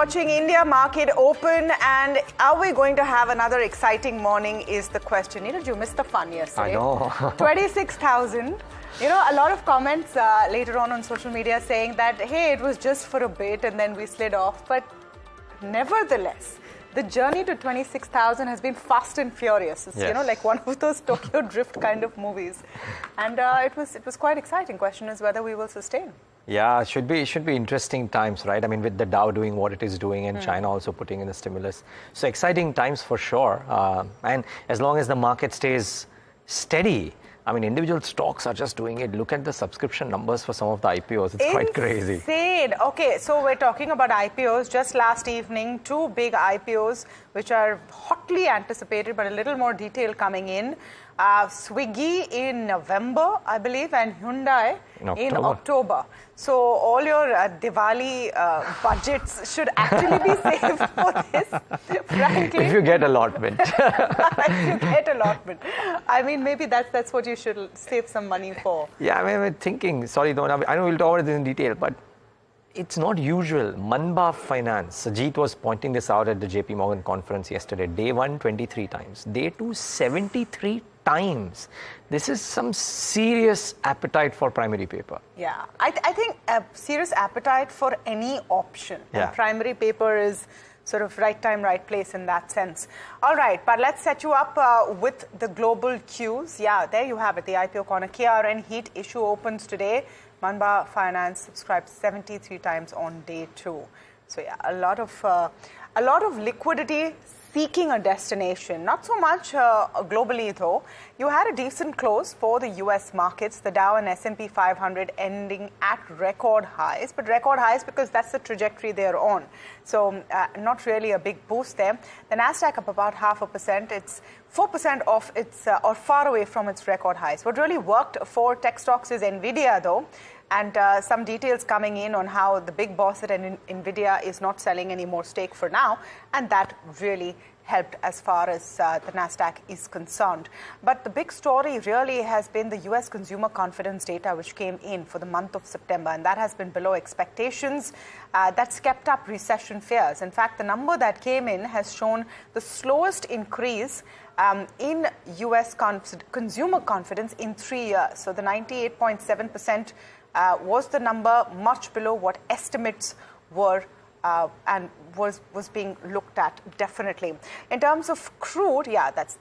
watching India market open, and are we going to have another exciting morning is the question. Niraj, you missed the fun yesterday. I know. 26,000. You know, a lot of comments later on social media saying that, hey, it was just for a bit and then we slid off. But nevertheless, the journey to 26,000 has been fast and furious. It's, you know, like one of those Tokyo Drift kind of movies. And it was quite exciting. Question is whether we will sustain. Yeah, it should be interesting times, right? I mean, with the Dow doing what it is doing and China also putting in the stimulus. So exciting times for sure. And as long as the market stays steady, I mean, individual stocks are just doing it. Look at the subscription numbers for some of the IPOs. It's quite crazy. Insane. Okay, so we're talking about IPOs. Just last evening, two big IPOs, which are hotly anticipated, but a little more detail coming in. Swiggy in November, I believe, and Hyundai in October. So all your Diwali budgets should actually be saved for this, frankly. If you get allotment. If you get allotment. I mean, maybe that's what you should save some money for. Yeah, I mean, I'm thinking, sorry, I know we'll talk about this in detail, but it's not usual. Manba Finance, Sajit was pointing this out at the JP Morgan conference yesterday. Day 1, 23 times. Day 2, 73 times. This is some serious appetite for primary paper. Yeah, I think a serious appetite for any option. Yeah. And primary paper is sort of right time, right place in that sense. All right, but let's set you up with the global cues. Yeah, there you have it, the IPO corner. KRN heat issue opens today. Manba Finance subscribed 73 times on day 2. So yeah, a lot of liquidity seeking a destination. Not so much globally though. You had a decent close for the US markets, the Dow and S&P 500 ending at record highs, but record highs because that's the trajectory they're on. So not really a big boost there. The Nasdaq up about 0.5%. It's 4% off its or far away from its record highs. What really worked for tech stocks is Nvidia though. And some details coming in on how the big boss at Nvidia is not selling any more stake for now. And that really helped as far as the Nasdaq is concerned. But the big story really has been the US consumer confidence data, which came in for the month of September. And that has been below expectations. That's kept up recession fears. In fact, the number that came in has shown the slowest increase in US consumer confidence in 3 years. So the 98.7% was the number, much below what estimates were and was being looked at, definitely. In terms of crude, yeah, that's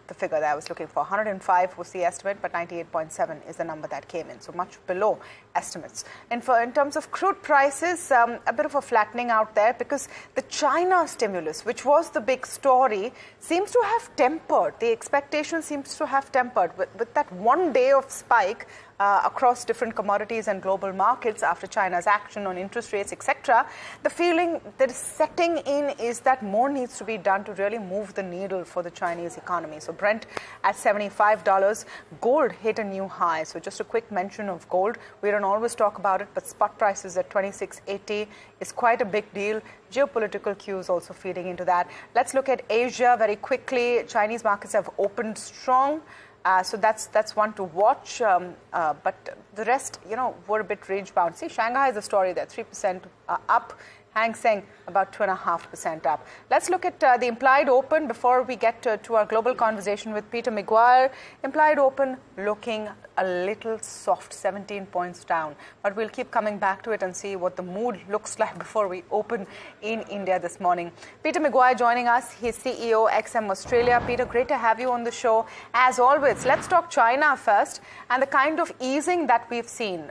the figure that I was looking for. 105 was the estimate, but 98.7 is the number that came in, so much below estimates. And in terms of crude prices, a bit of a flattening out there because the China stimulus, which was the big story, seems to have tempered. The expectation seems to have tempered with that 1 day of spike across different commodities and global markets after China's action on interest rates, etc. The feeling that is setting in is that more needs to be done to really move the needle for the Chinese economy. So Brent at $75. Gold hit a new high. So just a quick mention of gold. We don't always talk about it, but spot prices at 26.80 is quite a big deal. Geopolitical cues also feeding into that. Let's look at Asia very quickly. Chinese markets have opened strong. So that's one to watch, but the rest, you know, were a bit range bound. See, Shanghai is a story there, 3% up. Hang Seng about 2.5% up. Let's look at the implied open before we get to our global conversation with Peter Maguire. Implied open looking a little soft, 17 points down. But we'll keep coming back to it and see what the mood looks like before we open in India this morning. Peter Maguire joining us. He's CEO XM Australia. Peter, great to have you on the show. As always, let's talk China first and the kind of easing that we've seen.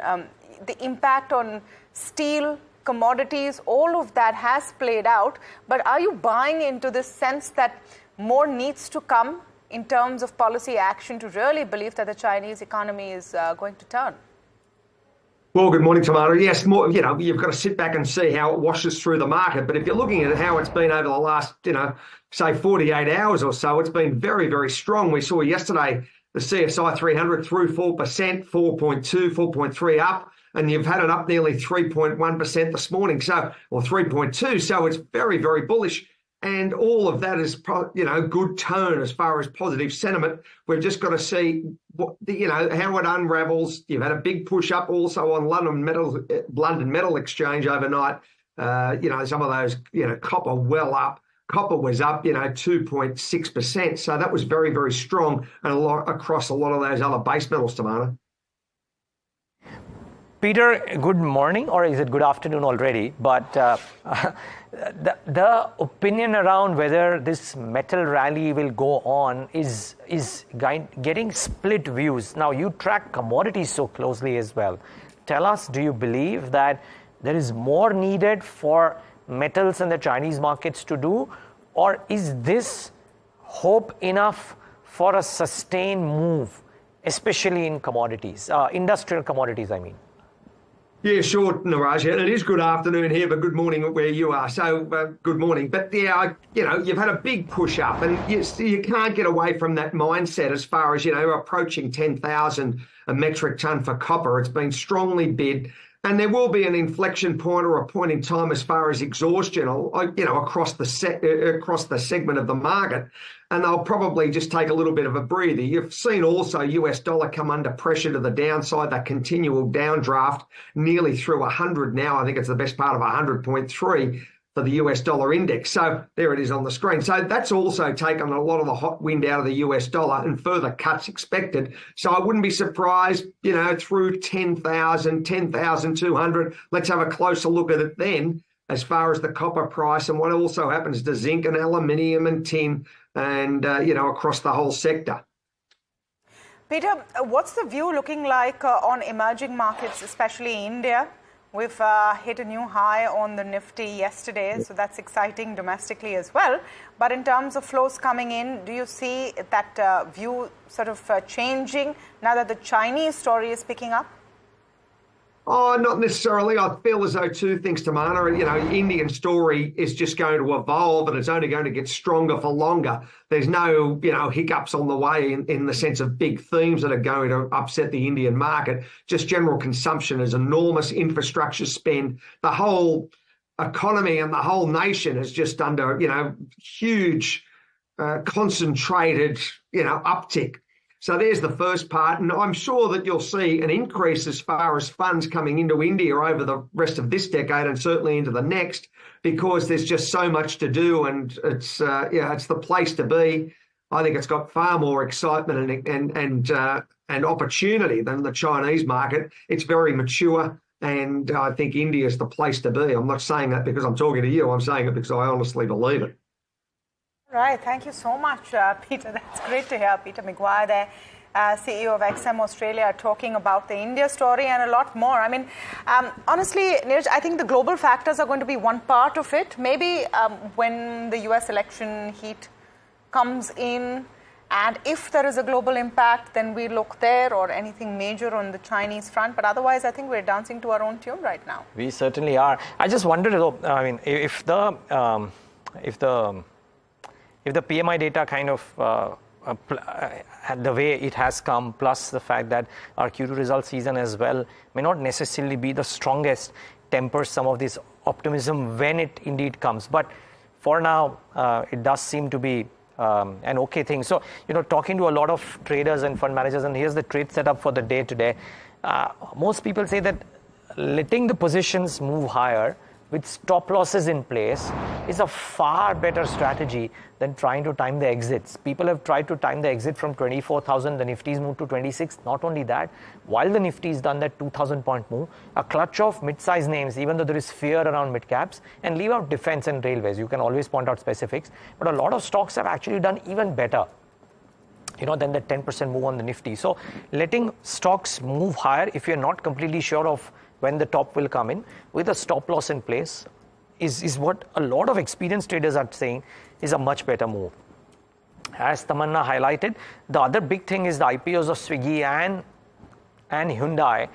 The impact on steel, commodities, all of that has played out. But are you buying into this sense that more needs to come in terms of policy action to really believe that the Chinese economy is going to turn? Well, good morning, Tamanna. Yes, more, you know, you've got to sit back and see how it washes through the market. But if you're looking at how it's been over the last, say 48 hours or so, it's been very, very strong. We saw yesterday the CSI 300 through 4%, 4.2, 4.3 up. And you've had it up nearly 3.1% this morning, or 3.2. So it's very, very bullish. And all of that is, good tone as far as positive sentiment. We've just got to see how it unravels. You've had a big push up also on London Metal Exchange overnight. some of those, copper well up. Copper was up, 2.6%. So that was very, very strong and across a lot of those other base metals, Tamanna. Peter, good morning, or is it good afternoon already? But the opinion around whether this metal rally will go on is getting split views. Now, you track commodities so closely as well. Tell us, do you believe that there is more needed for metals in the Chinese markets to do, or is this hope enough for a sustained move, especially in commodities, industrial commodities, I mean? Yeah, sure, Niraj. And it is good afternoon here, but good morning where you are. So good morning. But yeah, you've had a big push up, and you can't get away from that mindset as far as, approaching 10,000 a metric ton for copper. It's been strongly bid. And there will be an inflection point or a point in time as far as exhaustion, across the segment of the market. And they'll probably just take a little bit of a breather. You've seen also US dollar come under pressure to the downside, that continual downdraft nearly through 100 now. I think it's the best part of 100.3 for the US dollar index. So there it is on the screen. So that's also taken a lot of the hot wind out of the US dollar, and further cuts expected. So I wouldn't be surprised, through 10,000, 10,200. Let's have a closer look at it then as far as the copper price and what also happens to zinc and aluminium and tin and, across the whole sector. Peter, what's the view looking like on emerging markets, especially India? We've hit a new high on the Nifty yesterday, so that's exciting domestically as well. But in terms of flows coming in, do you see that view sort of changing now that the Chinese story is picking up? Oh, not necessarily. I feel as though two things, Tamanna. Indian story is just going to evolve, and it's only going to get stronger for longer. There's no, hiccups on the way in the sense of big themes that are going to upset the Indian market. Just general consumption is enormous, infrastructure spend. The whole economy and the whole nation is just under, huge, concentrated, uptick. So there's the first part, and I'm sure that you'll see an increase as far as funds coming into India over the rest of this decade and certainly into the next, because there's just so much to do, and it's it's the place to be. I think it's got far more excitement and opportunity than the Chinese market. It's very mature, and I think India is the place to be. I'm not saying that because I'm talking to you. I'm saying it because I honestly believe it. Right. Thank you so much, Peter. That's great to hear. Peter Maguire there, CEO of XM Australia, talking about the India story and a lot more. I mean, honestly, Niraj, I think the global factors are going to be one part of it. Maybe when the US election heat comes in, and if there is a global impact, then we look there, or anything major on the Chinese front. But otherwise, I think we're dancing to our own tune right now. We certainly are. I just wondered, I mean, if the PMI data kind of the way it has come, plus the fact that our Q2 results season as well may not necessarily be the strongest, tempers some of this optimism when it indeed comes. But for now, it does seem to be an okay thing. So, talking to a lot of traders and fund managers, and here's the trade setup for the day today. Most people say that letting the positions move higher with stop losses in place is a far better strategy than trying to time the exits. People have tried to time the exit from 24,000, the Nifty's moved to 26. Not only that, while the Nifty's done that 2,000 point move, a clutch of mid-sized names, even though there is fear around mid-caps, and leave out defense and railways. You can always point out specifics, but a lot of stocks have actually done even better, than the 10% move on the Nifty. So letting stocks move higher, if you're not completely sure of when the top will come in, with a stop loss in place, is what a lot of experienced traders are saying is a much better move. As Tamanna highlighted, the other big thing is the IPOs of Swiggy and Hyundai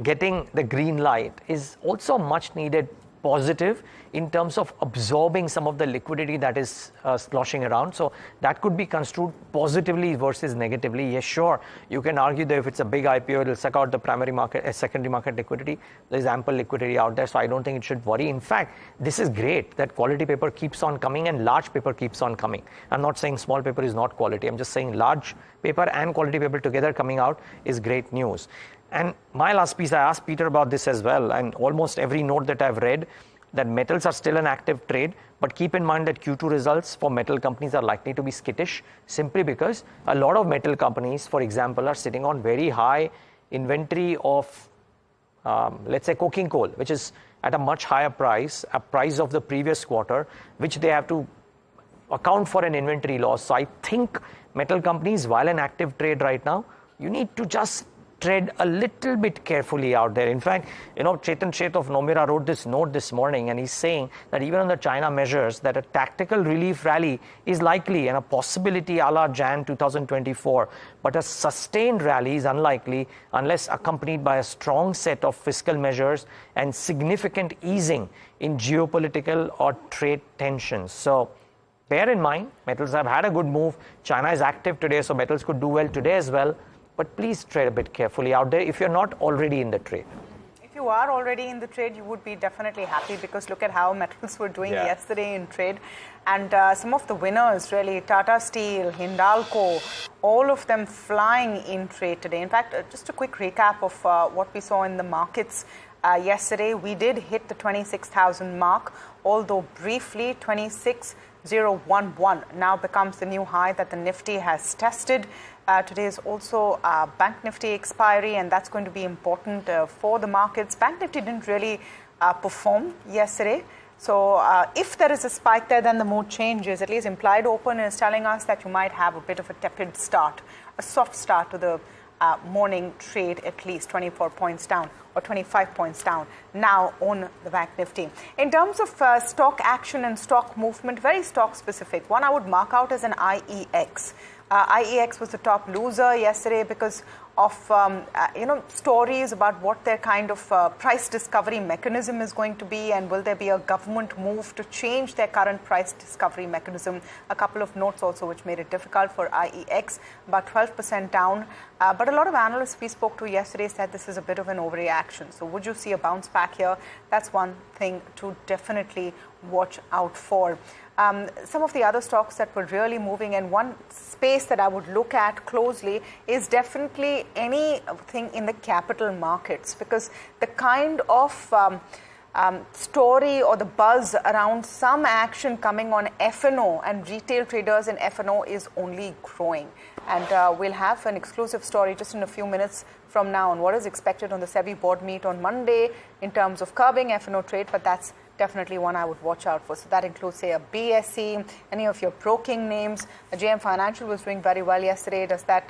getting the green light is also much needed positive in terms of absorbing some of the liquidity that is sloshing around. So that could be construed positively versus negatively. Yes, sure, you can argue that if it's a big IPO, it'll suck out the primary market, secondary market liquidity. There's ample liquidity out there, so I don't think it should worry. In fact, this is great that quality paper keeps on coming and large paper keeps on coming. I'm not saying small paper is not quality. I'm just saying large paper and quality paper together coming out is great news. And my last piece, I asked Peter about this as well, and almost every note that I've read, that metals are still an active trade, but keep in mind that Q2 results for metal companies are likely to be skittish, simply because a lot of metal companies, for example, are sitting on very high inventory of, let's say, coking coal, which is at a much higher price, a price of the previous quarter, which they have to account for an inventory loss. So I think metal companies, while an active trade right now, you need to just tread a little bit carefully out there. In fact, Chetan Sheth of Nomura wrote this note this morning, and he's saying that even on the China measures, that a tactical relief rally is likely and a possibility a la Jan 2024. But a sustained rally is unlikely unless accompanied by a strong set of fiscal measures and significant easing in geopolitical or trade tensions. So bear in mind, metals have had a good move. China is active today, so metals could do well today as well. But please tread a bit carefully out there if you're not already in the trade. If you are already in the trade, you would be definitely happy, because look at how metals were doing yesterday in trade. And some of the winners, really, Tata Steel, Hindalco, all of them flying in trade today. In fact, just a quick recap of what we saw in the markets yesterday. We did hit the 26,000 mark, although briefly 26,011 now becomes the new high that the Nifty has tested. Today is also Bank Nifty expiry, and that's going to be important for the markets. Bank Nifty didn't really perform yesterday. So if there is a spike there, then the mood changes. At least implied open is telling us that you might have a bit of a tepid start, a soft start to the morning trade, at least 24 points down or 25 points down now on the Bank Nifty. In terms of stock action and stock movement, very stock specific, one I would mark out as an IEX. IEX was the top loser yesterday because of stories about what their kind of price discovery mechanism is going to be, and will there be a government move to change their current price discovery mechanism. A couple of notes also which made it difficult for IEX, about 12% down. But a lot of analysts we spoke to yesterday said this is a bit of an overreaction. So would you see a bounce back here? That's one thing to definitely watch out for. Some of the other stocks that were really moving, and one space that I would look at closely is definitely anything in the capital markets, because the kind of story or the buzz around some action coming on F&O and retail traders in F&O is only growing. And we'll have an exclusive story just in a few minutes from now on what is expected on the SEBI board meet on Monday in terms of curbing F&O trade, but that's definitely one I would watch out for. So that includes, say, a BSE, any of your broking names. JM Financial was doing very well yesterday. Does that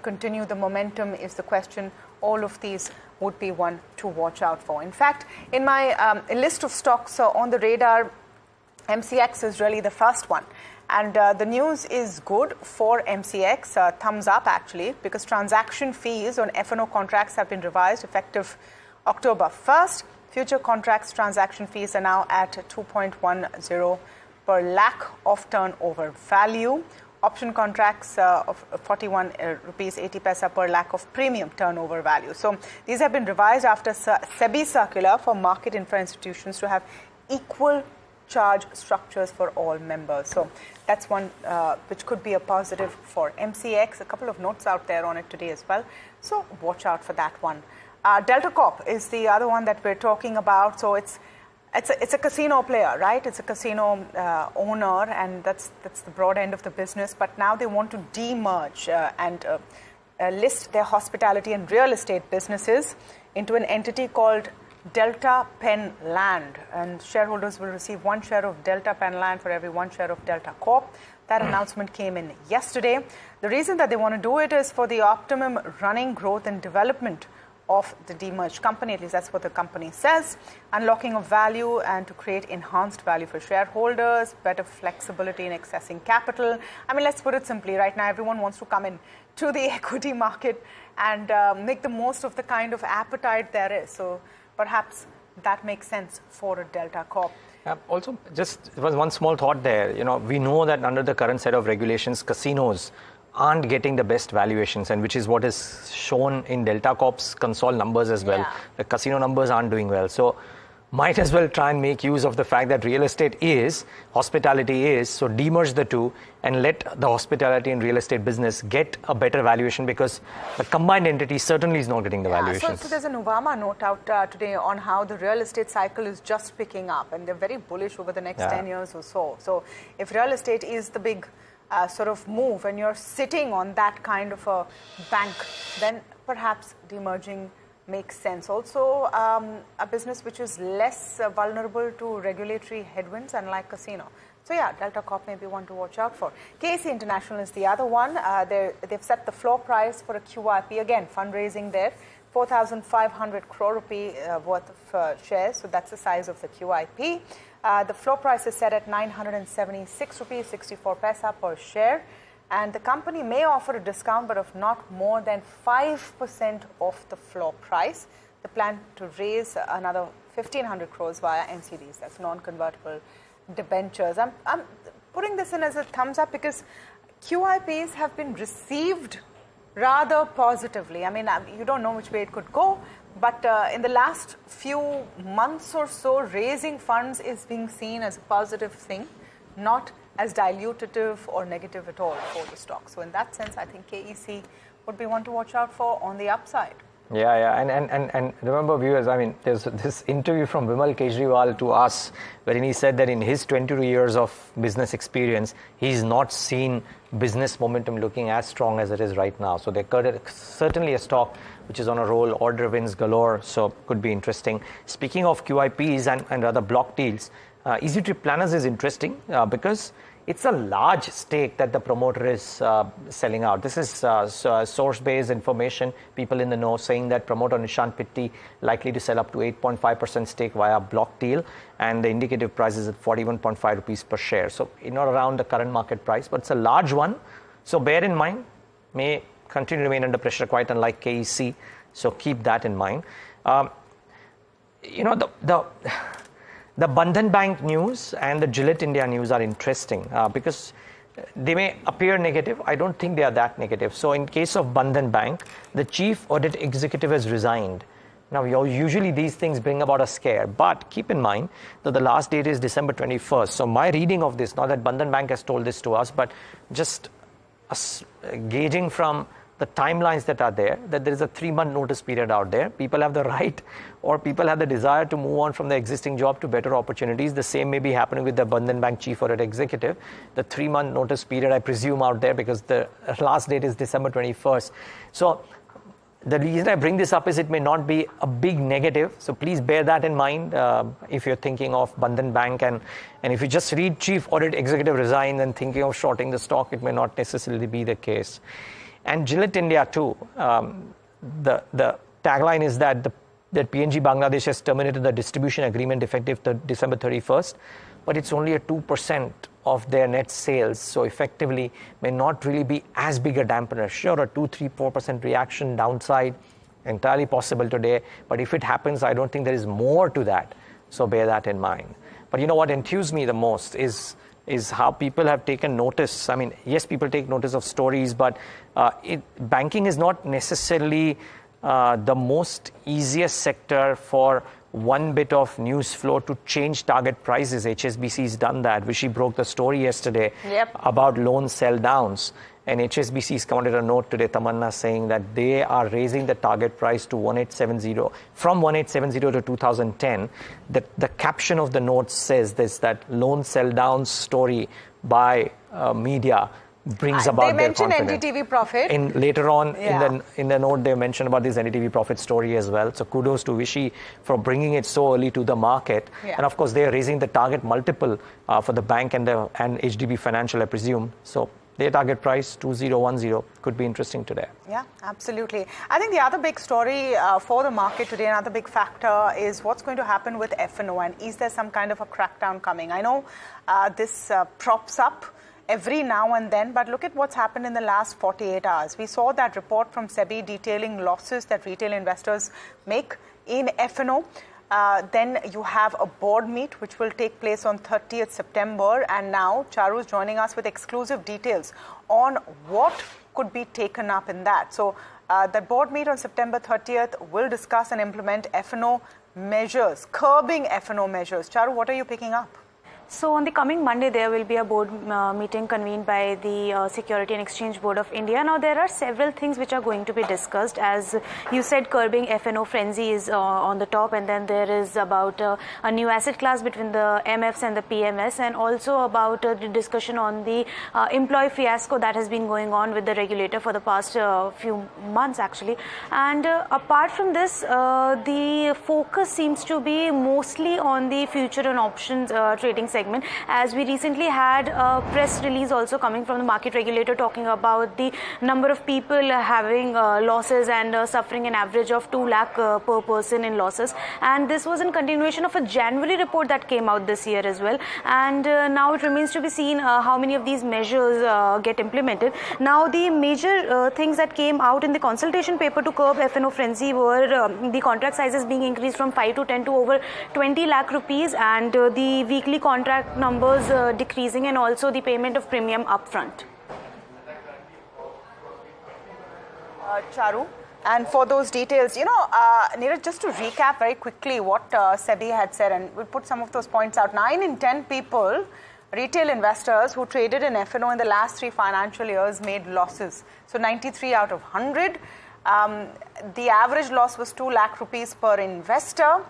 continue the momentum is the question. All of these would be one to watch out for. In fact, in my list of stocks on the radar, MCX is really the first one. And the news is good for MCX, thumbs up actually, because transaction fees on F&O contracts have been revised effective October 1st. Future contracts transaction fees are now at 2.10 per lakh of turnover value. Option contracts of 41 rupees 80 paisa per lakh of premium turnover value. So these have been revised after SEBI circular for market infra institutions to have equal charge structures for all members. So that's one which could be a positive for MCX. A couple of notes out there on it today as well. So watch out for that one. Delta Corp is the other one that we're talking about. So it's a casino player, right? It's a casino owner, and that's the broad end of the business. But now they want to demerge and list their hospitality and real estate businesses into an entity called Delta Pen Land, and shareholders will receive 1 share of Delta Pen Land for every 1 share of Delta Corp. That announcement came in yesterday. The reason that they want to do it is for the optimum running, growth and development of the demerged company. At least that's what the company says. Unlocking of value and to create enhanced value for shareholders, better flexibility in accessing capital. I mean, let's put it simply, right now everyone wants to come in to the equity market and make the most of the kind of appetite there is. So perhaps that makes sense for a Delta Corp. Also, just one small thought there. We know that under the current set of regulations, casinos aren't getting the best valuations, and which is what is shown in Delta Corp's console numbers as well. The casino numbers aren't doing well. So might as well try and make use of the fact that real estate is, hospitality is, so demerge the two and let the hospitality and real estate business get a better valuation, because the combined entity certainly is not getting the valuations. So there's a Nuvama note out today on how the real estate cycle is just picking up, and they're very bullish over the next 10 years or so. So if real estate is the big sort of move and you're sitting on that kind of a bank, then perhaps demerging makes sense. Also, a business which is less vulnerable to regulatory headwinds, unlike casino. So yeah, Delta Corp may be one to watch out for. KC International is the other one. They've set the floor price for a QIP. Again, fundraising there, 4,500 crore rupee worth of shares. So that's the size of the QIP. The floor price is set at 976 rupees 64 paisa per share. And the company may offer a discount, but of not more than 5% of the floor price. The plan to raise another 1,500 crores via NCDs, that's non-convertible debentures. I'm putting this in as a thumbs up because QIPs have been received rather positively. I mean, you don't know which way it could go, but in the last few months or so, raising funds is being seen as a positive thing, not as dilutative or negative at all for the stock. So in that sense, I think KEC would be one to watch out for on the upside. Yeah, and remember, viewers, I mean, there's this interview from Vimal Kejriwal to us, wherein he said that in his 22 years of business experience, he's not seen business momentum looking as strong as it is right now. So they're certainly a stock which is on a roll, order wins galore, so could be interesting. Speaking of QIPs and other block deals, Easy Trip Planners is interesting because it's a large stake that the promoter is selling out. This is source-based information, people in the know saying that promoter Nishant Pitti likely to sell up to 8.5% stake via block deal, and the indicative price is at 41.5 rupees per share. So not around the current market price, but it's a large one. So bear in mind, may continue to remain under pressure, quite unlike KEC. So keep that in mind. The Bandhan Bank news and the Gillette India news are interesting because they may appear negative. I don't think they are that negative. So in case of Bandhan Bank, the chief audit executive has resigned. Now, usually these things bring about a scare, but keep in mind that the last date is December 21st. So my reading of this, not that Bandhan Bank has told this to us, but just gauging from the timelines that are there, that there is a 3-month notice period out there. People have the right or people have the desire to move on from the existing job to better opportunities. The same may be happening with the Bandhan Bank chief audit executive. The 3-month notice period, I presume, out there because the last date is December 21st. So the reason I bring this up is it may not be a big negative. So please bear that in mind if you're thinking of Bandhan Bank. And if you just read chief audit executive resign and thinking of shorting the stock, it may not necessarily be the case. And Gillette India too, the tagline is that PNG Bangladesh has terminated the distribution agreement effective December 31st, but it's only a 2% of their net sales, so effectively may not really be as big a dampener. Sure, a 2-4% reaction downside, entirely possible today, but if it happens, I don't think there is more to that, so bear that in mind. But you know what enthused me the most is how people have taken notice. I mean, yes, people take notice of stories, but banking is not necessarily the most easiest sector for one bit of news flow to change target prices. HSBC has done that. Vishy broke the story yesterday about loan sell downs. And HSBC has come out with a note today, Tamanna, saying that they are raising the target price to 1870, from 1870 to 2010. The caption of the note says this, that loan sell down story by media brings about their confidence. They mentioned NDTV Profit. Later on in the note, they mentioned about this NDTV Profit story as well. So kudos to Vishy for bringing it so early to the market. Yeah. And of course, they are raising the target multiple for the bank and HDB Financial, I presume. So their target price, 2010, could be interesting today. Yeah, absolutely. I think the other big story for the market today, another big factor, is what's going to happen with F&O, and is there some kind of a crackdown coming? I know this props up every now and then, but look at what's happened in the last 48 hours. We saw that report from SEBI detailing losses that retail investors make in F&O. Then you have a board meet which will take place on 30th September, and now Charu is joining us with exclusive details on what could be taken up in that. So the board meet on September 30th will discuss and implement F&O measures, curbing F&O measures. Charu, what are you picking up? So on the coming Monday, there will be a board meeting convened by the Security and Exchange Board of India. Now, there are several things which are going to be discussed. As you said, curbing F&O frenzy is on the top, and then there is about a new asset class between the MFs and the PMS, and also about the discussion on the employee fiasco that has been going on with the regulator for the past few months, actually. And apart from this, the focus seems to be mostly on the future and options trading segment, as we recently had a press release also coming from the market regulator talking about the number of people having losses and suffering an average of 2 lakh per person in losses. And this was in continuation of a January report that came out this year as well. And now it remains to be seen how many of these measures get implemented. Now, the major things that came out in the consultation paper to curb F&O frenzy were the contract sizes being increased from 5 to 10 to over 20 lakh rupees, and the weekly contract numbers decreasing, and also the payment of premium upfront. Charu, and for those details, Niraj, just to recap very quickly what SEBI had said, and we'll put some of those points out. 9 in 10 people, retail investors who traded in F&O in the last 3 financial years made losses. So 93 out of 100. The average loss was 2 lakh rupees per investor.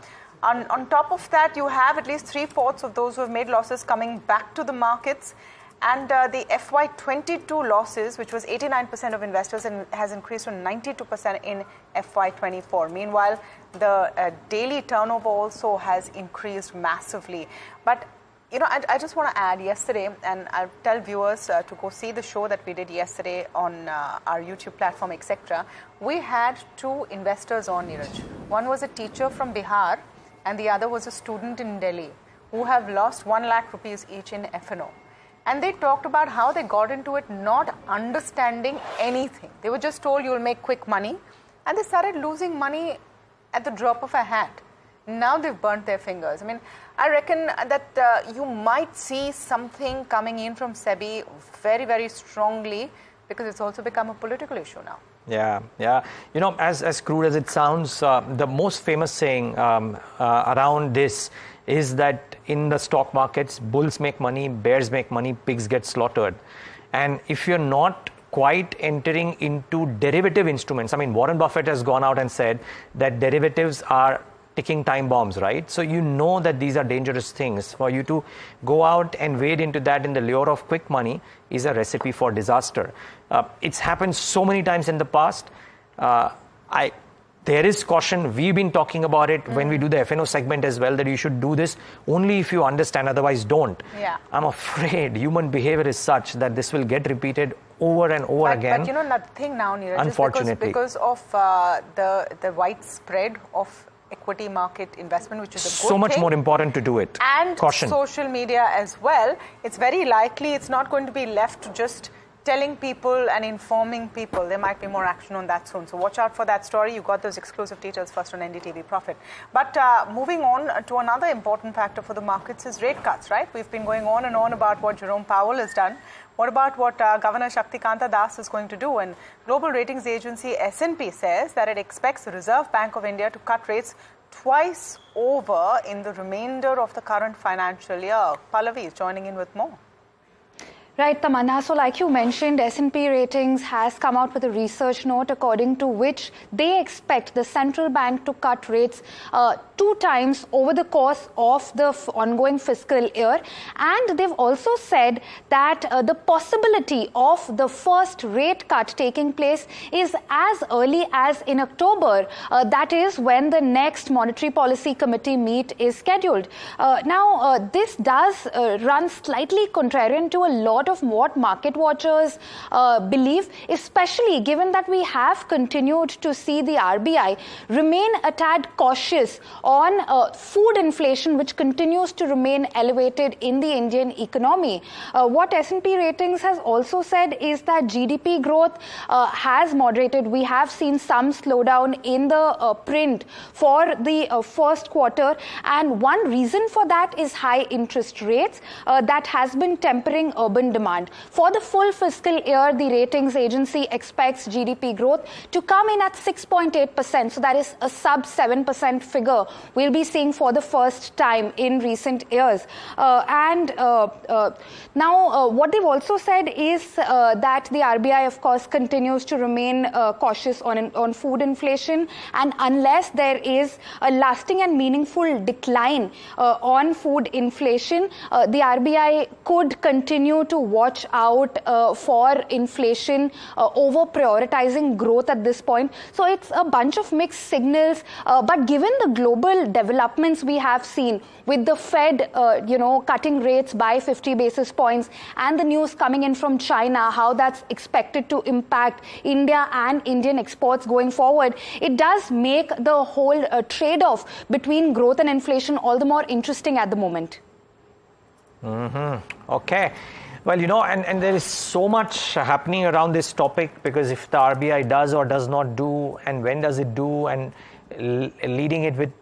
On top of that, you have at least 3/4 of those who have made losses coming back to the markets. And the FY22 losses, which was 89% of investors, and has increased to 92% in FY24. Meanwhile, the daily turnover also has increased massively. But I just want to add, yesterday, and I'll tell viewers to go see the show that we did yesterday on our YouTube platform, etc. We had 2 investors on, Niraj. One was a teacher from Bihar, and the other was a student in Delhi, who have lost 1 lakh rupees each in F&O. And they talked about how they got into it not understanding anything. They were just told you'll make quick money, and they started losing money at the drop of a hat. Now they've burnt their fingers. I mean, I reckon that you might see something coming in from SEBI very, very strongly, because it's also become a political issue now. Yeah. As crude as it sounds, the most famous saying around this is that in the stock markets, bulls make money, bears make money, pigs get slaughtered. And if you're not quite entering into derivative instruments, I mean, Warren Buffett has gone out and said that derivatives are ticking time bombs, right? So you know that these are dangerous things. For you to go out and wade into that in the lure of quick money is a recipe for disaster. It's happened so many times in the past. There is caution. We've been talking about it when we do the F&O segment as well, that you should do this only if you understand, otherwise don't. Yeah. I'm afraid human behavior is such that this will get repeated over and over again. But nothing now, Niraj, unfortunately, because of the widespread of equity market investment, which is a good so much thing, more important to do it. And caution. Social media as well. It's very likely it's not going to be left to just telling people and informing people. There might be more action on that soon. So watch out for that story. You got those exclusive details first on NDTV Profit. But moving on to another important factor for the markets is rate cuts, right? We've been going on and on about what Jerome Powell has done. What about what Governor Shaktikanta Das is going to do? And global ratings agency S&P says that it expects the Reserve Bank of India to cut rates twice over in the remainder of the current financial year. Pallavi is joining in with more. Right, Tamanna. So like you mentioned, S&P Ratings has come out with a research note according to which they expect the central bank to cut rates 2 times over the course of the ongoing fiscal year. And they've also said that the possibility of the first rate cut taking place is as early as in October. That is when the next Monetary Policy Committee meet is scheduled. This does run slightly contrarian to a lot of what market watchers believe, especially given that we have continued to see the RBI remain a tad cautious on food inflation, which continues to remain elevated in the Indian economy. What S&P Ratings has also said is that GDP growth has moderated. We have seen some slowdown in the print for the first quarter, and one reason for that is high interest rates that has been tempering urban Indian demand. For the full fiscal year, the ratings agency expects GDP growth to come in at 6.8%. So that is a sub 7% figure we'll be seeing for the first time in recent years. Now, what they've also said is that the RBI, of course, continues to remain cautious on food inflation, and unless there is a lasting and meaningful decline on food inflation, the RBI could continue to watch out for inflation over prioritizing growth at this point. So it's a bunch of mixed signals, but given the global developments we have seen with the Fed, cutting rates by 50 basis points, and the news coming in from China, how that's expected to impact India and Indian exports going forward, it does make the whole trade-off between growth and inflation all the more interesting at the moment. Okay. Well, and there is so much happening around this topic, because if the RBI does or does not do, and when does it do, and leading it with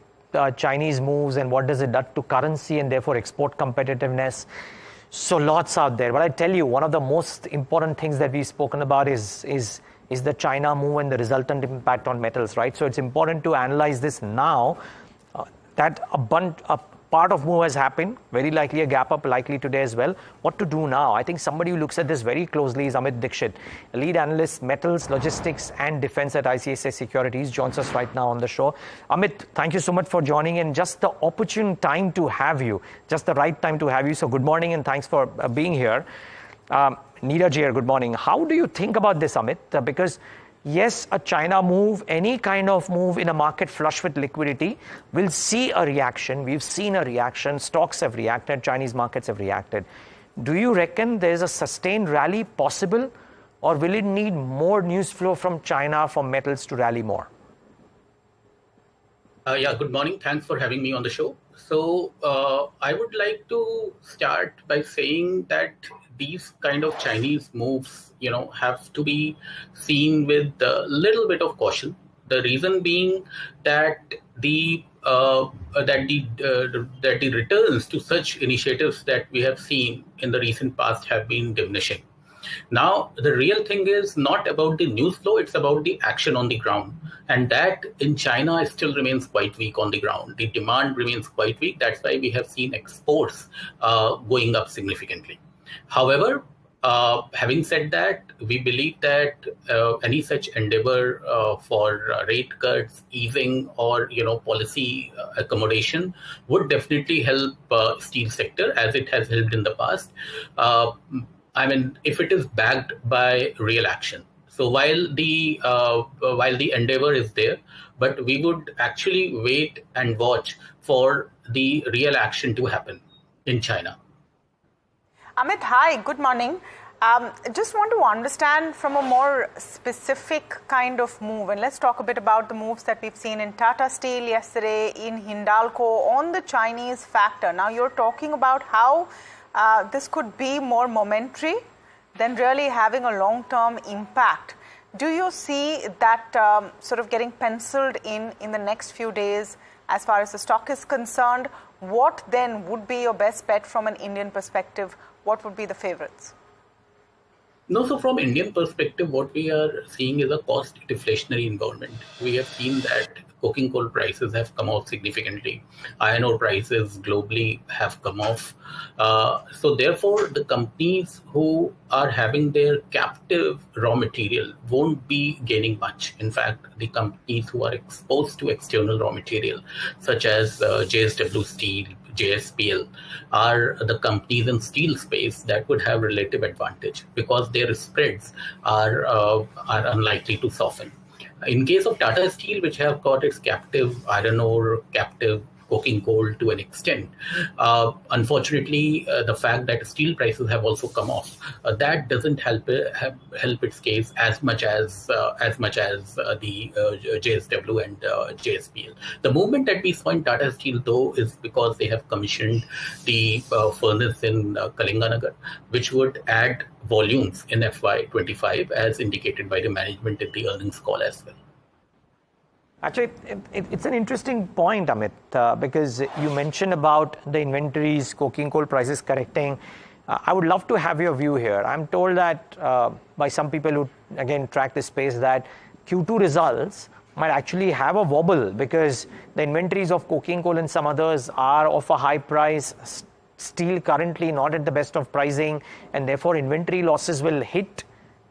Chinese moves, and what does it do to currency and therefore export competitiveness. So lots out there. But I tell you, one of the most important things that we've spoken about is the China move and the resultant impact on metals, right? So it's important to analyze this now, that a part of move has happened, very likely a gap up likely today as well. What to do now? I think somebody who looks at this very closely is Amit Dixit, lead analyst, metals, logistics and defense at ICICI Securities, joins us right now on the show. Amit, thank you so much for joining in. Just the opportune time to have you, just the right time to have you. So good morning and thanks for being here. Niraj here, good morning. How do you think about this, Amit? Because yes, a China move, any kind of move in a market flush with liquidity will see a reaction. We've seen a reaction. Stocks have reacted. Chinese markets have reacted. Do you reckon there's a sustained rally possible, or will it need more news flow from China for metals to rally more? Good morning. Thanks for having me on the show. So I would like to start by saying that these kind of Chinese moves, have to be seen with a little bit of caution. The reason being that the returns to such initiatives that we have seen in the recent past have been diminishing. Now, the real thing is not about the news flow, it's about the action on the ground. And that in China still remains quite weak on the ground. The demand remains quite weak. That's why we have seen exports going up significantly. However, having said that, we believe that any such endeavor for rate cuts, easing, or policy accommodation would definitely help steel sector as it has helped in the past. If it is backed by real action. So while the endeavor is there, but we would actually wait and watch for the real action to happen in China. Amit, hi, good morning. Just want to understand from a more specific kind of move, and let's talk a bit about the moves that we've seen in Tata Steel yesterday, in Hindalco, on the Chinese factor. Now you're talking about how this could be more momentary than really having a long-term impact. Do you see that sort of getting penciled in the next few days as far as the stock is concerned? What then would be your best bet from an Indian perspective? What would be the favorites? No, so from Indian perspective, what we are seeing is a cost deflationary environment. We have seen that coking coal prices have come off significantly. Iron ore prices globally have come off. So therefore, the companies who are having their captive raw material won't be gaining much. In fact, the companies who are exposed to external raw material, such as JSW Steel, JSPL, are the companies in steel space that would have relative advantage because their spreads are unlikely to soften. In case of Tata Steel, which have got its captive iron ore, captive coking coal to an extent, unfortunately, the fact that steel prices have also come off, that doesn't help its case as much as the JSW and JSPL. The movement that we saw in Tata Steel, though, is because they have commissioned the furnace in Kalinganagar, which would add volumes in FY25, as indicated by the management in the earnings call as well. Actually, it's an interesting point, Amit, because you mentioned about the inventories, coking coal prices correcting. I would love to have your view here. I'm told that by some people who, again, track this space, that Q2 results might actually have a wobble because the inventories of coking coal and some others are of a high price. Steel currently not at the best of pricing, and therefore inventory losses will hit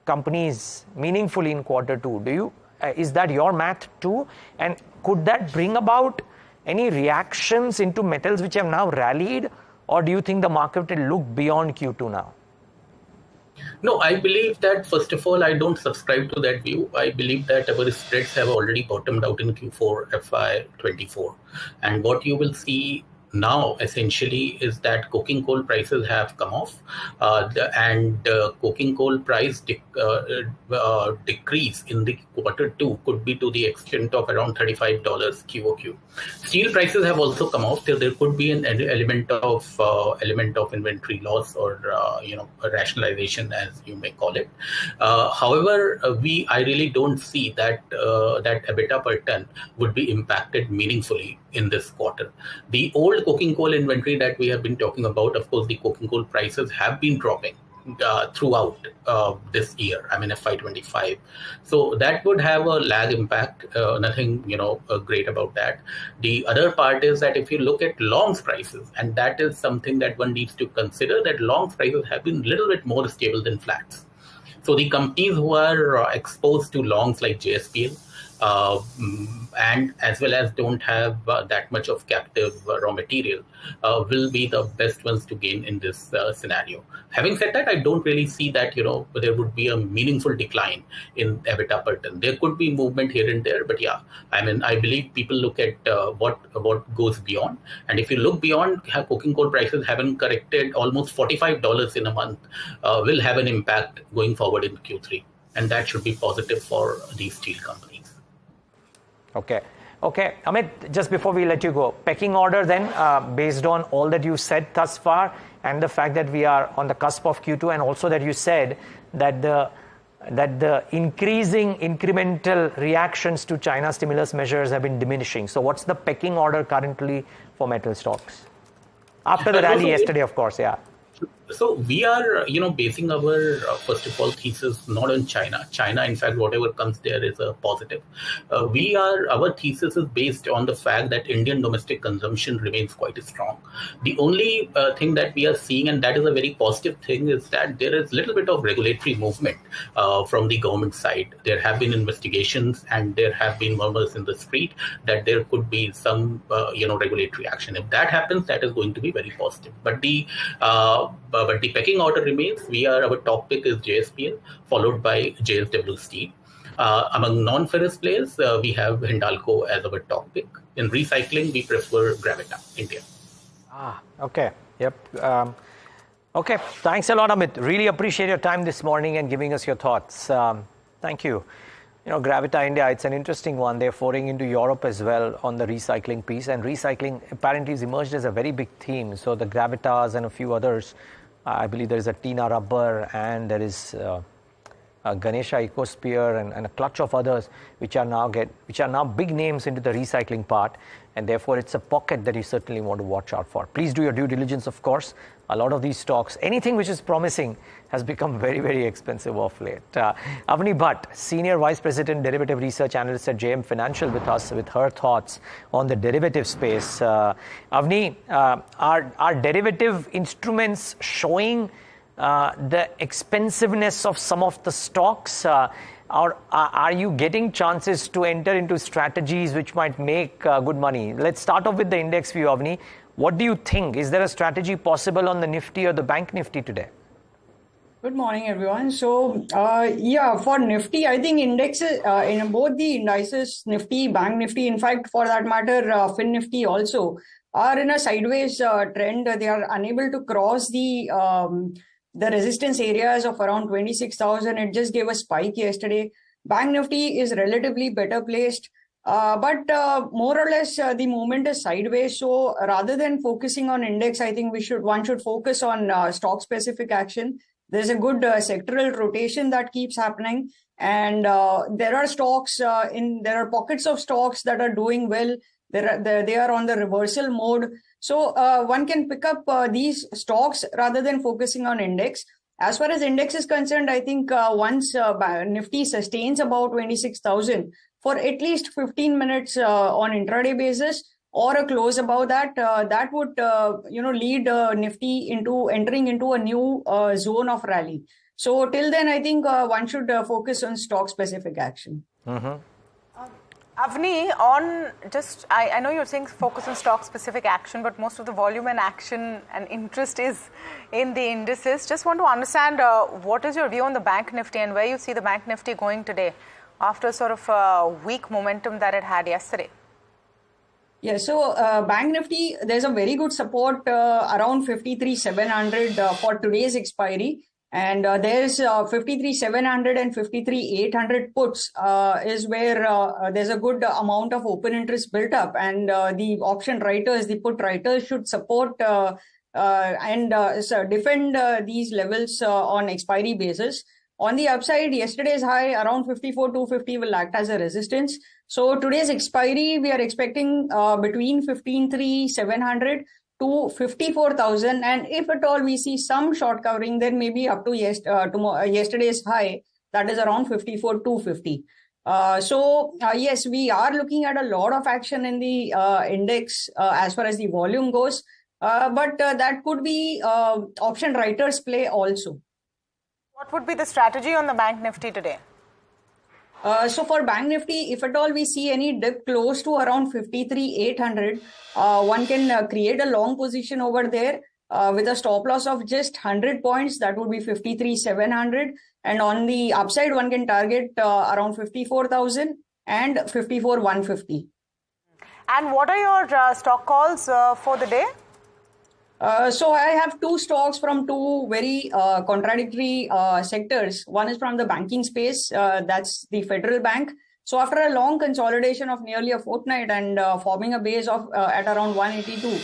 companies meaningfully in Q2. Do you is that your math too? And could that bring about any reactions into metals which have now rallied, or do you think the market will look beyond Q2 now? No, I believe that, first of all, I don't subscribe to that view. I believe that our spreads have already bottomed out in Q4 FY24. And what you will see now essentially is that coking coal prices have come off, and coking coal price decrease in the Q2 could be to the extent of around $35 QOQ. Steel prices have also come off. There could be an element of inventory loss, or a rationalization, as you may call it. However, I really don't see that that EBITDA per ton would be impacted meaningfully in this quarter. The old coking coal inventory that we have been talking about, of course, the coking coal prices have been dropping throughout this year, I mean FY25. So that would have a lag impact, nothing great about that. The other part is that if you look at longs prices, and that is something that one needs to consider, that longs prices have been a little bit more stable than flats. So the companies who are exposed to longs like JSPL, and as well as don't have that much of captive raw material, will be the best ones to gain in this scenario. Having said that, I don't really see that there would be a meaningful decline in EBITDA per ton. There could be movement here and there, but yeah, I mean, I believe people look at what goes beyond. And if you look beyond, coking coal prices haven't corrected almost $45 in a month, will have an impact going forward in Q3, and that should be positive for these steel companies. Okay, Amit, just before we let you go, pecking order then, based on all that you said thus far, and the fact that we are on the cusp of Q2, and also that you said that the increasing incremental reactions to China stimulus measures have been diminishing. So what's the pecking order currently for metal stocks? After the rally yesterday, of course, yeah. So we are, basing our, first of all, thesis not on China. China, in fact, whatever comes there is a positive. Our thesis is based on the fact that Indian domestic consumption remains quite strong. The only thing that we are seeing, and that is a very positive thing, is that there is a little bit of regulatory movement from the government side. There have been investigations, and there have been murmurs in the street that there could be some, regulatory action. If that happens, that is going to be very positive. But the pecking order remains. Our top pick is JSPL, followed by JSW Steel. Among non-ferrous players, we have Hindalco as our top pick. In recycling, we prefer Gravita, India. Okay. Yep. Okay. Thanks a lot, Amit. Really appreciate your time this morning and giving us your thoughts. Thank you. Gravita India, it's an interesting one. They're foraying into Europe as well on the recycling piece. And recycling apparently has emerged as a very big theme. So the Gravitas and a few others, I believe there is a Tina Rubber, and there is a Ganesha Ecosphere, and a clutch of others which are now big names into the recycling part, and therefore it's a pocket that you certainly want to watch out for. Please do your due diligence, of course. A lot of these stocks, anything which is promising, has become very, very expensive of late. Avni Bhatt, Senior Vice President, Derivative Research Analyst at JM Financial, with us with her thoughts on the derivative space. Avni, are derivative instruments showing the expensiveness of some of the stocks? Or are you getting chances to enter into strategies which might make good money? Let's start off with the index view, Avni. What do you think? Is there a strategy possible on the Nifty or the Bank Nifty today? Good morning, everyone. So, for Nifty, I think indexes in both the indices, Nifty, Bank Nifty, in fact, for that matter, Fin Nifty also, are in a sideways trend. They are unable to cross the resistance areas of around 26,000. It just gave a spike yesterday. Bank Nifty is relatively better placed. But more or less, the movement is sideways. So rather than focusing on index, I think one should focus on stock-specific action. There's a good sectoral rotation that keeps happening, and there are stocks there are pockets of stocks that are doing well. They are on the reversal mode. So one can pick up these stocks rather than focusing on index. As far as index is concerned, I think once Nifty sustains about 26,000 for at least 15 minutes on intraday basis, or a close above that, that would lead Nifty into entering into a new zone of rally. So till then, I think one should focus on stock specific action. Avni, I know you're saying focus on stock specific action, but most of the volume and action and interest is in the indices. Just want to understand what is your view on the Bank Nifty and where you see the Bank Nifty going today after sort of weak momentum that it had yesterday. Yeah, so Bank Nifty, there's a very good support around 53,700 for today's expiry. And there's 53,700 and 53,800 puts is where there's a good amount of open interest built up. And the option writers, the put writers should support and defend these levels on expiry basis. On the upside, yesterday's high around 54,250 will act as a resistance. So today's expiry, we are expecting between 15,700 to 54,000, and if at all we see some short covering, then maybe up to yesterday's high, that is around 54,250. Yes, we are looking at a lot of action in the index as far as the volume goes, but that could be option writers play also. What would be the strategy on the Bank Nifty today? So for Bank Nifty, if at all we see any dip close to around 53,800, one can create a long position over there with a stop loss of just 100 points. That would be 53,700. And on the upside, one can target around 54,000 and 54,150. And what are your stock calls for the day? So I have two stocks from two very contradictory sectors. One is from the banking space, that's the Federal Bank. So after a long consolidation of nearly a fortnight and forming a base of at around 182,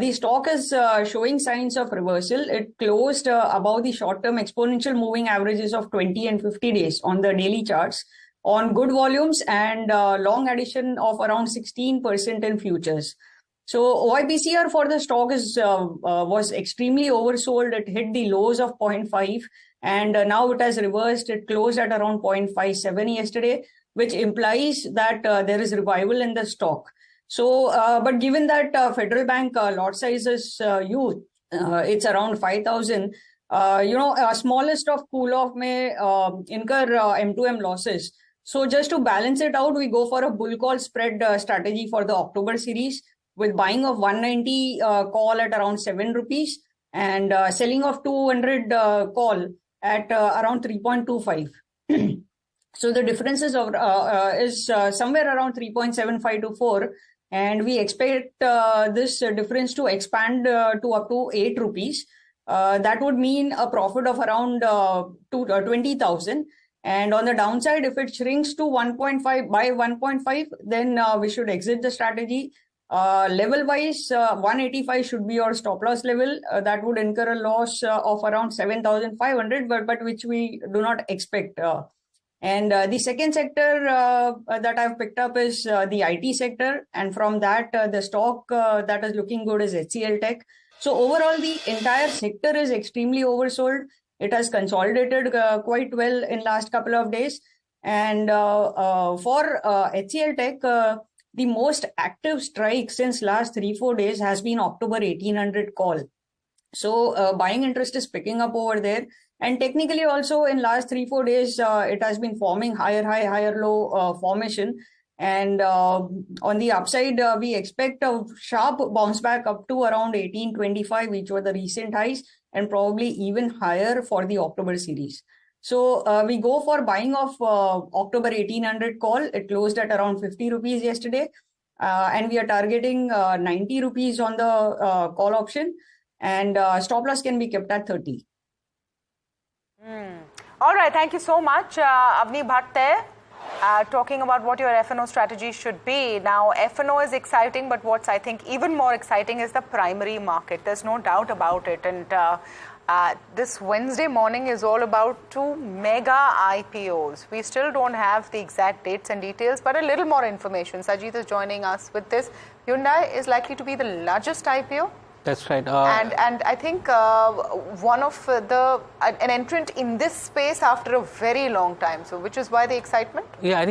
the stock is showing signs of reversal. It closed above the short-term exponential moving averages of 20 and 50 days on the daily charts on good volumes and long addition of around 16% in futures. So OIPCR for the stock was extremely oversold. It hit the lows of 0.5 and now it has reversed. It closed at around 0.57 yesterday, which implies that there is revival in the stock. So, but given that Federal Bank lot size is huge, it's around 5,000, smallest of cool-off may incur M2M losses. So just to balance it out, we go for a bull call spread strategy for the October series, with buying of 190 call at around 7 rupees and selling of 200 call at around 3.25. So the difference is somewhere around 3.75 to 4. And we expect this difference to expand to up to 8 rupees. That would mean a profit of around 20,000. And on the downside, if it shrinks to 1.5 by 1.5, then we should exit the strategy. Level wise, 185 should be your stop loss level. That would incur a loss of around 7,500, but which we do not expect. And the second sector that I've picked up is the IT sector. And from that, the stock that is looking good is HCL Tech. So overall, the entire sector is extremely oversold. It has consolidated quite well in last couple of days. And for HCL Tech, the most active strike since last 3-4 days has been October 1800 call. So buying interest is picking up over there. And technically also in last 3-4 days, it has been forming higher high, higher low formation. And on the upside, we expect a sharp bounce back up to around 1825, which were the recent highs, and probably even higher for the October series. So we go for buying of October 1800 call. It closed at around 50 rupees yesterday. And we are targeting 90 rupees on the call option. And stop loss can be kept at 30. All right. Thank you so much, Avni Bhatt there. Talking about what your F&O strategy should be. Now, F&O is exciting, but what's I think even more exciting is the primary market. There's no doubt about it. And This Wednesday morning is all about 2 mega IPOs. We still don't have the exact dates and details, but a little more information. Sajid is joining us with this. Hyundai is likely to be the largest IPO. That's right. And I think one of an entrant in this space after a very long time. So, which is why the excitement? Yeah, I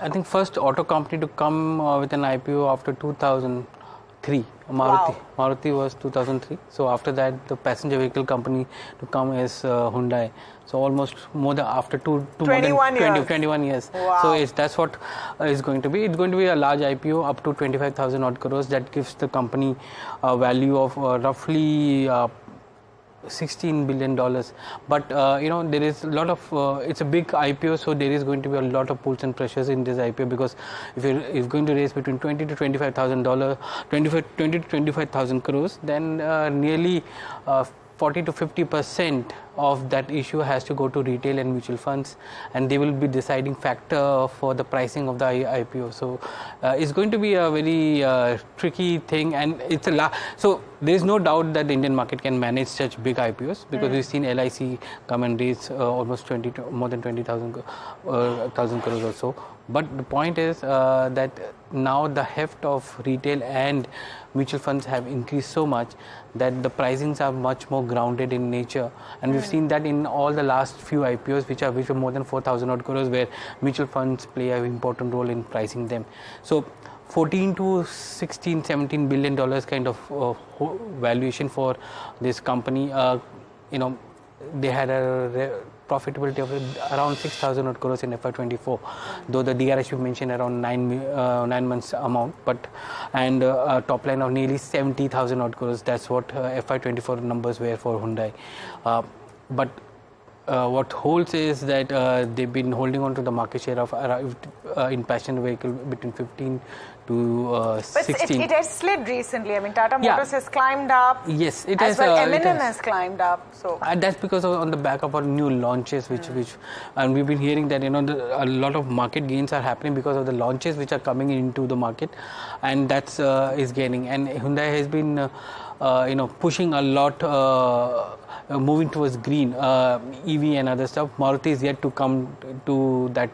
think first auto company to come with an IPO after 2003. Maruti was 2003. So after that, the passenger vehicle company to come is Hyundai. So almost more than after 21 years. Wow. So that's what is going to be. It's going to be a large IPO up to 25,000 odd crores. That gives the company a value of roughly $16 billion. But there is a lot of it's a big IPO, so there is going to be a lot of pulls and pressures in this IPO, because if you're going to raise between $20,000 to $25,000 crores, then nearly 40 to 50% of that issue has to go to retail and mutual funds, and they will be deciding factor for the pricing of the IPO. So it's going to be a very tricky thing, and so there is no doubt that the Indian market can manage such big IPOs, because we've seen LIC come and raise almost more than 20,000 crores or so. But the point is that now the heft of retail and mutual funds have increased so much that the pricings are much more grounded in nature, and we've seen that in all the last few IPOs which are more than 4,000 odd crores, where mutual funds play an important role in pricing them. So 14 to 16, 17 billion dollars kind of valuation for this company. They had a profitability of around 6,000 odd crores in FY24, though the DRH we mentioned around 9 months amount, and a top line of nearly 70,000 odd crores. That's what FY24 numbers were for Hyundai. But what holds is that they've been holding on to the market share of in passenger vehicle between 15 to 16. But it has slid recently. I mean, Tata Motors has climbed up. Yes, it has. has. M&M has climbed up. So that's because on the back of our new launches, which and we've been hearing that a lot of market gains are happening because of the launches which are coming into the market, and that's is gaining. And Hyundai has been pushing a lot. Moving towards green, EV and other stuff. Maruti is yet to come to that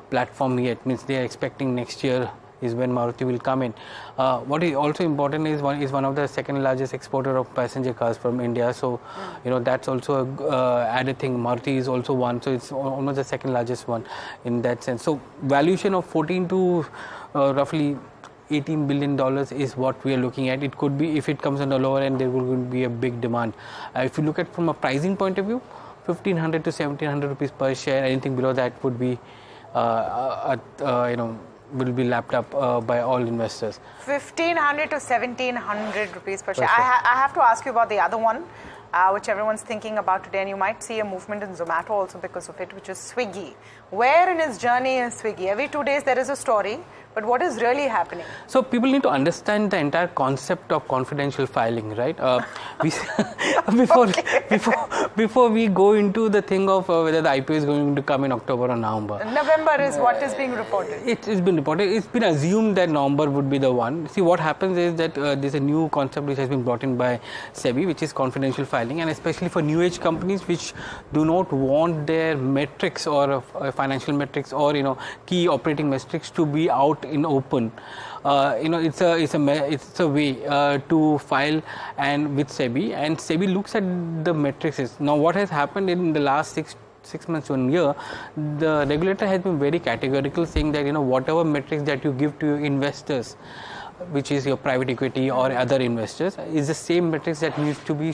platform yet. Means they are expecting next year is when Maruti will come in. What is also important is one of the second largest exporter of passenger cars from India. So that's also a added thing. Maruti is also one, so it's almost the second largest one in that sense. So valuation of 14 to roughly $18 billion is what we are looking at. It could be, if it comes on the lower end, there will be a big demand. If you look at from a pricing point of view, 1,500 to 1,700 rupees per share. Anything below that would be, will be lapped up by all investors. 1,500 to 1,700 rupees per share. I have to ask you about the other one, which everyone's thinking about today, and you might see a movement in Zomato also because of it, which is Swiggy. Where in his journey is Swiggy? Every 2 days there is a story, but what is really happening? So people need to understand the entire concept of confidential filing, right? Before we go into the thing of whether the IPO is going to come in October or November. November is what is being reported. It's been reported. It's been assumed that November would be the one. See, what happens is that there's a new concept which has been brought in by SEBI, which is confidential filing, and especially for new age companies which do not want their metrics or financial metrics or key operating metrics to be out in open. It's a way to file and with SEBI, and SEBI looks at the metrics. Now, what has happened in the last six months to a year, the regulator has been very categorical, saying that whatever metrics that you give to your investors, which is your private equity or other investors, is the same metrics that needs to be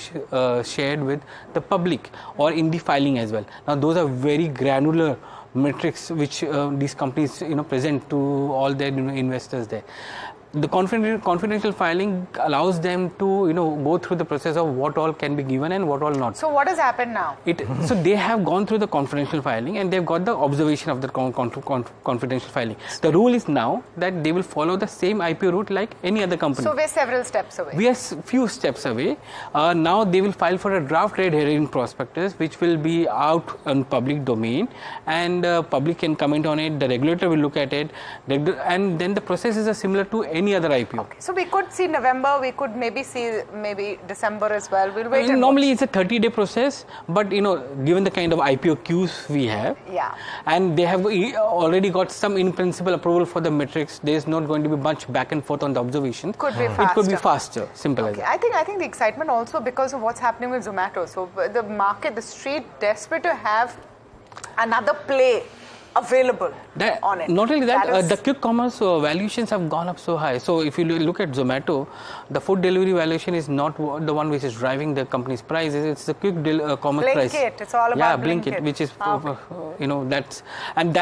shared with the public or in the filing as well. Now, those are very granular metrics which these companies present to all their investors there. The confidential filing allows them to go through the process of what all can be given and what all not. So what has happened now? So they have gone through the confidential filing and they've got the observation of the confidential filing. The rule is now that they will follow the same IPO route like any other company. So we're several steps away. We are few steps away. Now they will file for a draft red herring prospectus, which will be out on public domain, and public can comment on it. The regulator will look at it, and then the process is similar to any other IPO. Okay. So we could see November, we could maybe see December as well. We'll wait. Normally it's a 30-day process, but given the kind of IPO queues we have, and they have already got some in principle approval for the metrics, there's not going to be much back and forth on the observation. Could be faster. It could be faster, simple as that. I think the excitement also because of what's happening with Zomato. So the market, the street, desperate to have another play available on it. Not only that, the quick commerce valuations have gone up so high. So if you look at Zomato, the food delivery valuation is not the one which is driving the company's price. It's the quick commerce price. Blinkit. It's all about Blinkit, which is that's and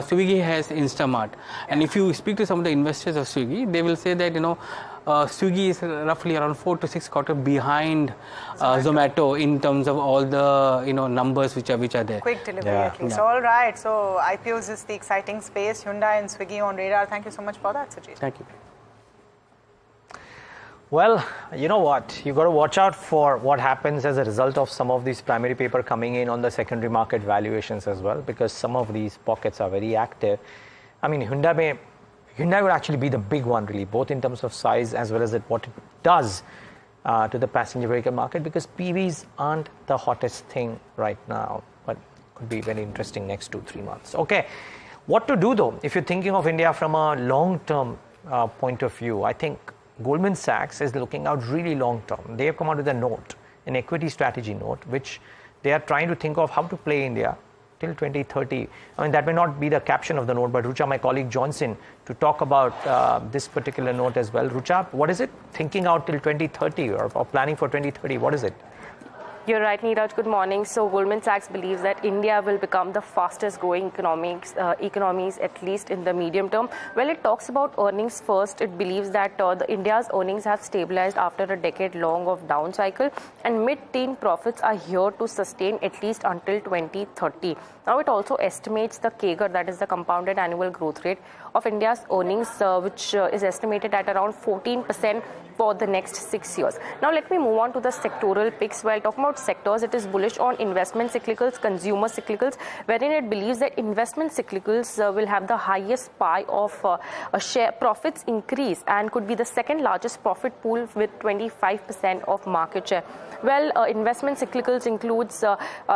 Swiggy has Instamart. And if you speak to some of the investors of Swiggy, they will say that Swiggy is roughly around 4 to 6 quarters behind Zomato in terms of all the numbers which are there. Quick delivery at least. All right. So IPOs is the exciting space. Hyundai and Swiggy on radar. Thank you so much for that, Sajid. Thank you. Well, you know what? You've got to watch out for what happens as a result of some of these primary paper coming in on the secondary market valuations as well, because some of these pockets are very active. I mean, Hyundai would actually be the big one, really, both in terms of size as well as what it does to the passenger vehicle market, because PVs aren't the hottest thing right now, but could be very interesting next 2-3 months. Okay, what to do though if you're thinking of India from a long-term point of view? I think Goldman Sachs is looking out really long-term. They have come out with a note, an equity strategy note, which they are trying to think of how to play India till 2030. I mean, that may not be the caption of the note, but Rucha, my colleague Johnson, to talk about this particular note as well. Rucha, what is it? Thinking out till 2030 or planning for 2030, what is it? You're right, Niraj. Good morning. So Goldman Sachs believes that India will become the fastest growing economies, at least in the medium term. Well, it talks about earnings first. It believes that India's earnings have stabilized after a decade long of down cycle, and mid-teen profits are here to sustain at least until 2030. Now, it also estimates the CAGR, that is the compounded annual growth rate of India's earnings, which is estimated at around 14% for the next 6 years. Now, let me move on to the sectoral picks. While talking about sectors, it is bullish on investment cyclicals, consumer cyclicals, wherein it believes that investment cyclicals will have the highest pie of a share profits increase and could be the second largest profit pool with 25% of market share. Well, investment cyclicals includes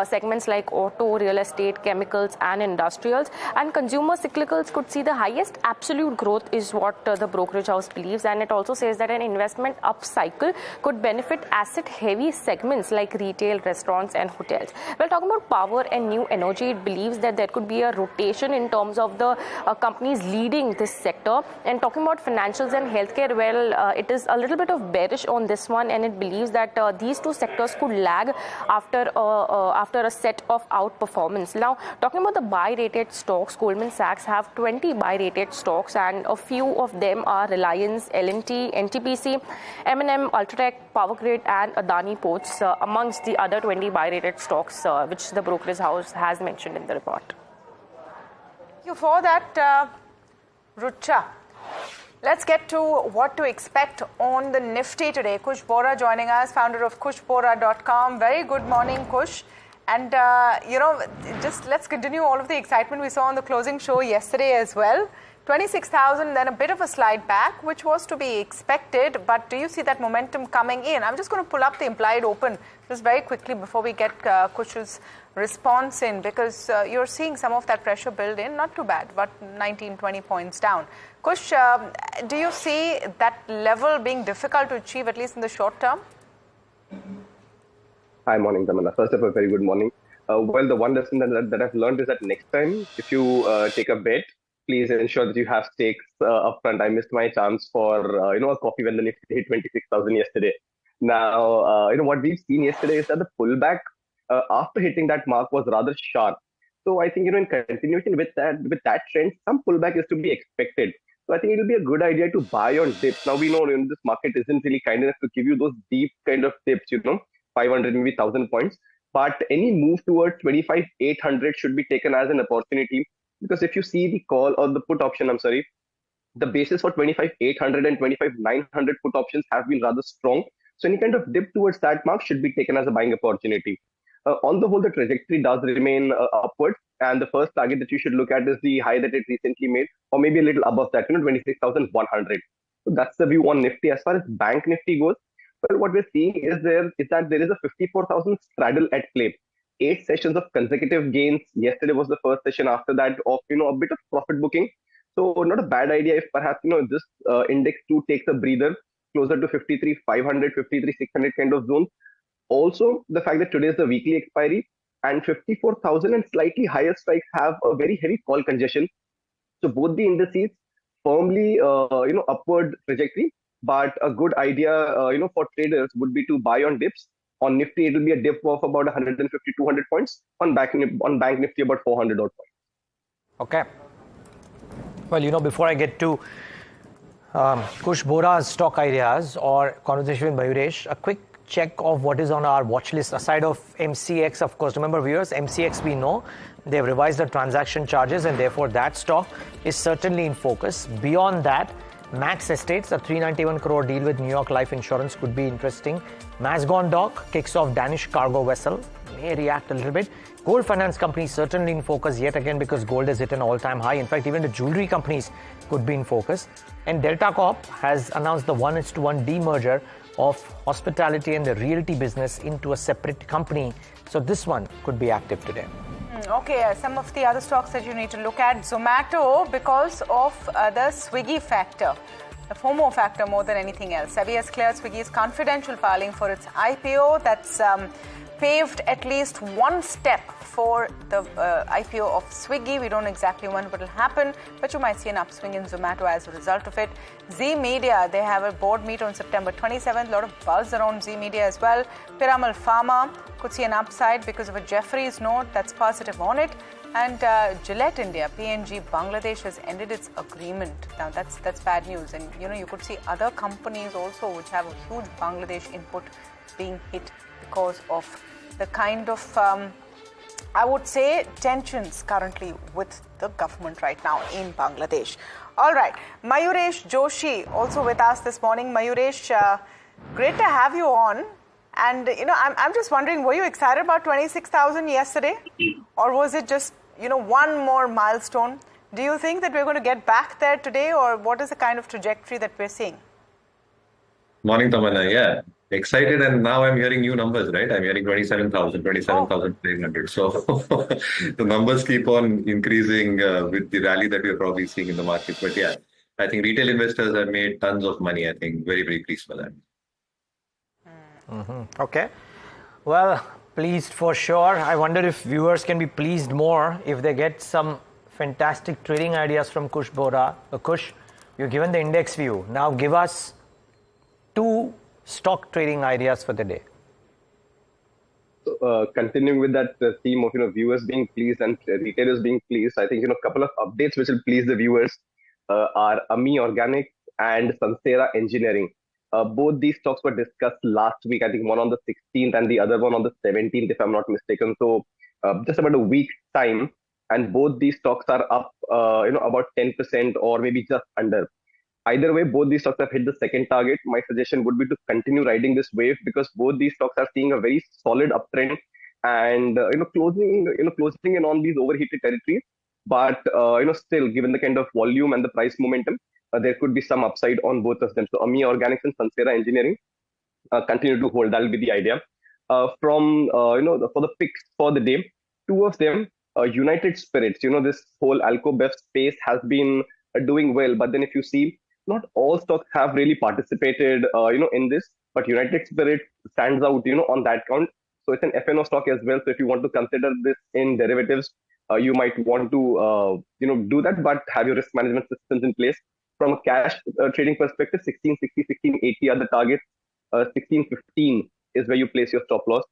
segments like auto, real estate, chemicals and industrials, and consumer cyclicals could see the highest absolute growth is what the brokerage house believes, and it also says that an investment upcycle could benefit asset-heavy segments like retail, restaurants and hotels. Well, talking about power and new energy, it believes that there could be a rotation in terms of the companies leading this sector. And talking about financials and healthcare, well, it is a little bit of bearish on this one, and it believes that these two sectors could lag after a set of outperformance. Now, talking about the buy-rated stocks, Goldman Sachs have 20 buy-rated stocks, and a few of them are Reliance, L&T, NTPC, M&M, Ultratech, Power Grid and Adani Ports, amongst the other 20 buy-rated stocks which the brokerage house has mentioned in the report. Thank you for that, Rucha. Let's get to what to expect on the Nifty today. Kush Bora joining us, founder of kushbora.com. Very good morning, Kush. And, just let's continue all of the excitement we saw on the closing show yesterday as well. 26,000, then a bit of a slide back, which was to be expected. But do you see that momentum coming in? I'm just going to pull up the implied open just very quickly before we get Kush's response in, because you're seeing some of that pressure build in. Not too bad, but 19, 20 points down. Kush, do you see that level being difficult to achieve, at least in the short term? Hi, morning, Tamanna. First of all, very good morning. Well, the one lesson that I've learned is that next time, if you take a bet, please ensure that you have stakes upfront. I missed my chance for a coffee when the Nifty hit 26,000 yesterday. Now, what we've seen yesterday is that the pullback after hitting that mark was rather sharp. So I think in continuation with that trend, some pullback is to be expected. So I think it will be a good idea to buy on dips. Now we know this market isn't really kind enough to give you those deep kind of dips, 500, maybe 1,000 points. But any move towards 25,800 should be taken as an opportunity, because if you see the call or the put option, the basis for 25,800 and 25,900 put options have been rather strong. So any kind of dip towards that mark should be taken as a buying opportunity. On the whole, the trajectory does remain upward, and the first target that you should look at is the high that it recently made, or maybe a little above that, 26,100. So that's the view on Nifty. As far as Bank Nifty goes, well, what we're seeing is that there is a 54,000 straddle at play. 8 sessions of consecutive gains. Yesterday was the first session after that of, a bit of profit booking. So not a bad idea if perhaps, this index too takes a breather closer to 53,500, 53,600 kind of zones. Also, the fact that today is the weekly expiry and 54,000 and slightly higher strikes have a very heavy call congestion. So both the indices firmly, upward trajectory. But a good idea, for traders would be to buy on dips. On Nifty, it will be a dip of about 150, 200 points. On Bank Nifty, about 400 odd points. Okay. Well, before I get to Kush Bora's stock ideas or conversation with Mayuresh, a quick check of what is on our watch list aside of MCX. Of course, remember viewers, MCX we know they've revised the transaction charges and therefore that stock is certainly in focus. Beyond that, Max Estates, a 391 crore deal with New York Life Insurance could be interesting. Mazgon Dock kicks off Danish cargo vessel, may react a little bit. Gold finance companies certainly in focus yet again because gold has hit an all-time high. In fact, even the jewelry companies could be in focus. And Delta Corp has announced the 1:1 demerger of hospitality and the realty business into a separate company. So this one could be active today. Okay, some of the other stocks that you need to look at. Zomato, because of the Swiggy factor, the FOMO factor more than anything else. SEBI has cleared Swiggy's confidential filing for its IPO. That's paved at least one step for the IPO of Swiggy. We don't know exactly when it will happen, but you might see an upswing in Zomato as a result of it. Z Media, they have a board meet on September 27th. A lot of buzz around Z Media as well. Piramal Pharma could see an upside because of a Jefferies note that's positive on it. And Gillette India, PNG Bangladesh has ended its agreement. Now that's bad news. And you could see other companies also which have a huge Bangladesh input being hit because of the kind of, I would say, tensions currently with the government right now in Bangladesh. All right, Mayuresh Joshi also with us this morning. Mayuresh, great to have you on. And, I'm just wondering, were you excited about 26,000 yesterday? Or was it just, one more milestone? Do you think that we're going to get back there today? Or what is the kind of trajectory that we're seeing? Morning, Tamanna. Yeah, excited. And now I'm hearing new numbers, right? I'm hearing 27,300. So the numbers keep on increasing with the rally that we're probably seeing in the market. But yeah, I think retail investors have made tons of money. I think very, very pleased for that. Okay. Well, pleased for sure. I wonder if viewers can be pleased more if they get some fantastic trading ideas from Kush Bora. Kush, you're given the index view. Now give us 2 stock trading ideas for the day. So, continuing with that theme of viewers being pleased and retailers being pleased, I think a couple of updates which will please the viewers are AMI Organics and Sansera Engineering. Both these stocks were discussed last week. I think one on the 16th and the other one on the 17th, if I'm not mistaken. So just about a week's time, and both these stocks are up, about 10% or maybe just under. Either way, both these stocks have hit the second target. My suggestion would be to continue riding this wave because both these stocks are seeing a very solid uptrend and closing in on these overheated territories. But still, given the kind of volume and the price momentum, there could be some upside on both of them. So AMI Organics and Sansera Engineering continue to hold. That will be the idea. For the picks for the day, 2 of them, United Spirits. This whole Alco-Bev space has been doing well. But then if you see, not all stocks have really participated, in this. But United Spirits stands out, on that count. So it's an F&O stock as well. So if you want to consider this in derivatives, you might want to, do that, but have your risk management systems in place. From a cash trading perspective, 1660, 1680 are the targets. 1615 is where you place your stop loss.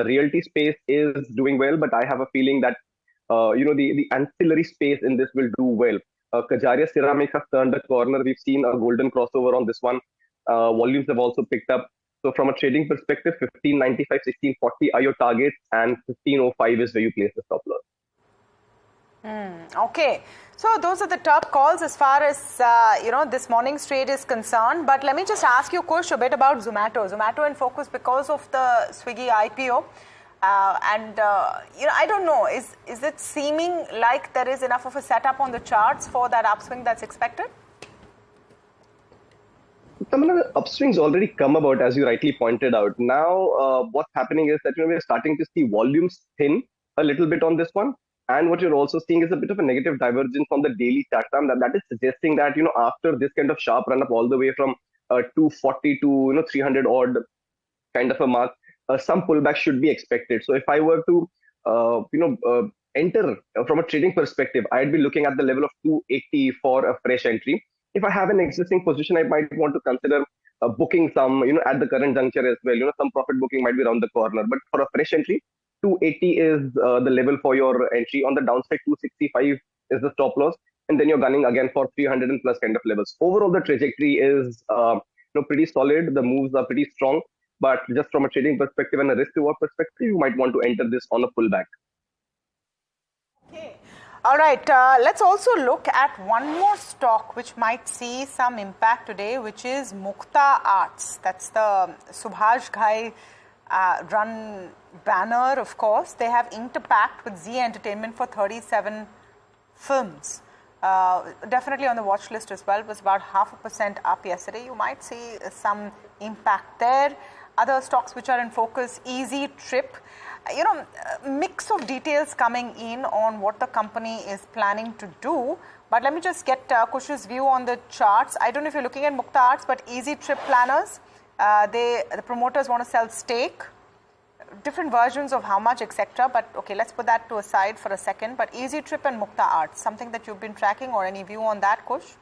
Realty space is doing well, but I have a feeling that the ancillary space in this will do well. Kajaria Ceramics has turned a corner. We've seen a golden crossover on this one. Volumes have also picked up. So from a trading perspective, 1595, 1640 are your targets, and 1505 is where you place the stop loss. Okay, so those are the top calls as far as this morning's trade is concerned. But let me just ask you, Kush, a bit about Zomato. Zomato in focus because of the Swiggy IPO, I don't know. Is it seeming like there is enough of a setup on the charts for that upswing that's expected? Some of the upswings already come about, as you rightly pointed out. Now, what's happening is that we're starting to see volumes thin a little bit on this one. And what you're also seeing is a bit of a negative divergence on the daily chart. That is suggesting that, after this kind of sharp run up all the way from 240 to 300 odd kind of a mark, some pullback should be expected. So if I were to enter from a trading perspective, I'd be looking at the level of 280 for a fresh entry. If I have an existing position, I might want to consider booking some, at the current juncture as well. Some profit booking might be around the corner. But for a fresh entry, 280 is the level for your entry. On the downside, 265 is the stop loss. And then you're gunning again for 300 and plus kind of levels. Overall, the trajectory is pretty solid. The moves are pretty strong. But just from a trading perspective and a risk reward perspective, you might want to enter this on a pullback. Okay. All right. Let's also look at one more stock which might see some impact today, which is Mukta Arts. That's the Subhash Ghai run banner, of course. They have inked a pact with Zee Entertainment for 37 films. Definitely on the watch list as well. It was about 0.5% up yesterday. You might see some impact there. Other stocks which are in focus, Easy Trip. Mix of details coming in on what the company is planning to do. But let me just get Kush's view on the charts. I don't know if you're looking at Mukta Arts, but Easy Trip planners, the promoters want to sell stake, different versions of how much, etc. But okay, let's put that to aside for a second. But Easy Trip and Mukta Arts, something that you've been tracking, or any view on that, Kush?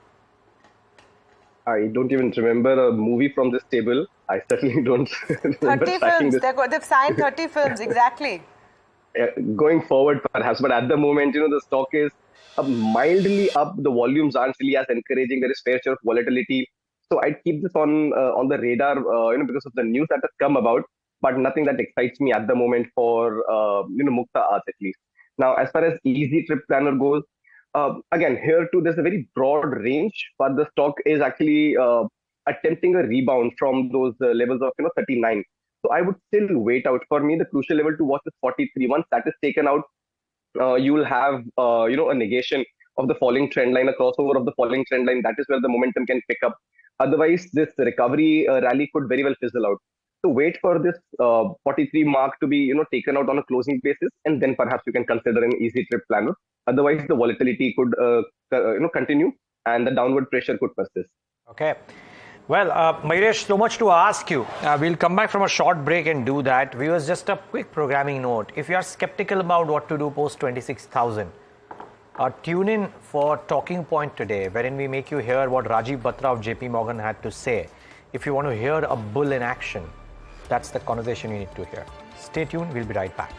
I don't even remember a movie from this table. I certainly don't remember 30 films. They've signed 30 films, exactly. Going forward, perhaps. But at the moment, the stock is mildly up. The volumes aren't really as encouraging. There is fair share of volatility. So I'd keep this on the radar, because of the news that has come about. But nothing that excites me at the moment for, Mukta Arts at least. Now, as far as Easy Trip Planner goes, again, here too, there's a very broad range, but the stock is actually attempting a rebound from those levels of 39. So I would still wait out. For me, the crucial level to watch is 43. Once that is taken out, you will have a negation of the falling trend line, a crossover of the falling trend line. That is where the momentum can pick up. Otherwise, this recovery rally could very well fizzle out. So wait for this 43 mark to be taken out on a closing basis, and then perhaps you can consider an Easy Trip Planner. Otherwise, the volatility could continue, and the downward pressure could persist. Okay. Well, Mayuresh, so much to ask you. We'll come back from a short break and do that. Viewers, just a quick programming note. If you are skeptical about what to do post 26,000, tune in for Talking Point today, wherein we make you hear what Rajiv Batra of JP Morgan had to say. If you want to hear a bull in action, that's the conversation you need to hear. Stay tuned. We'll be right back.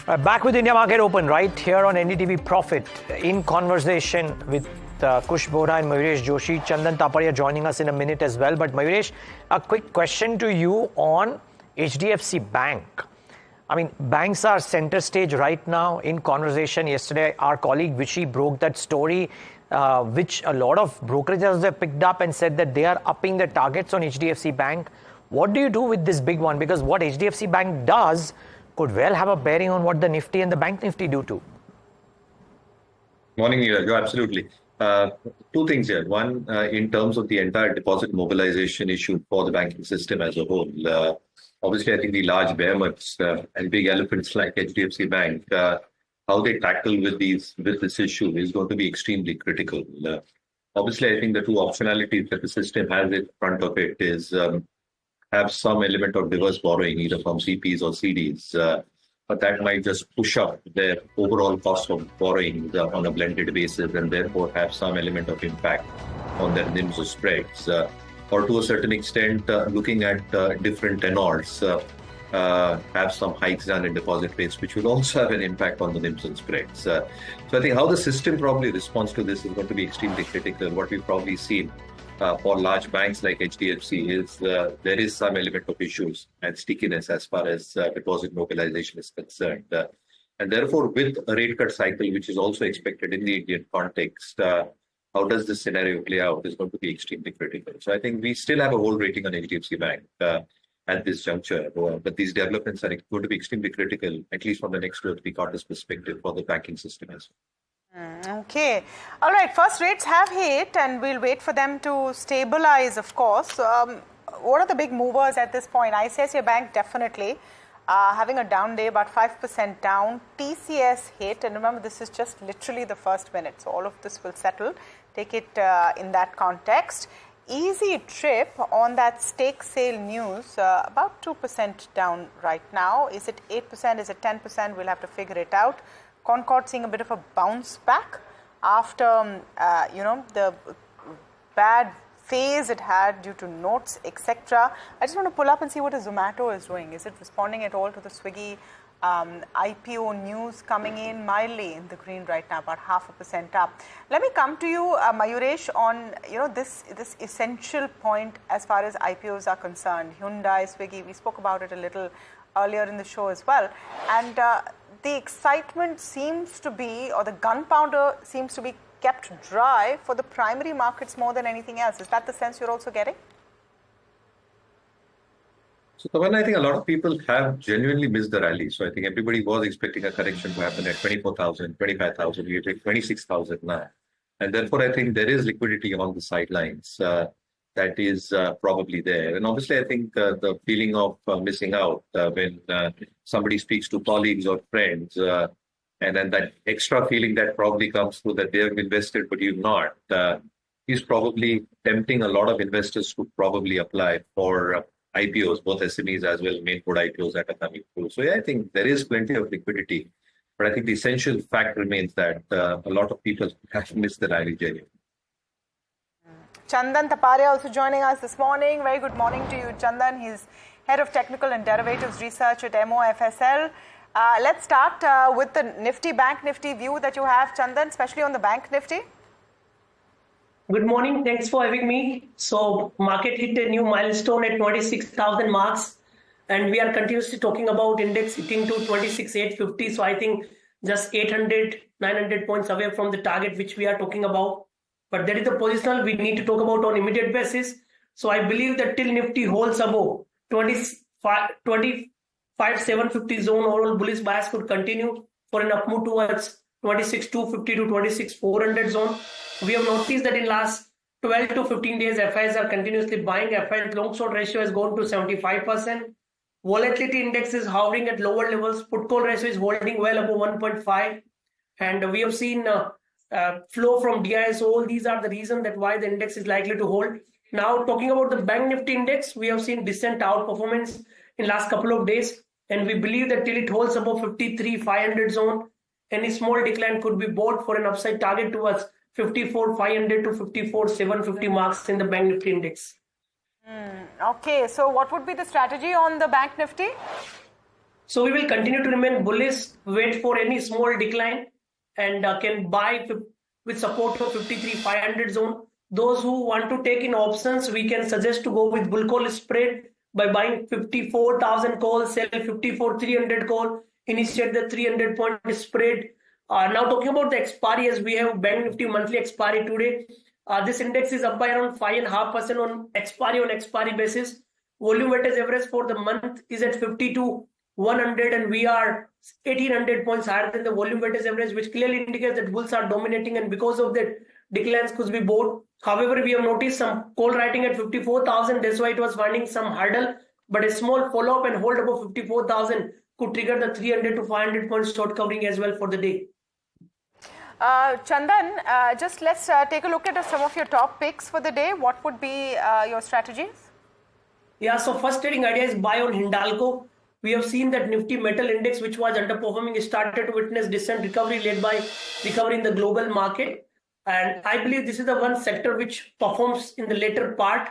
Back with India Market Open right here on NDTV Profit in conversation with Kush Bohra and Mayuresh Joshi. Chandan Taparia joining us in a minute as well. But Mayuresh, a quick question to you on HDFC Bank. I mean, banks are center stage right now in conversation. Yesterday, our colleague Vichy broke that story, which a lot of brokerages have picked up and said that they are upping their targets on HDFC Bank. What do you do with this big one? Because what HDFC Bank does could well have a bearing on what the Nifty and the Bank Nifty do too. Morning, Niraj. Absolutely. Two things here. One, in terms of the entire deposit mobilization issue for the banking system as a whole. Obviously, I think the large behemoths and big elephants like HDFC Bank, how they tackle with this issue is going to be extremely critical. Obviously, I think the two optionalities that the system has in front of it is have some element of reverse borrowing, either from CPs or CDs. But that might just push up their overall cost of borrowing on a blended basis and therefore have some element of impact on their NIMs or spreads. Or to a certain extent, looking at different tenors, have some hikes done in deposit rates, which will also have an impact on the NIMs and spreads. So I think how the system probably responds to this is going to be extremely critical. What we've probably seen for large banks like HDFC is there is some element of issues and stickiness as far as deposit mobilization is concerned. And therefore, with a rate cut cycle, which is also expected in the Indian context, how does this scenario play out is going to be extremely critical. So I think we still have a hold rating on HDFC Bank at this juncture, but these developments are going to be extremely critical, at least from the next 2 or 3 quarters perspective for the banking system as well. Okay. All right. First, rates have hit and we'll wait for them to stabilize, of course. What are the big movers at this point? ICICI Bank definitely having a down day, about 5% down. TCS hit. And remember, this is just literally the first minute. So all of this will settle. Take it in that context. Easy Trip on that stake sale news, about 2% down right now. Is it 8%? Is it 10%? We'll have to figure it out. Concord seeing a bit of a bounce back after, the bad phase it had due to notes, etc. I just want to pull up and see what a Zomato is doing. Is it responding at all to the Swiggy IPO news coming in mildly in the green right now, about 0.5% up? Let me come to you, Mayuresh, on this essential point as far as IPOs are concerned. Hyundai, Swiggy, we spoke about it a little earlier in the show as well. And the excitement seems to be, or the gunpowder seems to be kept dry for the primary markets more than anything else. Is that the sense you're also getting? So, Tamanna, I think a lot of people have genuinely missed the rally. So I think everybody was expecting a correction to happen at 24,000, 25,000, we take 26,000 now. And therefore, I think there is liquidity on the sidelines that is probably there. And obviously, I think the feeling of missing out when somebody speaks to colleagues or friends, and then that extra feeling that probably comes through that they have invested, but you've not, is probably tempting a lot of investors to probably apply for IPOs, both SMEs as well as main board IPOs that are coming through. So yeah, I think there is plenty of liquidity, but I think the essential fact remains that a lot of people have missed the rally genuinely. Chandan Taparia also joining us this morning. Very good morning to you, Chandan. He's Head of Technical and Derivatives Research at MOFSL. Let's start with the Nifty, Bank Nifty view that you have, Chandan, especially on the Bank Nifty. Good morning. Thanks for having me. So market hit a new milestone at 26,000 marks, and we are continuously talking about index hitting to 26,850. So I think just 800, 900 points away from the target which we are talking about. But there is a positional we need to talk about on immediate basis. So I believe that till Nifty holds above 25,750 zone, overall bullish bias could continue for an up move towards 26,250 to 26,400 zone. We have noticed that in last 12 to 15 days, FIs are continuously buying. FI long short ratio has gone to 75%. Volatility index is hovering at lower levels. Put call ratio is holding well above 1.5. And we have seen flow from DIS. All these are the reasons that why the index is likely to hold. Now, talking about the Bank Nifty index, we have seen decent outperformance in last couple of days. And we believe that till it holds above 53,500 zone, any small decline could be bought for an upside target towards 54,500 to 54,750 marks in the Bank Nifty index. Okay, so what would be the strategy on the Bank Nifty? So we will continue to remain bullish, wait for any small decline, and can buy with support of 53,500 zone. Those who want to take in options, we can suggest to go with bull call spread by buying 54,000 call, sell 54,300 call, initiate the 300 point spread. Now talking about the expiry, as we have Bank Nifty monthly expiry today, this index is up by around 5.5% on expiry basis. Volume weighted average for the month is at 52,100, and we are 1,800 points higher than the volume weighted average, which clearly indicates that bulls are dominating, and because of that, declines could be bought. However, we have noticed some call writing at 54,000. That's why it was finding some hurdle, but a small follow-up and hold above 54,000 could trigger the 300 to 500 points short covering as well for the day. Chandan, just let's take a look at some of your top picks for the day. What would be your strategies? Yeah, so first trading idea is buy on Hindalco. We have seen that Nifty Metal Index, which was underperforming, started to witness decent recovery led by recovery in the global market. And I believe this is the one sector which performs in the later part,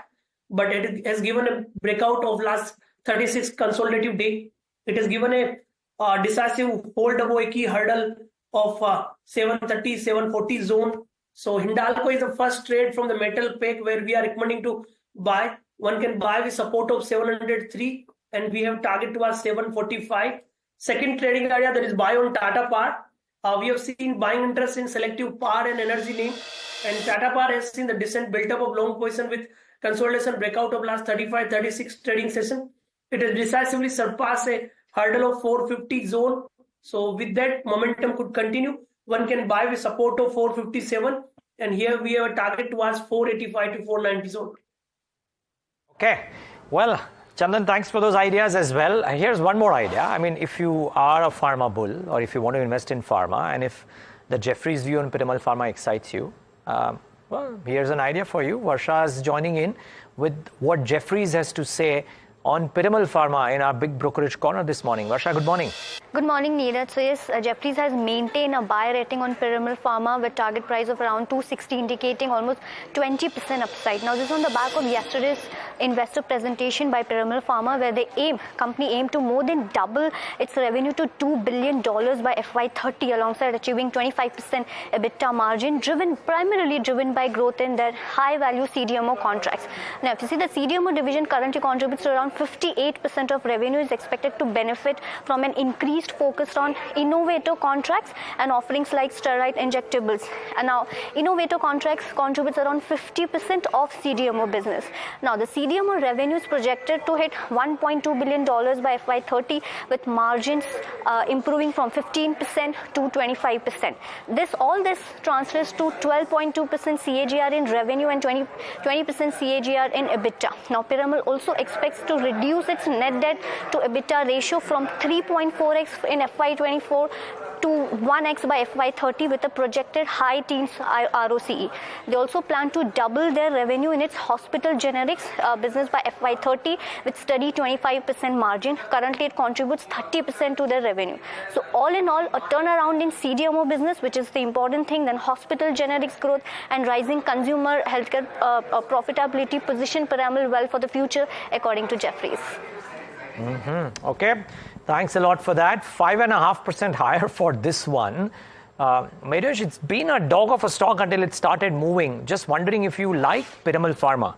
but it has given a breakout of last 36 consolidative day. It has given a decisive hold above a key hurdle of 730, 740 zone. So Hindalco is the first trade from the metal pack where we are recommending to buy. One can buy with support of 703, and we have target towards 745. Second trading area, that is buy on Tata Power. We have seen buying interest in selective power and energy name, and Tata Power has seen the decent build-up of long position with consolidation breakout of last 35-36 trading session. It has decisively surpassed a hurdle of 450 zone. So with that, momentum could continue. One can buy with support of 457, and here we have a target towards 485 to 490 zone. Okay, well, Chandan, thanks for those ideas as well. Here's one more idea. I mean, if you are a pharma bull, or if you want to invest in pharma, and if the Jefferies view on Piramal Pharma excites you, well, here's an idea for you. Varsha is joining in with what Jefferies has to say on Piramal Pharma in our big brokerage corner this morning. Varsha, good morning. Good morning, Niraj. So yes, Jefferies has maintained a buy rating on Piramal Pharma with target price of around 260, indicating almost 20% upside. Now, this is on the back of yesterday's investor presentation by Piramal Pharma, where the company aimed to more than double its revenue to $2 billion by FY30, alongside achieving 25% EBITDA margin, primarily driven by growth in their high-value CDMO contracts. Now, if you see, the CDMO division currently contributes to around 58% of revenue, is expected to benefit from an increased focus on innovator contracts and offerings like steroid injectables. And now, innovator contracts contributes around 50% of CDMO business. Now, the CDMO revenue is projected to hit $1.2 billion by FY30, with margins improving from 15% to 25%. All this translates to 12.2% CAGR in revenue and 20% CAGR in EBITDA. Now, Piramal also expects to reduce its net debt to EBITDA ratio from 3.4x in FY24 to 1x by FY30, with a projected high teens ROCE. They also plan to double their revenue in its hospital generics business by FY30 with steady 25% margin. Currently, it contributes 30% to their revenue. So all in all, a turnaround in CDMO business, which is the important thing, then hospital generics growth and rising consumer healthcare profitability position Piramal well for the future, according to Jefferies. Okay, thanks a lot for that. 5.5% higher for this one. Niraj, it's been a dog of a stock until it started moving. Just wondering if you like Piramal Pharma.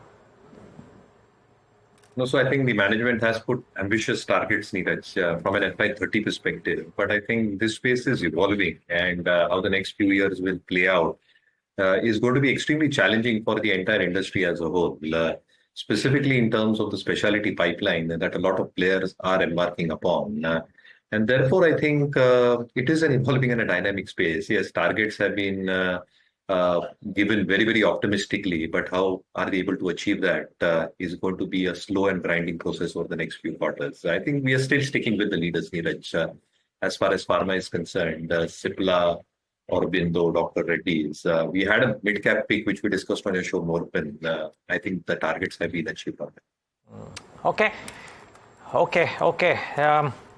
No, so I think the management has put ambitious targets, Niraj, from an FY30 perspective. But I think this space is evolving, and how the next few years will play out is going to be extremely challenging for the entire industry as a whole. Specifically in terms of the specialty pipeline that a lot of players are embarking upon. And therefore, I think it is an evolving and a dynamic space. Yes, targets have been given very, very optimistically, but how are they able to achieve that is going to be a slow and grinding process over the next few quarters. I think we are still sticking with the leaders, Niraj, as far as pharma is concerned. Cipla, Aurobindo, Dr. Reddy's. We had a mid-cap pick, which we discussed on your show, Morpin. I think the targets have been achieved on it. Okay.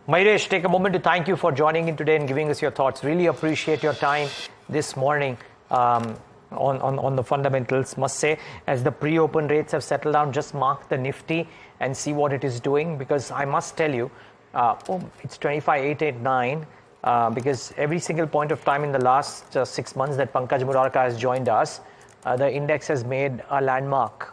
Mayresh, take a moment to thank you for joining in today and giving us your thoughts. Really appreciate your time this morning on the fundamentals. Must say, as the pre-open rates have settled down, just mark the Nifty and see what it is doing, because I must tell you, It's 25,889 because every single point of time in the last 6 months that Pankaj Murarka has joined us, the index has made a landmark.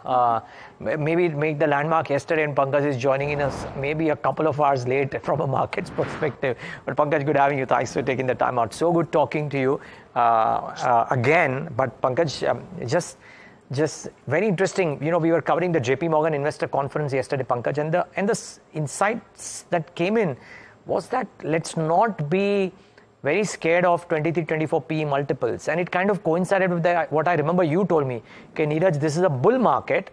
Maybe it made the landmark yesterday, and Pankaj is joining in us maybe a couple of hours late from a market's perspective. But Pankaj, good having you. Thanks for taking the time out. So good talking to you again. But Pankaj, just very interesting. We were covering the JP Morgan Investor Conference yesterday, Pankaj, and the insights that came in was that let's not be very scared of 23, 24 PE multiples. And it kind of coincided with what I remember you told me. Okay, Niraj, this is a bull market.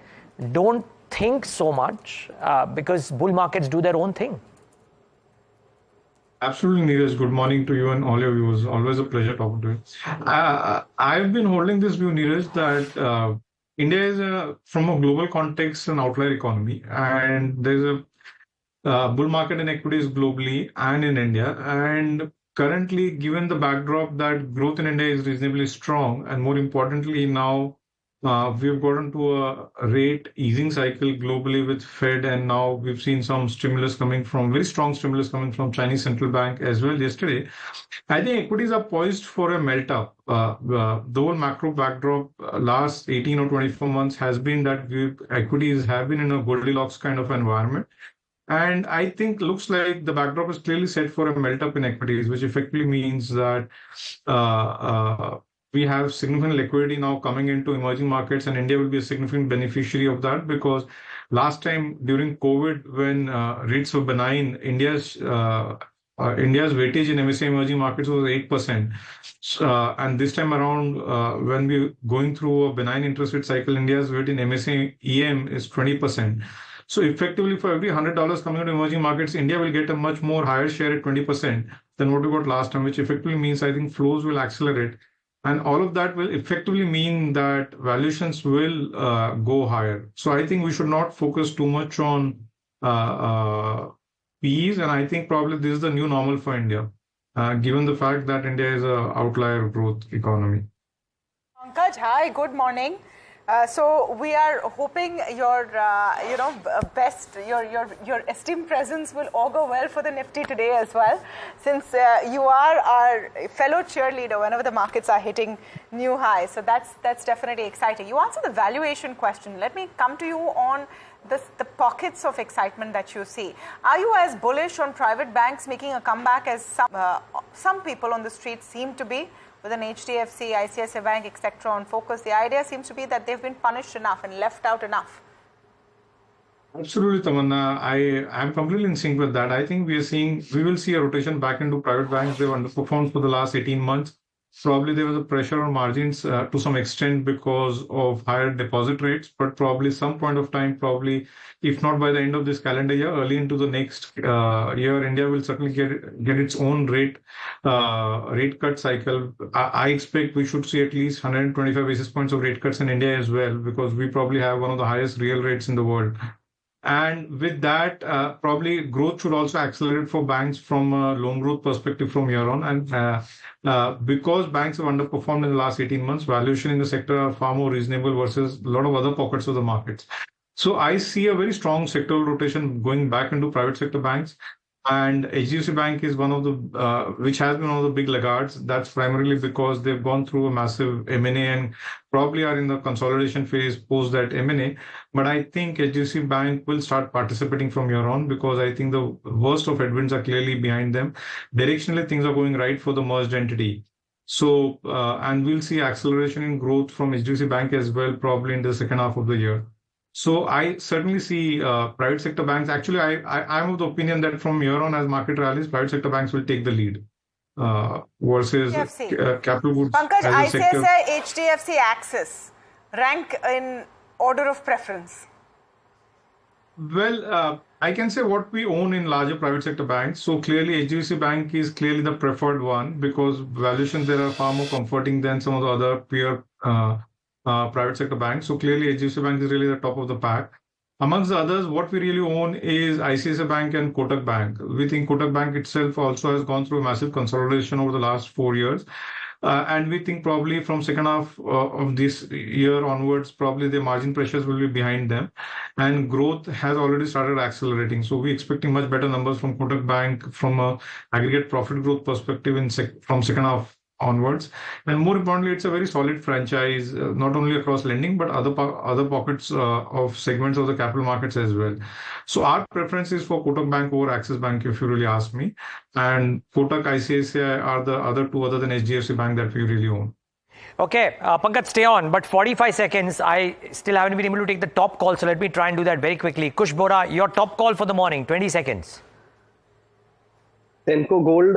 Don't think so much because bull markets do their own thing. Absolutely, Niraj. Good morning to you and all your viewers. Always a pleasure talking to you. I've been holding this view, Niraj, that India is, from a global context, an outlier economy. And there's a bull market in equities globally and in India. And currently, given the backdrop that growth in India is reasonably strong, and more importantly, now we've gotten to a rate easing cycle globally with Fed, and now we've seen some very strong stimulus coming from Chinese central bank as well yesterday. I think equities are poised for a melt up. The whole macro backdrop last 18 or 24 months has been that equities have been in a Goldilocks kind of environment. And I think looks like the backdrop is clearly set for a melt up in equities, which effectively means that we have significant liquidity now coming into emerging markets, and India will be a significant beneficiary of that because last time during COVID, when rates were benign, India's weightage in MSCI emerging markets was 8%. And this time around, when we're going through a benign interest rate cycle, India's weight in MSCI EM is 20%. So effectively, for every $100 coming into emerging markets, India will get a much more higher share at 20% than what we got last time, which effectively means I think flows will accelerate. And all of that will effectively mean that valuations will go higher. So I think we should not focus too much on PEs. And I think probably this is the new normal for India, given the fact that India is an outlier growth economy. Pankaj, hi, good morning. So we are hoping your esteemed presence will augur well for the Nifty today as well, since you are our fellow cheerleader whenever the markets are hitting new highs. So that's definitely exciting. You answered the valuation question. Let me come to you on the pockets of excitement that you see. Are you as bullish on private banks making a comeback as some people on the street seem to be? With an HDFC, ICICI Bank, etc. on focus, the idea seems to be that they've been punished enough and left out enough. Absolutely, Tamanna. I'm completely in sync with that. I think we will see a rotation back into private banks. They've underperformed for the last 18 months. Probably there was a pressure on margins to some extent because of higher deposit rates, but probably some point of time, if not by the end of this calendar year, early into the next year, India will certainly get its own rate cut cycle. I expect we should see at least 125 basis points of rate cuts in India as well, because we probably have one of the highest real rates in the world. And with that, probably growth should also accelerate for banks from a loan growth perspective from here on. And because banks have underperformed in the last 18 months, valuation in the sector are far more reasonable versus a lot of other pockets of the markets. So I see a very strong sectoral rotation going back into private sector banks. And HDFC Bank is one of the, which has been one of the big laggards. That's primarily because they've gone through a massive M&A and probably are in the consolidation phase post that M&A. But I think HDFC Bank will start participating from here on because I think the worst of headwinds are clearly behind them. Directionally, things are going right for the merged entity. So, and we'll see acceleration in growth from HDFC Bank as well, probably in the second half of the year. So I certainly see private sector banks. Actually, I'm of the opinion that from here on, as market rallies, private sector banks will take the lead versus capital goods. Pankaj, ICICI, HDFC, Axis, rank in order of preference. Well, I can say what we own in larger private sector banks. So clearly, HDFC Bank is clearly the preferred one because valuations there are far more comforting than some of the other peer private sector banks. So clearly HDFC Bank is really the top of the pack. Amongst the others, what we really own is ICICI Bank and Kotak Bank. We think Kotak Bank itself also has gone through a massive consolidation over the last 4 years. And we think probably from second half of this year onwards, probably the margin pressures will be behind them, and growth has already started accelerating. So we're expecting much better numbers from Kotak Bank from a aggregate profit growth perspective from second half onwards. And more importantly, it's a very solid franchise, not only across lending, but other pockets of segments of the capital markets as well. So our preference is for Kotak Bank over Axis Bank, if you really ask me. And Kotak, ICICI are the other two other than HDFC Bank that we really own. Okay, Pankaj, stay on, but 45 seconds. I still haven't been able to take the top call, so let me try and do that very quickly. Kush Bora, your top call for the morning, 20 seconds. Senco Gold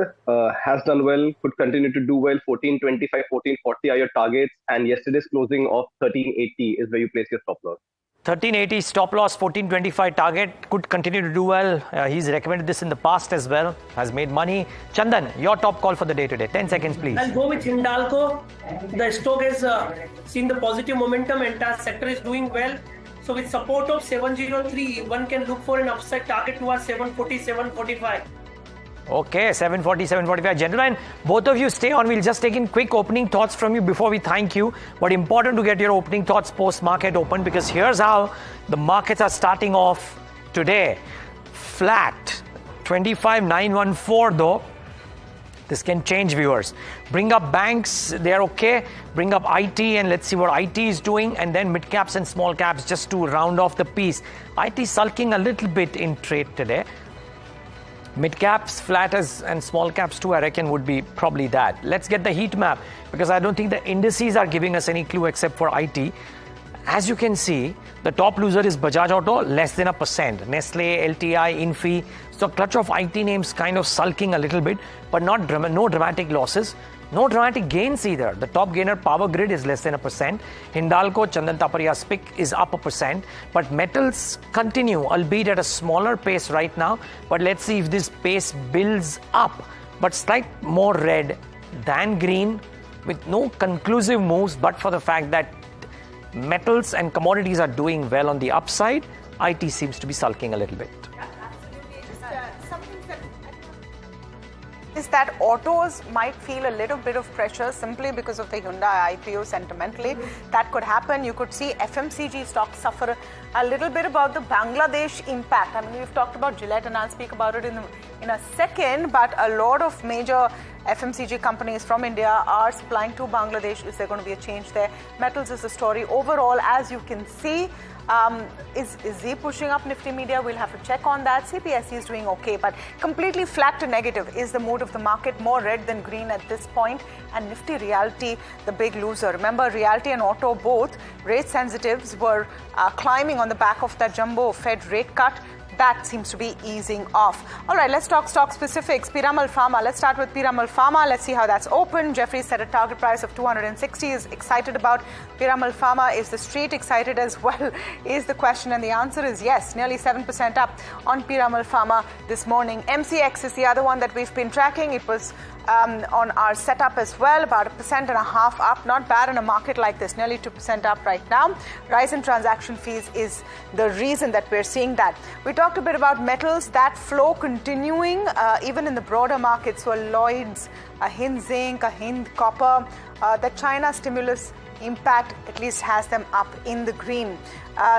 has done well, could continue to do well. 1425, 1440 are your targets, and yesterday's closing of 1380 is where you place your stop loss. 1380 stop loss, 1425 target, could continue to do well. He's recommended this in the past as well, has made money. Chandan, your top call for the day today. 10 seconds, please. I'll go with Hindalco. The stock has seen the positive momentum. Entire sector is doing well. So with support of 703, one can look for an upside target towards 740, 745. Okay, 740, 745. Gentlemen, both of you stay on. We'll just take in quick opening thoughts from you before we thank you. But important to get your opening thoughts post-market open, because here's how the markets are starting off today. Flat. 25,914 though. This can change, viewers. Bring up banks, they're okay. Bring up IT and let's see what IT is doing. And then mid caps and small caps just to round off the piece. IT sulking a little bit in trade today. Mid caps, flatters, and small caps too, I reckon, would be probably that. Let's get the heat map, because I don't think the indices are giving us any clue except for IT. As you can see, the top loser is Bajaj Auto, less than 1%. Nestle, LTI, Infi. So clutch of IT names kind of sulking a little bit, but no dramatic losses. No dramatic gains either. The top gainer, Power Grid, is less than 1%. Hindalco, Chandan Taparia's pick, is up 1%. But metals continue, albeit at a smaller pace right now. But let's see if this pace builds up. But slight more red than green, with no conclusive moves, but for the fact that metals and commodities are doing well on the upside, IT seems to be sulking a little bit. Is that autos might feel a little bit of pressure simply because of the Hyundai IPO sentimentally. That could happen. You could see FMCG stocks suffer a little bit about the Bangladesh impact. I mean, we've talked about Gillette, and I'll speak about it in a second, but a lot of major FMCG companies from India are supplying to Bangladesh. Is there going to be a change there? Metals is the story. Overall, as you can see, is he pushing up Nifty Media? We'll have to check on that. CPSE is doing okay, but completely flat to negative is the mood of the market, more red than green at this point. And Nifty Realty, the big loser. Remember, Realty and Auto both rate sensitives were climbing on the back of that jumbo Fed rate cut. That seems to be easing off. All right, let's talk stock specifics. Piramal Pharma. Let's start with Piramal Pharma. Let's see how that's open. Jeffrey set a target price of 260. Is excited about Piramal Pharma. Is the street excited as well? Is the question, and the answer is yes. Nearly 7% up on Piramal Pharma this morning. MCX is the other one that we've been tracking. It was on our setup as well, about 1.5% up. Not bad in a market like this, nearly 2% up right now. Rise in transaction fees is the reason that we're seeing that. We talked a bit about metals, that flow continuing even in the broader markets. So Lloyds, a Hind Zinc, a Hind Copper, the China stimulus impact at least has them up in the green.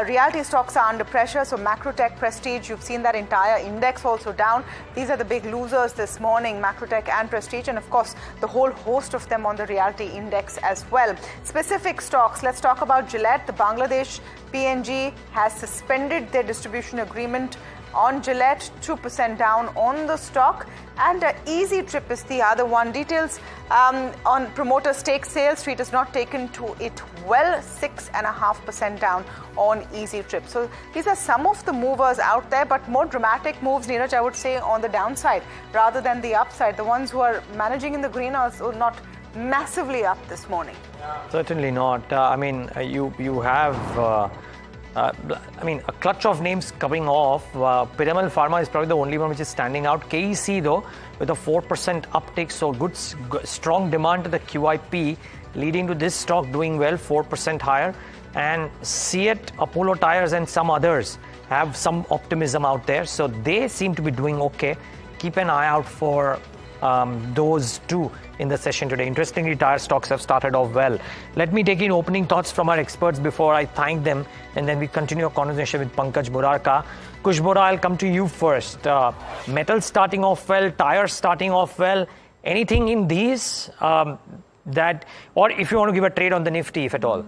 Realty stocks are under pressure, so Macrotech, Prestige, you've seen that entire index also down. These are the big losers this morning, Macrotech and Prestige, and of course the whole host of them on the Realty index as well. Specific stocks, let's talk about Gillette. The Bangladesh PNG has suspended their distribution agreement on Gillette, 2% down on the stock, and Easy Trip is the other one. Details on promoter stake sales, Street has not taken to it well, 6.5% down on Easy Trip. So these are some of the movers out there, but more dramatic moves, Niraj, I would say, on the downside rather than the upside. The ones who are managing in the green are not massively up this morning. Certainly not. I mean, you have... a clutch of names coming off. Piramal Pharma is probably the only one which is standing out. KEC, though, with a 4% uptick, so good, strong demand to the QIP, leading to this stock doing well, 4% higher. And Seat, Apollo Tyres, and some others have some optimism out there, so they seem to be doing okay. Keep an eye out for those two. in the session today. Interestingly, tire stocks have started off well. Let me take in opening thoughts from our experts before I thank them, and then we continue our conversation with Pankaj Murarka. Kushbora, I'll come to you first. Metal starting off well, tires starting off well. Anything in these that, or if you want to give a trade on the Nifty, if at all?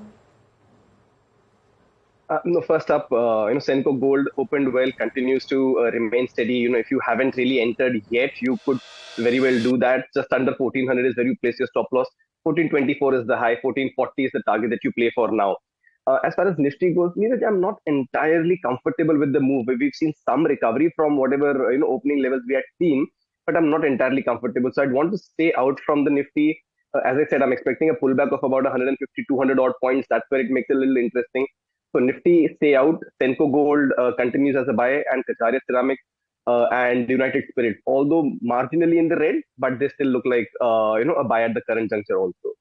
No, first up, Senco Gold opened well, continues to remain steady. If you haven't really entered yet, you could very well do that. Just under 1400 is where you place your stop loss. 1424 is the high. 1440 is the target that you play for now. As far as Nifty goes, Niraj, I'm not entirely comfortable with the move. We've seen some recovery from whatever opening levels we had seen, but I'm not entirely comfortable. So I'd want to stay out from the Nifty. As I said, I'm expecting a pullback of about 150, 200 odd points. That's where it makes it a little interesting. So Nifty, stay out. Senco Gold continues as a buy, and Kacharia Ceramics and United Spirits, although marginally in the red, but they still look like a buy at the current juncture also.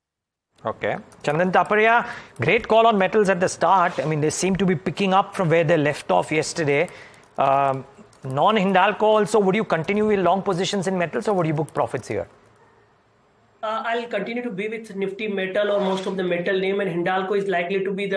Okay. Chandan Taparia, great call on metals at the start. I mean, they seem to be picking up from where they left off yesterday. Non-Hindalco also, would you continue with long positions in metals, or would you book profits here? I'll continue to be with Nifty Metal or most of the metal name, and Hindalco is likely to be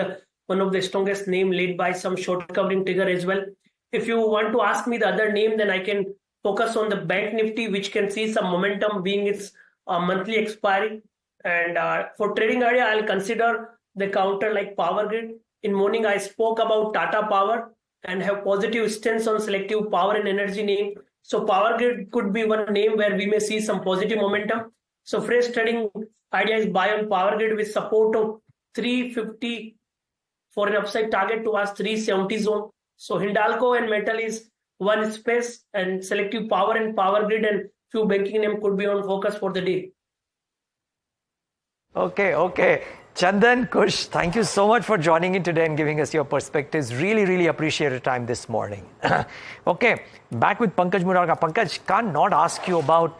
one of the strongest name led by some short covering trigger as well. If you want to ask me the other name, then I can focus on the Bank Nifty, which can see some momentum being its monthly expiry. And for trading area, I'll consider the counter like Power Grid. In morning, I spoke about Tata Power and have positive stance on selective power and energy name. So Power Grid could be one name where we may see some positive momentum. So fresh trading idea is buy on Power Grid with support of 350 for an upside target towards 370 zone. So Hindalco and metal is one space, and selective power and Power Grid and few banking name could be on focus for the day. Okay. Chandan, Kush, thank you so much for joining in today and giving us your perspectives. Really appreciate your time this morning. Okay, back with Pankaj Murarka. Pankaj, can't not ask you about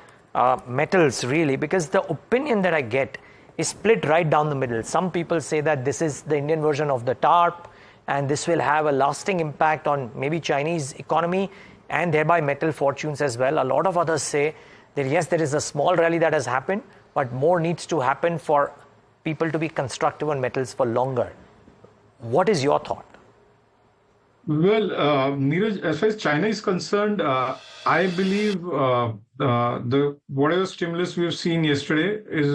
metals really, because the opinion that I get is split right down the middle. Some people say that this is the Indian version of the TARP, and this will have a lasting impact on maybe Chinese economy and thereby metal fortunes as well. A lot of others say that yes, there is a small rally that has happened, but more needs to happen for people to be constructive on metals for longer. What is your thought? Well, Niraj, as far as China is concerned, I believe whatever stimulus we've seen yesterday is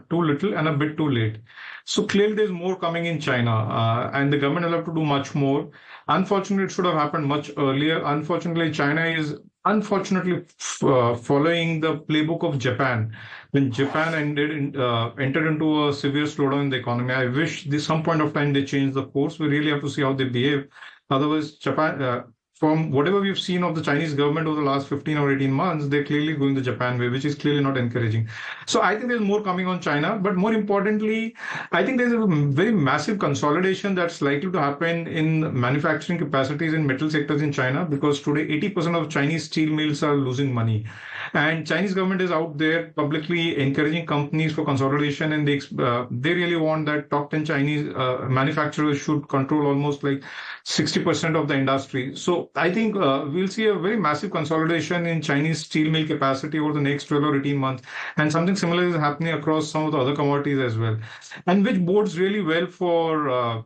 too little and a bit too late. So clearly there's more coming in China, and the government will have to do much more. Unfortunately, it should have happened much earlier. Unfortunately, China is following the playbook of Japan. When Japan entered into a severe slowdown in the economy, I wish at some point of time they change the course. We really have to see how they behave. Otherwise, Japan, from whatever we've seen of the Chinese government over the last 15 or 18 months, they're clearly going the Japan way, which is clearly not encouraging. So I think there's more coming on China. But more importantly, I think there's a very massive consolidation that's likely to happen in manufacturing capacities in metal sectors in China, because today 80% of Chinese steel mills are losing money. And Chinese government is out there publicly encouraging companies for consolidation, and they really want that top 10 Chinese manufacturers should control almost like 60% of the industry. So I think we'll see a very massive consolidation in Chinese steel mill capacity over the next 12 or 18 months. And something similar is happening across some of the other commodities as well. And which bodes really well for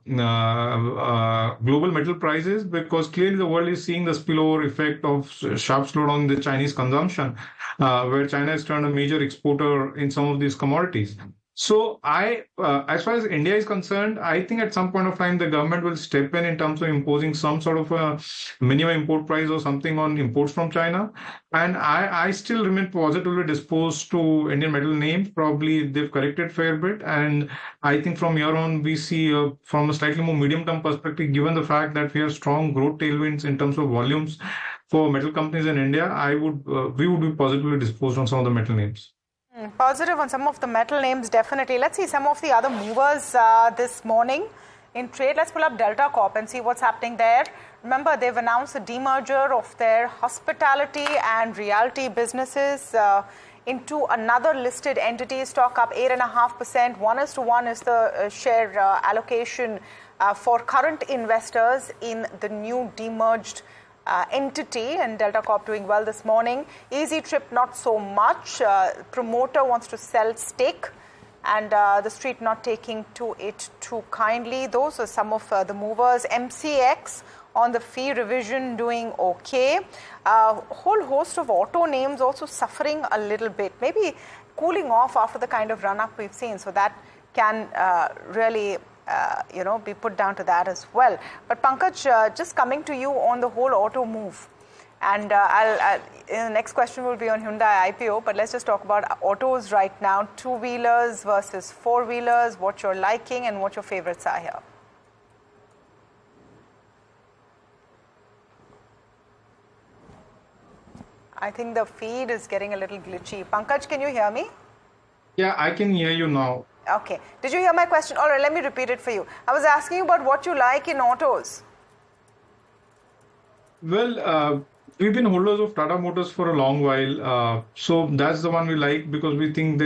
global metal prices, because clearly the world is seeing the spillover effect of sharp slowdown in the Chinese consumption, where China has turned a major exporter in some of these commodities. So as far as India is concerned, I think at some point of time, the government will step in terms of imposing some sort of a minimum import price or something on imports from China. And I still remain positively disposed to Indian metal names. Probably they've corrected fair bit. And I think from here on, we see from a slightly more medium-term perspective, given the fact that we have strong growth tailwinds in terms of volumes for metal companies in India, we would be positively disposed on some of the metal names. Positive on some of the metal names, definitely. Let's see some of the other movers this morning in trade. Let's pull up Delta Corp and see what's happening there. Remember, they've announced a demerger of their hospitality and realty businesses into another listed entity. Stock up 8.5%. 1:1 is the share allocation for current investors in the new demerged entity, and Delta Corp doing well this morning. Easy Trip not so much. Promoter wants to sell stake, and the street not taking to it too kindly. Those are some of the movers. MCX on the fee revision doing okay. A whole host of auto names also suffering a little bit, maybe cooling off after the kind of run-up we've seen. So that can really be put down to that as well. But Pankaj, just coming to you on the whole auto move. And the next question will be on Hyundai IPO, but let's just talk about autos right now. Two-wheelers versus four-wheelers, what you're liking and what your favorites are here. I think the feed is getting a little glitchy. Pankaj, can you hear me? Yeah, I can hear you now. Okay. Did you hear my question? All right, let me repeat it for you. I was asking you about what you like in autos. Well, we've been holders of Tata Motors for a long while. So that's the one we like because we think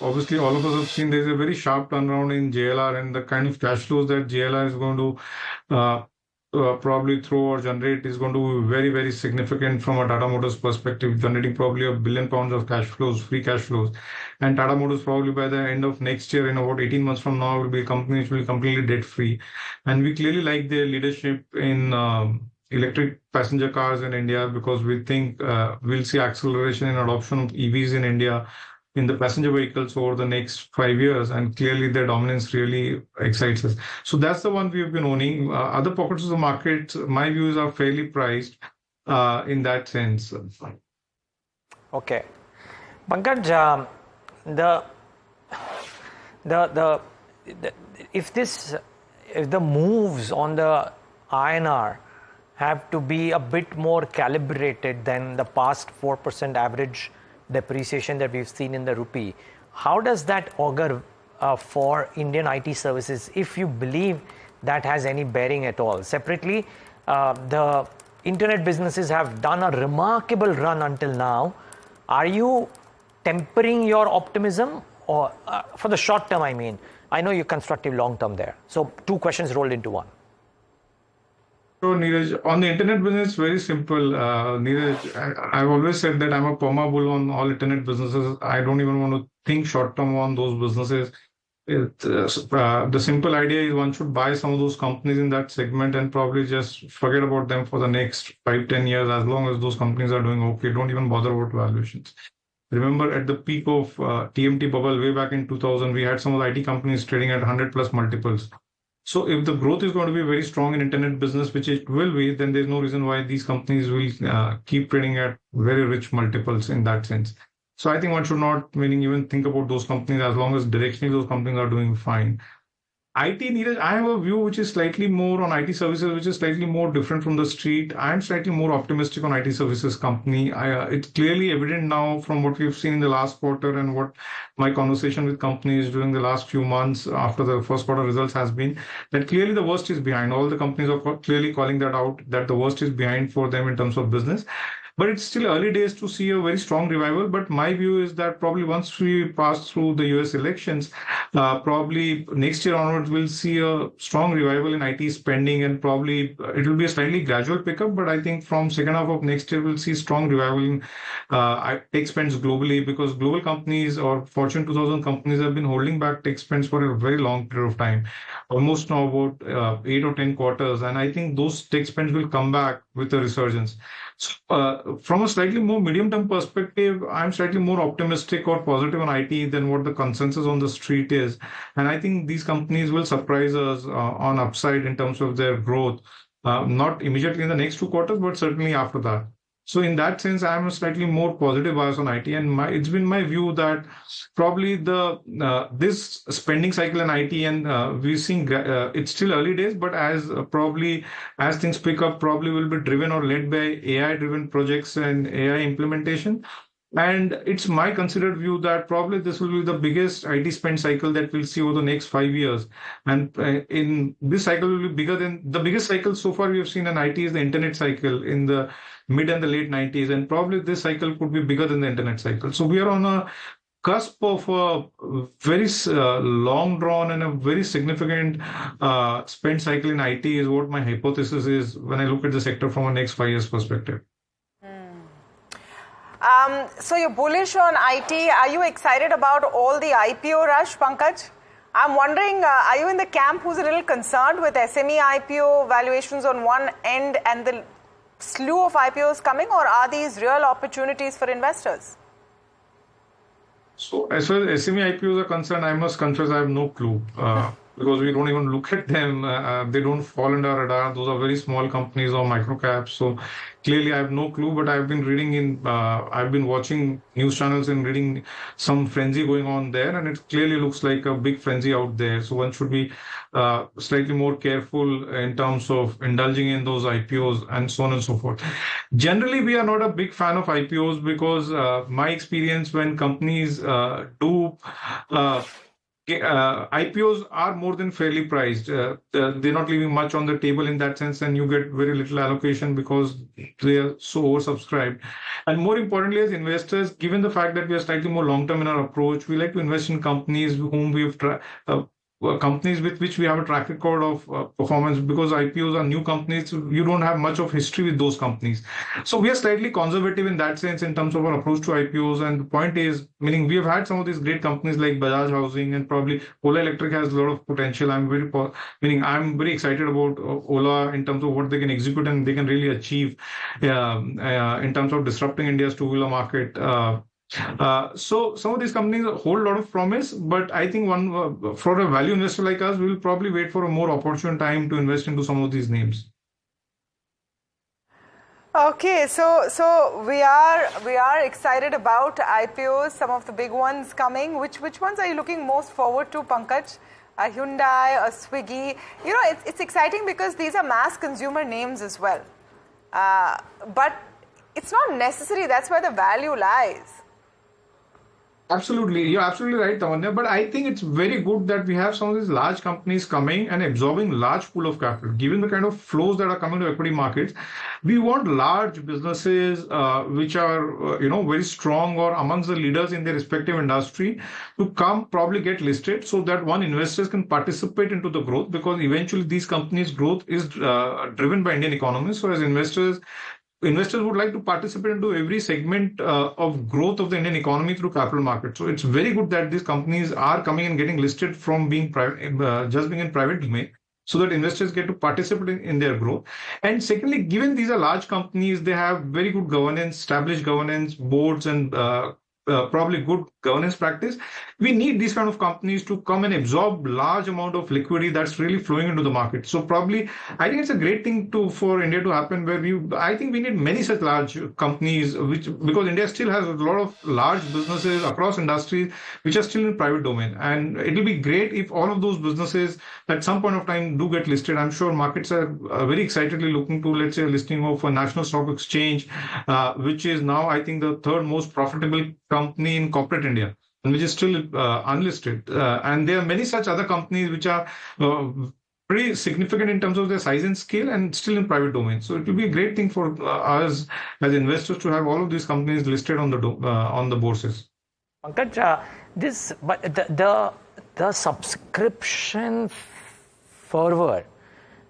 obviously all of us have seen there's a very sharp turnaround in JLR, and the kind of cash flows that JLR is going to probably throw or generate is going to be very, very significant from a Tata Motors perspective, generating probably £1 billion of cash flows, free cash flows. And Tata Motors probably by the end of next year, in about 18 months from now, will be a company which will be completely debt free. And we clearly like their leadership in electric passenger cars in India because we think we'll see acceleration in adoption of EVs in India in the passenger vehicles over the next 5 years, and clearly their dominance really excites us. So that's the one we've been owning. Other pockets of the market, my views are fairly priced in that sense. Okay. Pankaj, if the moves on the INR have to be a bit more calibrated than the past 4% average depreciation that we've seen in the rupee, how does that augur for Indian IT services, if you believe that has any bearing at all? Separately, the internet businesses have done a remarkable run until now. Are you tempering your optimism, or for the short term, I mean? I know you're constructive long term there. So two questions rolled into one. So Niraj, on the internet business, very simple. Niraj, I've always said that I'm a perma bull on all internet businesses. I don't even want to think short term on those businesses. The simple idea is one should buy some of those companies in that segment and probably just forget about them for the next 5-10 years, as long as those companies are doing okay. Don't even bother about valuations. Remember at the peak of TMT bubble way back in 2000, we had some of the IT companies trading at 100+ multiples. So if the growth is going to be very strong in internet business, which it will be, then there's no reason why these companies will keep trading at very rich multiples in that sense. So I think one should not even think about those companies as long as directionally those companies are doing fine. IT, Niraj, I have a view which is slightly more on IT services, which is slightly more different from the street. I'm slightly more optimistic on IT services company. It's clearly evident now from what we've seen in the last quarter and what my conversation with companies during the last few months after the first quarter results has been, that clearly the worst is behind. All the companies are clearly calling that out, that the worst is behind for them in terms of business. But it's still early days to see a very strong revival. But my view is that probably once we pass through the US elections, probably next year onwards, we'll see a strong revival in IT spending, and probably it will be a slightly gradual pickup. But I think from second half of next year, we'll see strong revival in tech spends globally, because global companies or Fortune 2000 companies have been holding back tech spends for a very long period of time, almost now about 8 or 10 quarters. And I think those tech spends will come back with a resurgence. So, from a slightly more medium-term perspective, I'm slightly more optimistic or positive on IT than what the consensus on the street is. And I think these companies will surprise us on upside in terms of their growth, not immediately in the next 2 quarters, but certainly after that. So in that sense, I'm a slightly more positive bias on IT, and it's been my view that probably this spending cycle in IT, and we're seeing it's still early days, but as things pick up, probably will be driven or led by AI-driven projects and AI implementation. And it's my considered view that probably this will be the biggest IT spend cycle that we'll see over the next 5 years. And in this cycle will be bigger than the biggest cycle so far we have seen in IT is the internet cycle in the mid and the late 90s. And probably this cycle could be bigger than the internet cycle. So we are on a cusp of a very long drawn and a very significant spend cycle in IT is what my hypothesis is when I look at the sector from a next 5 years perspective. So you're bullish on IT. Are you excited about all the IPO rush, Pankaj? I'm wondering, are you in the camp who's a little concerned with SME IPO valuations on one end and the slew of IPOs coming, or are these real opportunities for investors? So as far as SME IPOs are concerned, I must confess I have no clue because we don't even look at them. They don't fall under our radar. Those are very small companies or micro caps. So clearly I have no clue, but I've been reading I've been watching news channels and reading some frenzy going on there, and it clearly looks like a big frenzy out there. So one should be slightly more careful in terms of indulging in those IPOs and so on and so forth. Generally, we are not a big fan of IPOs because my experience when companies do IPOs are more than fairly priced. They're not leaving much on the table in that sense, and you get very little allocation because they are so oversubscribed. And more importantly, as investors, given the fact that we are slightly more long-term in our approach, we like to invest in companies whom we've companies with which we have a track record of performance, because IPOs are new companies. You don't have much of history with those companies. So we are slightly conservative in that sense in terms of our approach to IPOs. And the point is, meaning we have had some of these great companies like Bajaj Housing, and probably Ola Electric has a lot of potential. I'm very excited about Ola in terms of what they can execute and they can really achieve in terms of disrupting India's two-wheeler market. So some of these companies hold a lot of promise, but I think for a value investor like us, we will probably wait for a more opportune time to invest into some of these names. Okay, so we are excited about IPOs, some of the big ones coming. Which ones are you looking most forward to, Pankaj? A Hyundai, a Swiggy. You know, it's exciting because these are mass consumer names as well. But it's not necessary. That's where the value lies. Absolutely. You're absolutely right, Tamanna. But I think it's very good that we have some of these large companies coming and absorbing large pool of capital. Given the kind of flows that are coming to equity markets, we want large businesses which are very strong or amongst the leaders in their respective industry to come probably get listed, so that investors can participate into the growth, because eventually these companies' growth is driven by Indian economy. So as investors would like to participate into every segment of growth of the Indian economy through capital markets. So it's very good that these companies are coming and getting listed from being private, just being in private domain, so that investors get to participate in their growth. And secondly, given these are large companies, they have very good governance, established governance, boards, and probably good governance practice. We need these kind of companies to come and absorb large amount of liquidity that's really flowing into the market. So probably, I think it's a great thing for India to happen, where I think we need many such large companies, because India still has a lot of large businesses across industries which are still in private domain. And it'll be great if all of those businesses at some point of time do get listed. I'm sure markets are very excitedly looking to, let's say, a listing of a national stock exchange, which is now, I think, the third most profitable company in corporate India, and which is still unlisted. And there are many such other companies which are pretty significant in terms of their size and scale and still in private domain. So it will be a great thing for us as investors to have all of these companies listed on the bourses. Pankaj, the subscription fervor.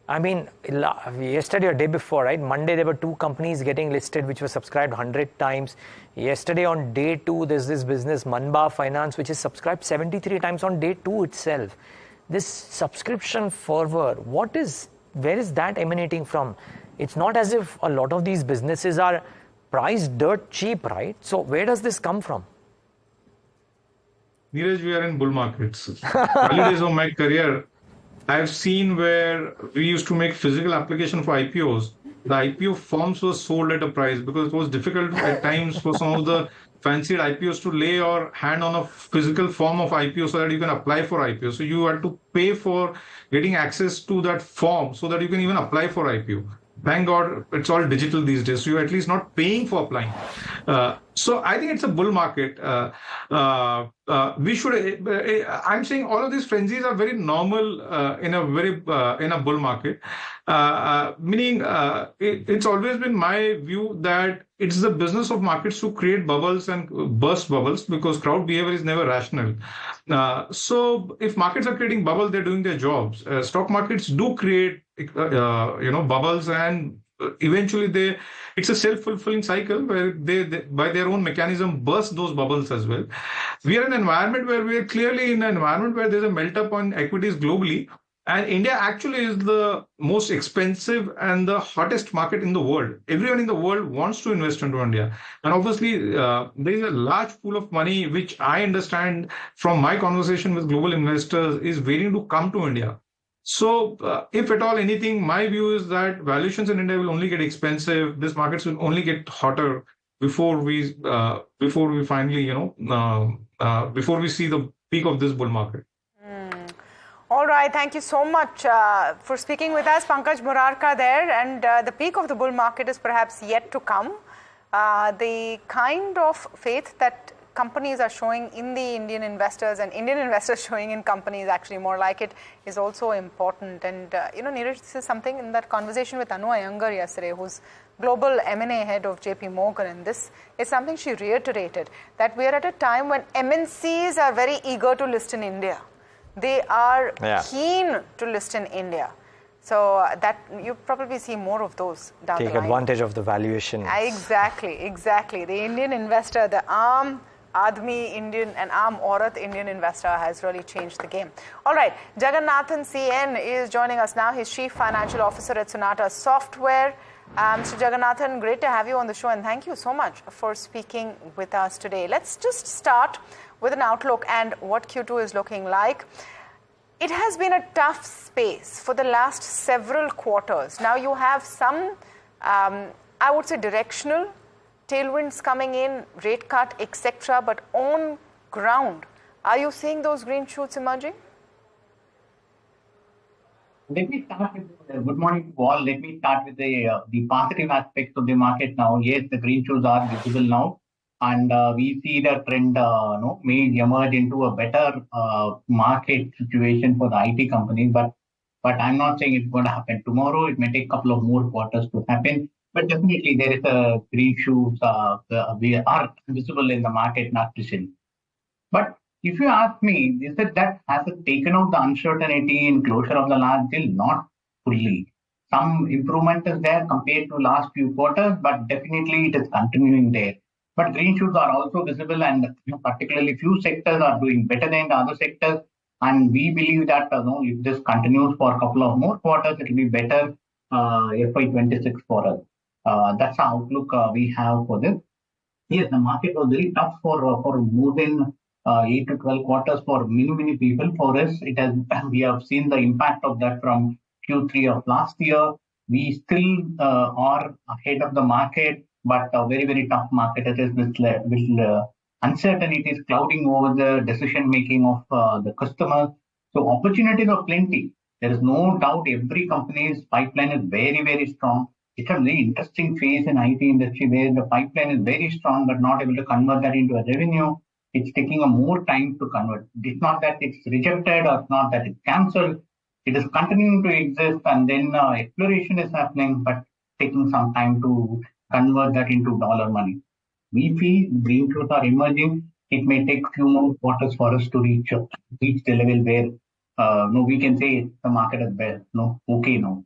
I mean, yesterday or day before, right? Monday, there were 2 companies getting listed which were subscribed 100 times. Yesterday on day 2, there's this business, Maguire Finance, which is subscribed 73 times on day 2 itself. This subscription fervor, where is that emanating from? It's not as if a lot of these businesses are priced dirt cheap, right? So where does this come from? Niraj, we are in bull markets. Early days of my career, I've seen where we used to make physical application for IPOs. The IPO forms were sold at a price because it was difficult at times for some of the fancied IPOs to lay your hand on a physical form of IPO so that you can apply for IPO. So you had to pay for getting access to that form so that you can even apply for IPO. Thank God it's all digital these days. So you're at least not paying for applying. So I think it's a bull market. We should. I'm saying all of these frenzies are very normal in a bull market. Meaning, it's always been my view that it's the business of markets to create bubbles and burst bubbles because crowd behavior is never rational. So if markets are creating bubbles, they're doing their jobs. Stock markets do create, bubbles, and eventually it's a self-fulfilling cycle where they by their own mechanism burst those bubbles as well. We are in an environment where we are clearly in an environment where there's a melt up on equities globally, and India actually is the most expensive and the hottest market in the world. Everyone in the world wants to invest into India, and obviously there is a large pool of money which I understand from my conversation with global investors is waiting to come to India. So, if at all anything, my view is that valuations in India will only get expensive. This markets will only get hotter before we finally, before we see the peak of this bull market. All right, thank you so much for speaking with us, Pankaj Murarka there. And the peak of the bull market is perhaps yet to come. The kind of faith that companies are showing in the Indian investors and Indian investors showing in companies, actually more like it, is also important. And Niraj, this is something in that conversation with Anu Iyengar yesterday, who's global M&A head of JP Morgan, and this is something she reiterated, that we are at a time when MNCs are very eager to list in India. They are keen to list in India. So that you probably see more of those down the line. Take advantage of the valuation. Exactly. The Indian investor, the Aam Admi Indian and Aam Aurat Indian investor has really changed the game. All right, Jagannathan CN is joining us now. He's Chief Financial Officer at Sonata Software. Mr. Jagannathan, great to have you on the show, and thank you so much for speaking with us today. Let's just start with an outlook and what Q2 is looking like. It has been a tough space for the last several quarters. Now you have some, I would say, directional tailwinds coming in, rate cut, etc. But on ground, are you seeing those green shoots emerging? Let me start with good morning to all. Let me start with the positive aspects of the market now. Yes, the green shoots are visible now, and we see the trend may emerge into a better market situation for the IT companies. But I'm not saying it's going to happen tomorrow. It may take a couple of more quarters to happen. But definitely there is a green shoots we are visible in the market, not recent. But if you ask me, is that has it taken out the uncertainty in closure of the large deal? Not fully. Some improvement is there compared to last few quarters, but definitely it is continuing there. But green shoots are also visible, and particularly few sectors are doing better than the other sectors. And we believe that if this continues for a couple of more quarters, it will be better FY26 for us. That's the outlook we have for this. Yes, the market was very tough for more than 8 to 12 quarters for many people. For us, we have seen the impact of that from Q3 of last year. We still are ahead of the market, but a very tough market. It is with uncertainties clouding over the decision making of the customers. So opportunities are plenty. There is no doubt every company's pipeline is very strong. It's a very interesting phase in IT industry where the pipeline is very strong but not able to convert that into a revenue. It's taking a more time to convert. It's not that it's rejected or it's not that it's cancelled. It is continuing to exist, and then exploration is happening, but taking some time to convert that into dollar money. We feel green shoots are emerging. It may take few more quarters for us to reach the level where we can say the market is there. Okay now.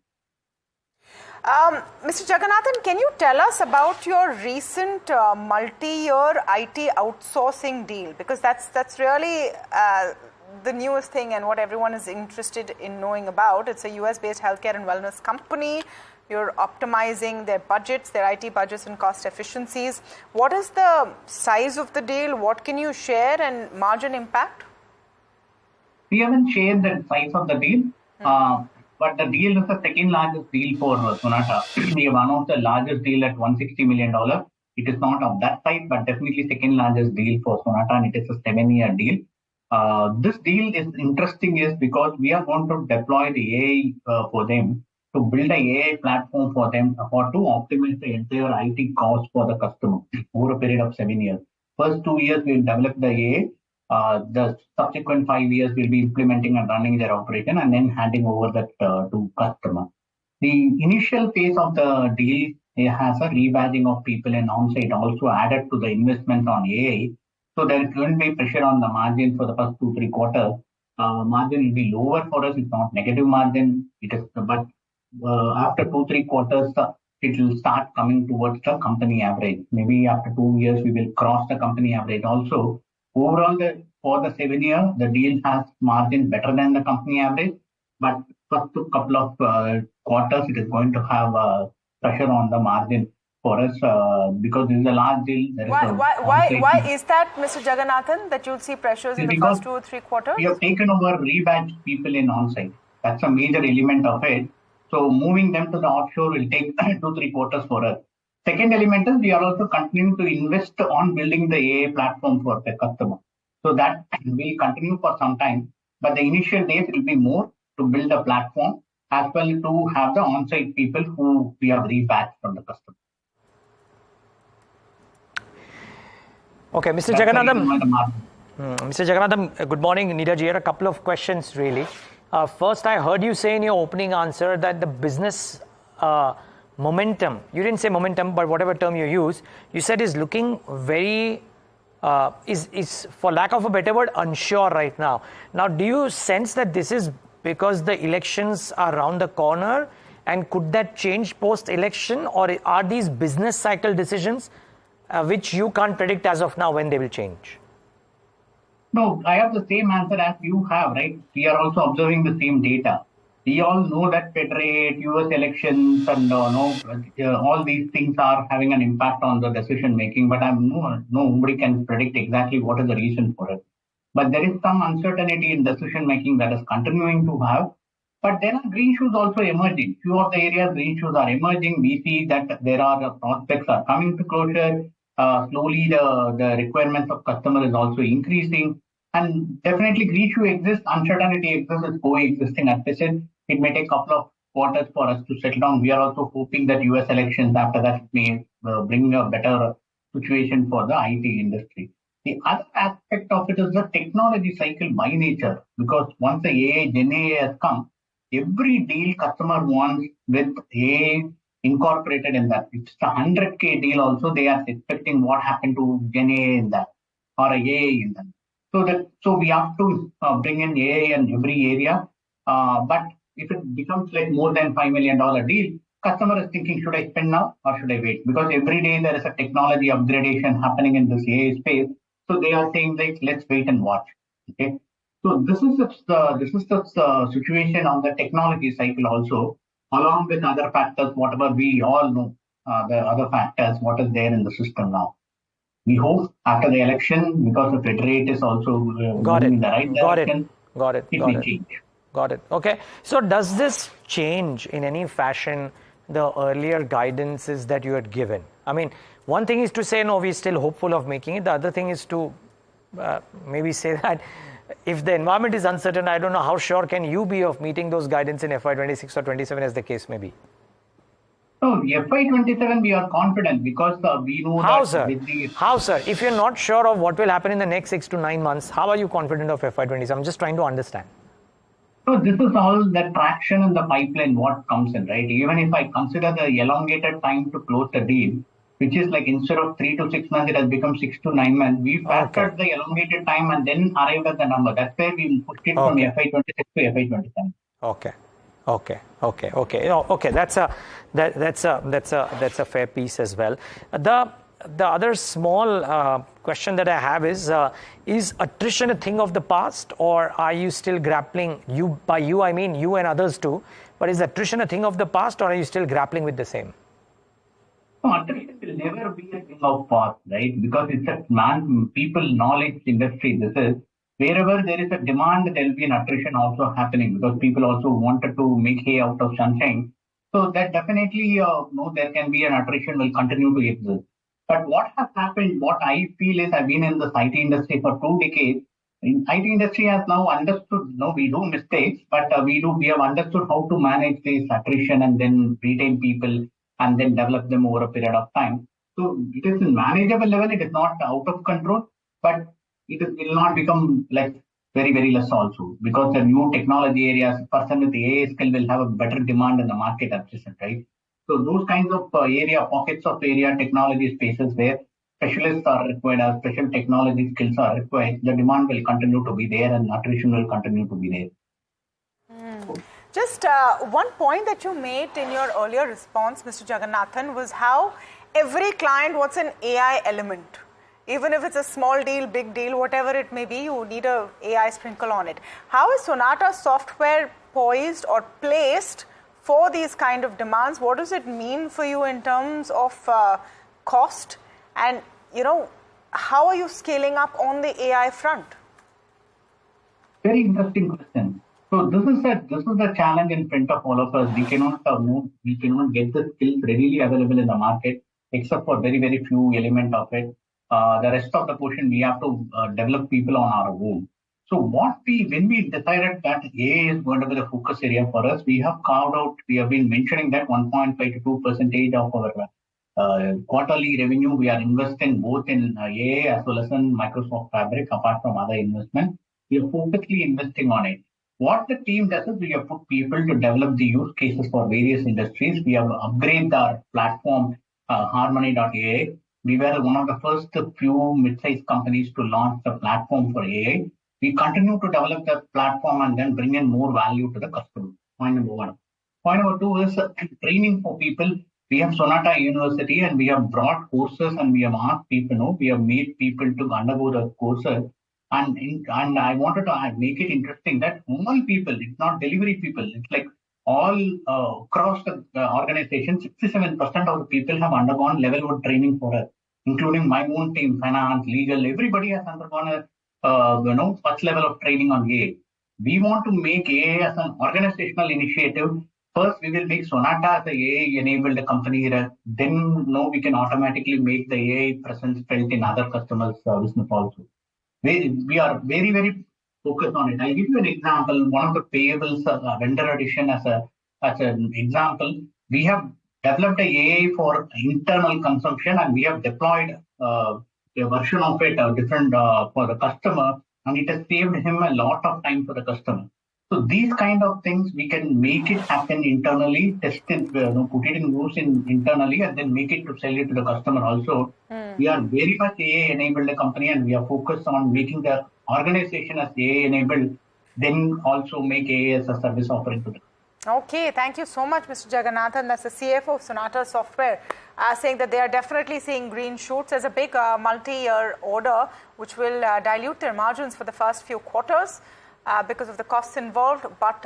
Mr. Jagannathan, can you tell us about your recent multi-year IT outsourcing deal? Because that's really the newest thing and what everyone is interested in knowing about. It's a US-based healthcare and wellness company. You're optimizing their budgets, their IT budgets and cost efficiencies. What is the size of the deal? What can you share, and margin impact? We haven't shared the size of the deal. But the deal is the second largest deal for Sonata. We have announced the largest deal at $160 million. It is not of that size, but definitely second largest deal for Sonata, and it is a 7-year deal. This deal is interesting because we are going to deploy the AI for them to to build a AI platform for them or to optimize the entire IT cost for the customer over a period of 7 years. First 2 years, we'll develop the AI. The subsequent 5 years, we'll be implementing and running their operation and then handing over that to customer. The initial phase of the deal has a rebadging of people in on-site also added to the investment on AI. So there is going to be pressure on the margin for the first 2-3 quarters. Margin will be lower for us. It's not negative margin. It is, but after 2-3 quarters, it will start coming towards the company average. Maybe after 2 years, we will cross the company average also. Overall, for the 7 year, the deal has margin better than the company average. But first couple of quarters, it is going to have pressure on the margin for us because this is a large deal. Why is that, Mr. Jagannathan, that you'll see pressures in the first 2 or 3 quarters? We have taken over rebadged people in on-site. That's a major element of it. So moving them to the offshore will take 2-3 quarters for us. Second element is we are also continuing to invest on building the AI platform for the customer. So that will continue for some time. But the initial days will be more to build a platform as well to have the on-site people who we have rebadged from the customer. Okay, Mr. Jagannathan. Mr. Jagannathan, good morning. Niraj here. A couple of questions really. First, I heard you say in your opening answer that the business momentum, you didn't say momentum, but whatever term you use, you said is looking very, is for lack of a better word, unsure right now. Now, do you sense that this is because the elections are around the corner, and could that change post-election, or are these business cycle decisions which you can't predict as of now when they will change? No, I have the same answer as you have, right? We are also observing the same data. We all know that Fed rate, US elections, and all these things are having an impact on the decision making, but nobody can predict exactly what is the reason for it. But there is some uncertainty in decision making that is continuing to have. But there are green shoots also emerging. Few of the areas green shoots are emerging. We see that there are prospects are coming to closure. Slowly the requirements of customer is also increasing. And definitely green shoot exists, uncertainty exists, is coexisting at present. It may take a couple of quarters for us to settle down. We are also hoping that US elections after that may bring a better situation for the IT industry. The other aspect of it is the technology cycle by nature, because once the AI, Gen AI has come, every deal customer wants with AI incorporated in that. It's the 100K deal also, they are expecting what happened to Gen AI in that or AI in that. So we have to bring in AI in every area. But if it becomes like more than $5 million deal, customer is thinking, should I spend now or should I wait? Because every day there is a technology upgradation happening in this AI space. So they are saying like, let's wait and watch. Okay. So this is the situation on the technology cycle also, along with other factors, whatever we all know, the other factors, what is there in the system now. We hope after the election, because the Fed rate is also moving in the right direction, it may change. Got it. Okay. So does this change in any fashion the earlier guidances that you had given? I mean, one thing is to say, no, we're still hopeful of making it. The other thing is to maybe say that if the environment is uncertain, I don't know how sure can you be of meeting those guidance in FY26 or 27 as the case may be. No, FY27 we are confident because we know how, that. Sir? How, sir? If you're not sure of what will happen in the next 6 to 9 months, how are you confident of FY27? I'm just trying to understand. So this is all the traction in the pipeline, what comes in, right? Even if I consider the elongated time to close the deal, which is like instead of 3 to 6 months, it has become 6 to 9 months. We factored the elongated time and then arrived at the number. That's why we pushed it from FY26 to FY27. Okay. That's a fair piece as well. The other small question that I have is attrition a thing of the past, or are you still grappling? By you, I mean you and others too. But is attrition a thing of the past, or are you still grappling with the same? No, attrition will never be a thing of past, right? Because it's a people knowledge industry. This is wherever there is a demand, there will be an attrition also happening because people also wanted to make hay out of sunshine. So that definitely, there can be an attrition will continue to exist. But what has happened, what I feel is I've been in the IT industry for 2 decades. in IT industry has now understood, no, we do mistakes, but we have understood how to manage this attrition and then retain people and then develop them over a period of time. So it is in manageable level, it is not out of control, but will not become like very, very less also, because the new technology areas, person with AI skill will have a better demand in the market at present, right? So those kinds of pockets of area, technology spaces where specialists are required, or special technology skills are required, the demand will continue to be there and attrition will continue to be there. Just one point that you made in your earlier response, Mr. Jagannathan, was how every client wants an AI element. Even if it's a small deal, big deal, whatever it may be, you need an AI sprinkle on it. How is Sonata Software poised or placed for these kind of demands? What does it mean for you in terms of cost? And, how are you scaling up on the AI front? Very interesting question. So this is the challenge in front of all of us. We cannot get the skills readily available in the market, except for very, very few elements of it. The rest of the portion, we have to develop people on our own. So when we decided that AI is going to be the focus area for us, we have been mentioning that 1.5 to 2% of our quarterly revenue, we are investing both in AI as well as in Microsoft Fabric, apart from other investments. We are focusedly investing on it. What the team does is we have put people to develop the use cases for various industries. We have upgraded our platform, Harmony.ai. We were one of the first few mid-sized companies to launch the platform for AI. We continue to develop the platform and then bring in more value to the customer. Point number one. Point number two is training for people. We have Sonata University and we have brought courses and we have asked people, we have made people to undergo the courses. And I wanted to make it interesting that all people, it's not delivery people, it's like all across the organization, 67% of the people have undergone level 1 training for us, including my own team, finance, legal, everybody has undergone a first level of training on AI. We want to make AI as an organizational initiative. First, we will make Sonata as an AI-enabled company. Then, we can automatically make the AI presence felt in other customers' business also. We are very, very focused on it. I'll give you an example. One of the payables vendor addition as an example. We have developed an AI for internal consumption and we have deployed a version of it different for the customer, and it has saved him a lot of time for the customer. So these kind of things, we can make it happen internally, test it, put it in use internally, and then make it to sell it to the customer also. We are very much AI-enabled company, and we are focused on making the organization as AI-enabled, then also make AI as a service offering to them. Okay, thank you so much, Mr. Jagannathan. That's the CFO of Sonata Software, saying that they are definitely seeing green shoots. There's a big multi-year order which will dilute their margins for the first few quarters because of the costs involved, but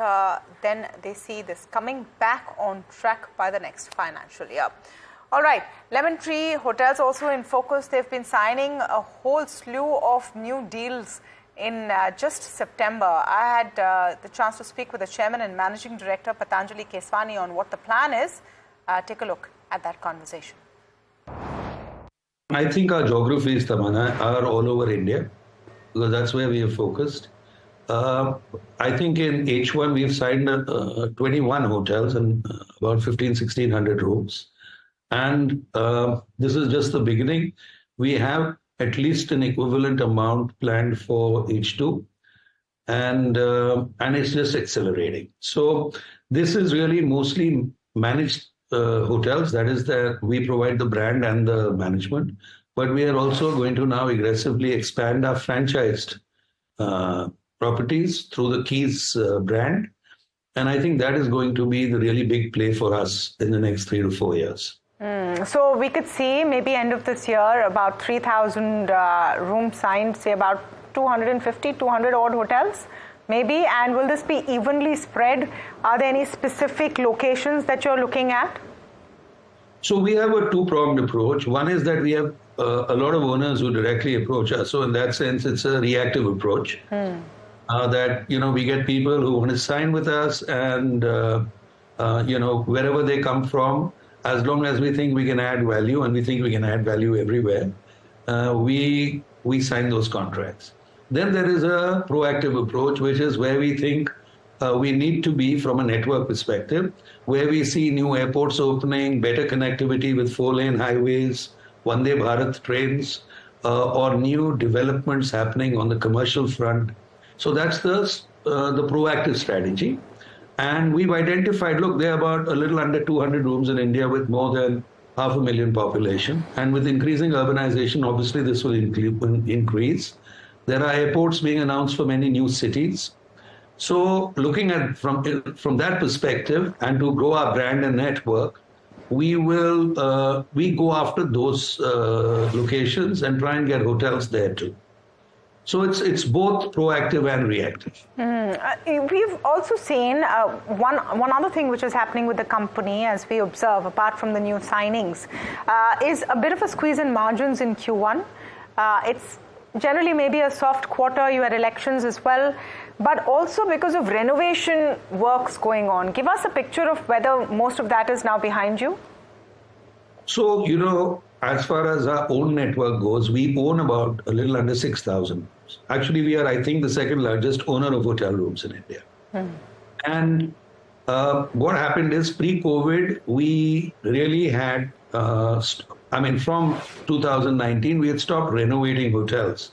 then they see this coming back on track by the next financial year. All right, Lemon Tree Hotels also in focus. They've been signing a whole slew of new deals in just September. I had the chance to speak with the chairman and managing director, Patanjali Keswani, on what the plan is. Take a look at that conversation. I think our geographies, Tamanna, are all over India, because that's where we are focused. I think in H1 we've signed 21 hotels and about 1,500-1,600 rooms. And this is just the beginning. We have at least an equivalent amount planned for H2, and it's just accelerating. So this is really mostly managed hotels. That is that we provide the brand and the management, but we are also going to now aggressively expand our franchised properties through the Keys brand. And I think that is going to be the really big play for us in the next 3 to 4 years. So we could see maybe end of this year about 3,000 rooms signed, say about 250, 200 odd hotels maybe. And will this be evenly spread? Are there any specific locations that you're looking at? So we have a two-pronged approach. One is that we have a lot of owners who directly approach us. So in that sense, it's a reactive approach. That, we get people who want to sign with us and, wherever they come from, as long as we think we can add value, and we think we can add value everywhere, we sign those contracts. Then there is a proactive approach, which is where we think we need to be from a network perspective, where we see new airports opening, better connectivity with 4-lane highways, Vande Bharat trains, or new developments happening on the commercial front. So that's the proactive strategy. And we've identified, look, there are about a little under 200 rooms in India with more than 500,000 population. And with increasing urbanization, obviously this will increase. There are airports being announced for many new cities. So looking at from that perspective and to grow our brand and network, we go after those locations and try and get hotels there too. So it's both proactive and reactive. We've also seen one other thing which is happening with the company as we observe, apart from the new signings, is a bit of a squeeze in margins in Q1. It's generally maybe a soft quarter, you had elections as well, but also because of renovation works going on. Give us a picture of whether most of that is now behind you. So, as far as our own network goes, we own about a little under 6,000 rooms. Actually, we are, I think, the second largest owner of hotel rooms in India. And what happened is pre-COVID, we really had, from 2019, we had stopped renovating hotels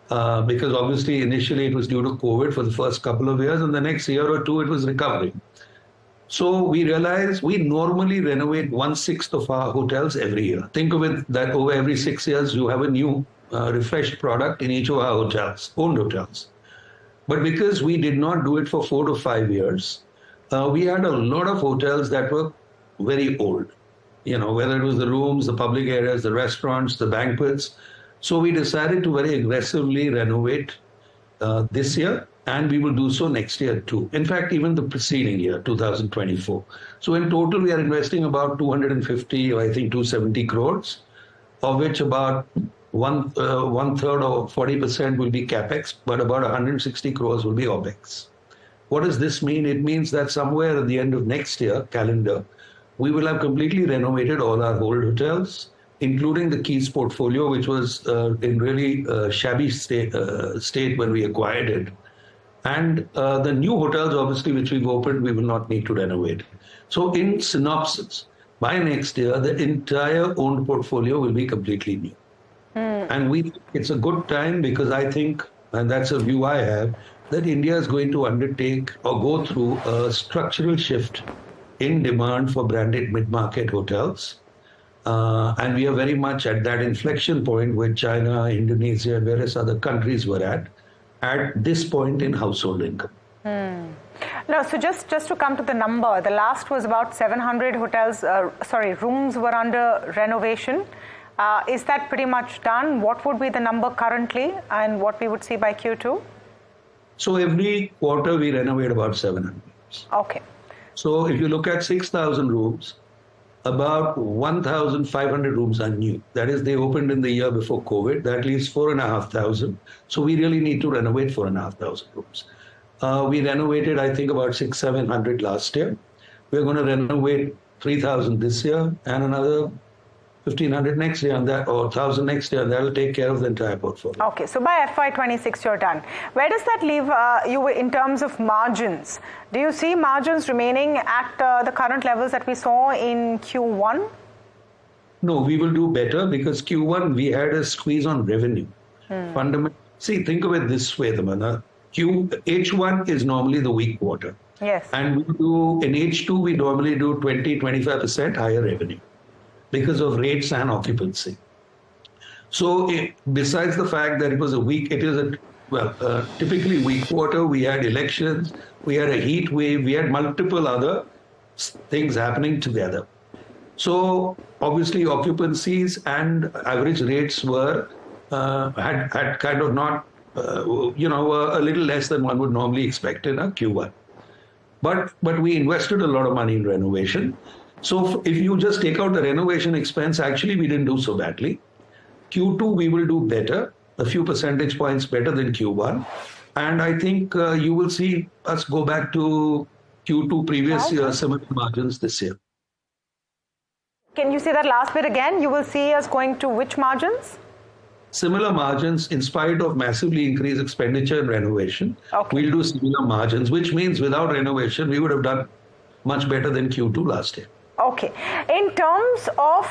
because obviously initially it was due to COVID for the first couple of years, and the next year or two it was recovering. So we realized we normally renovate 1/6 of our hotels every year. Think of it that over every 6 years, you have a new refreshed product in each of our hotels, owned hotels. But because we did not do it for 4 to 5 years, we had a lot of hotels that were very old, whether it was the rooms, the public areas, the restaurants, the banquets. So we decided to very aggressively renovate this year. And we will do so next year too. In fact, even the preceding year, 2024. So in total, we are investing about 250, I think 270 crores, of which about one third or 40% will be capex, but about 160 crores will be opex. What does this mean? It means that somewhere at the end of next year, calendar, we will have completely renovated all our old hotels, including the Keys portfolio, which was in really shabby state when we acquired it. And the new hotels, obviously, which we've opened, we will not need to renovate. So in synopsis, by next year, the entire owned portfolio will be completely new. And it's a good time because I think, and that's a view I have, that India is going to undertake or go through a structural shift in demand for branded mid-market hotels. And we are very much at that inflection point where China, Indonesia, and various other countries were at this point in household income. No, so just to come to the number, the last was about 700 rooms were under renovation. Is that pretty much done? What would be the number currently and what we would see by Q2? So every quarter we renovate about 700 rooms. Okay. So if you look at 6,000 rooms, about 1,500 rooms are new. That is, they opened in the year before COVID. That leaves 4,500. So we really need to renovate 4,500 rooms. We renovated, I think, about 600-700 last year. We're going to renovate 3,000 this year and another 1,500 next year, and that, or 1,000 next year, and that will take care of the entire portfolio. Okay, so by FY26 you're done. Where does that leave you in terms of margins? Do you see margins remaining at the current levels that we saw in Q1? No, we will do better because Q1 we had a squeeze on revenue. Fundamentally, see, think of it this way, Tamanna. H1 is normally the weak quarter. Yes. And in H2 we normally do 20-25% higher revenue because of rates and occupancy. So besides the fact that typically weak quarter, we had elections, we had a heat wave, we had multiple other things happening together. So obviously occupancies and average rates were had kind of not, a little less than one would normally expect in a Q1. But we invested a lot of money in renovation. So if you just take out the renovation expense, actually we didn't do so badly. Q2 we will do better, a few percentage points better than Q1. And I think you will see us go back to Q2 previous year similar margins this year. Can you say that last bit again? You will see us going to which margins? similar margins in spite of massively increased expenditure and renovation. We'll do similar margins, which means without renovation, we would have done much better than Q2 last year. Okay. In terms of,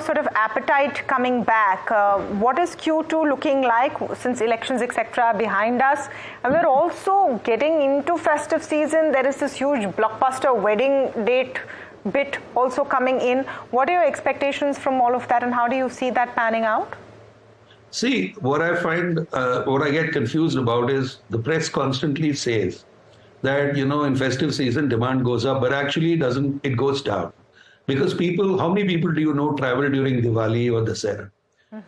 sort of appetite coming back, what is Q2 looking like since elections, etc., are behind us? And we're also getting into festive season. There is this huge blockbuster wedding date bit also coming in. What are your expectations from all of that, and how do you see that panning out? See, what I find, what I get confused about is the press constantly says that, in festive season, demand goes up, but actually it goes down. Because how many people do you know travel during Diwali or Dussehra?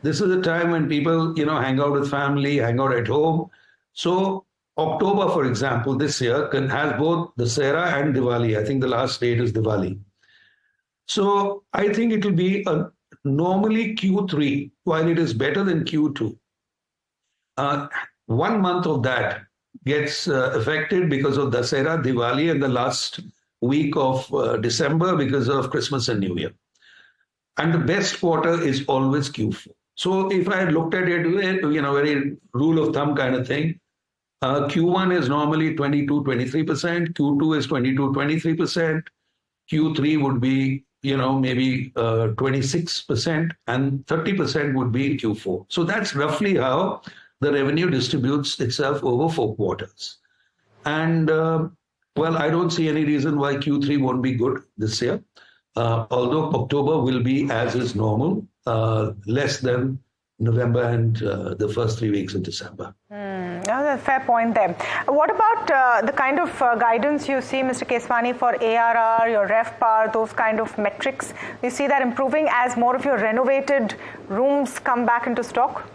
This is a time when people, hang out with family, hang out at home. So October, for example, this year has both Dussehra and Diwali. I think the last date is Diwali. So I think it will be normally Q3, while it is better than Q2. 1 month of that gets affected because of Dussehra, Diwali, and the last week of December because of Christmas and New Year. And the best quarter is always Q4. So if I looked at it, very rule of thumb kind of thing, Q1 is normally 22-23%, Q2 is 22-23%, Q3 would be, maybe 26%, and 30% would be in Q4. So that's roughly how the revenue distributes itself over 4 quarters. And, I don't see any reason why Q3 won't be good this year, although October will be as is normal, less than November and the first 3 weeks of December. That's a fair point there. What about the kind of guidance you see, Mr. Keswani, for ARR, your RevPAR, those kind of metrics? You see that improving as more of your renovated rooms come back into stock?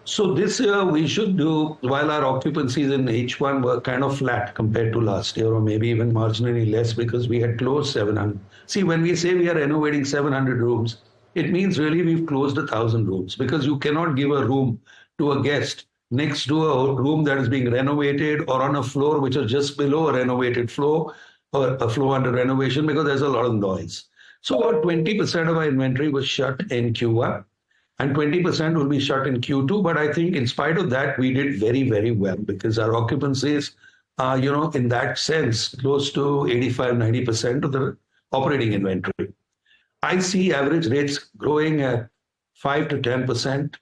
So this year we should do, while our occupancies in H1 were kind of flat compared to last year, or maybe even marginally less because we had closed 700. See, when we say we are renovating 700 rooms, it means really we've closed 1,000 rooms, because you cannot give a room to a guest next to a room that is being renovated or on a floor which is just below a renovated floor or a floor under renovation, because there's a lot of noise. So about 20% of our inventory was shut in Q1 and 20% will be shut in Q2. But I think in spite of that, we did very, very well because our occupancies are, in that sense, close to 85-90% of the operating inventory. I see average rates growing at 5 to 10%,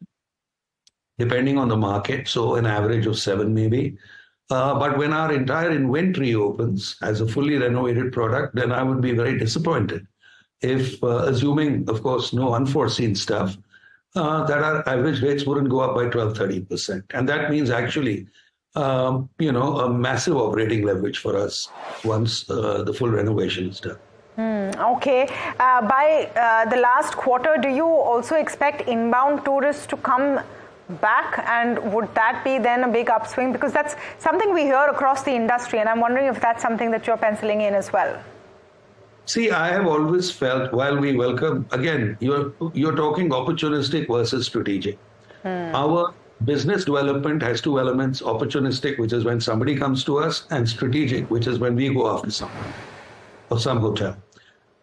depending on the market. So an average of 7 maybe. But when our entire inventory opens as a fully renovated product, then I would be very disappointed if, assuming, of course, no unforeseen stuff, that our average rates wouldn't go up by 12-13%. And that means actually, a massive operating leverage for us once the full renovation is done. Okay. By the last quarter, do you also expect inbound tourists to come back, and would that be then a big upswing? Because that's something we hear across the industry, and I'm wondering if that's something that you're penciling in as well. See, I have always felt, while we welcome, again, you're talking opportunistic versus strategic. Our business development has 2 elements: opportunistic, which is when somebody comes to us, and strategic, which is when we go after someone or some hotel.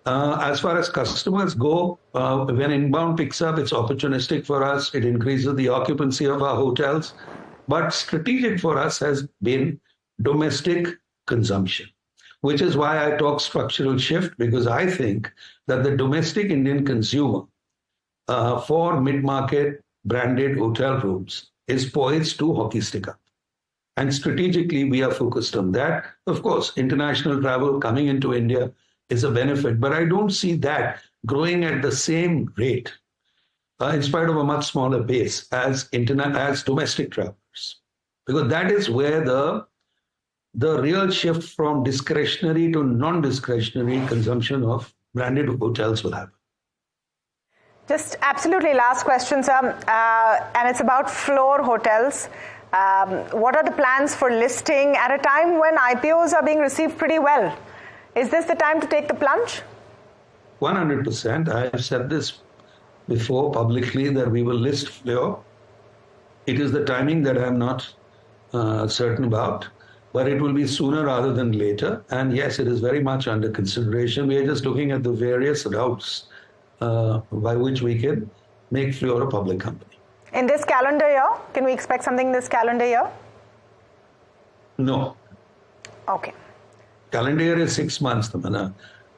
As far as customers go, when inbound picks up, it's opportunistic for us. It increases the occupancy of our hotels. But strategic for us has been domestic consumption, which is why I talk structural shift, because I think that the domestic Indian consumer for mid-market branded hotel rooms is poised to hockey stick up. And strategically, we are focused on that. Of course, international travel coming into India is a benefit, but I don't see that growing at the same rate, in spite of a much smaller base, as domestic travelers, because that is where the real shift from discretionary to non-discretionary consumption of branded hotels will happen. Just absolutely last question, sir, and it's about floor hotels. What are the plans for listing at a time when IPOs are being received pretty well? Is this the time to take the plunge? 100%. I have said this before publicly that we will list floor. It is the timing that I'm not certain about, but it will be sooner rather than later. And yes, it is very much under consideration. We are just looking at the various routes by which we can make Fluor a public company. In this calendar year, can we expect something this calendar year? No. Okay. Calendar year is 6 months, Tamanna.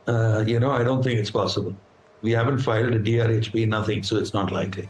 I don't think it's possible. We haven't filed a DRHP, nothing, so it's not likely.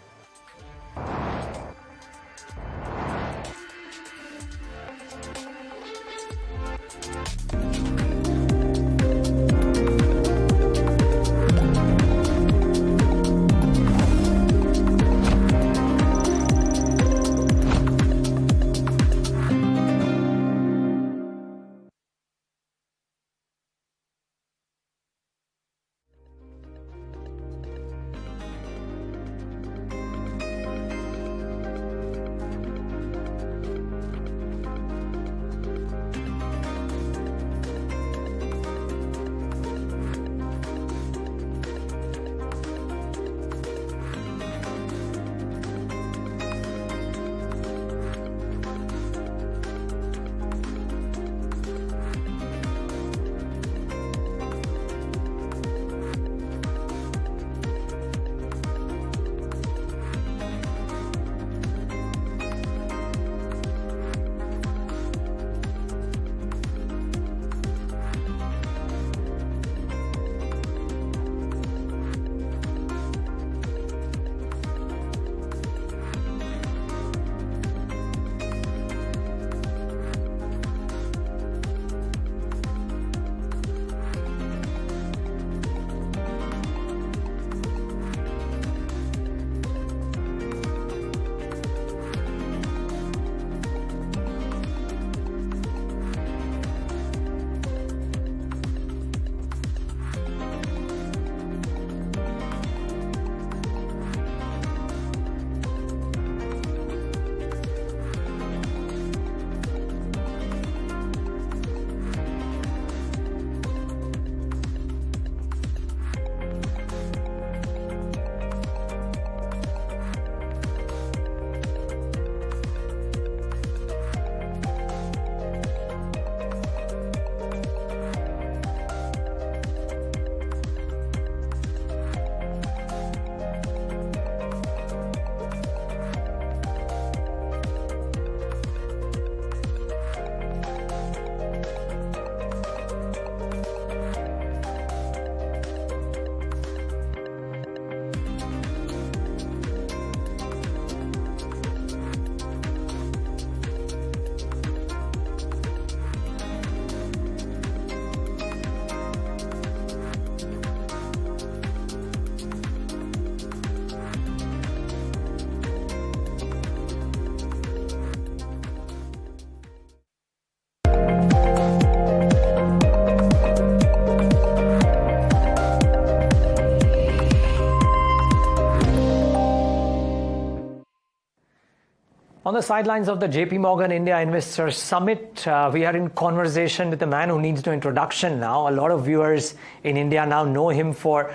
On the sidelines of the JP Morgan India Investor Summit, we are in conversation with a man who needs no introduction now. A lot of viewers in India now know him for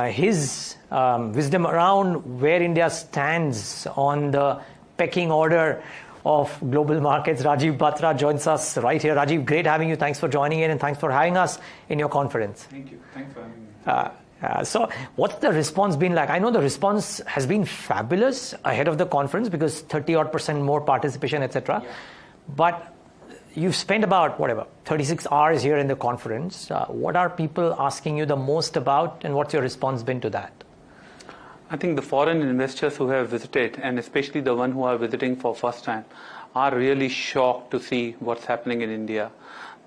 his wisdom around where India stands on the pecking order of global markets. Rajiv Batra joins us right here. Rajiv, great having you. Thanks for joining in and thanks for having us in your conference. Thank you. Thanks for having me. So what's the response been like? I know the response has been fabulous ahead of the conference because 30% more participation, etc. Yeah. But you've spent about, 36 hours here in the conference. What are people asking you the most about and what's your response been to that? I think the foreign investors who have visited, and especially the one who are visiting for first time, are really shocked to see what's happening in India.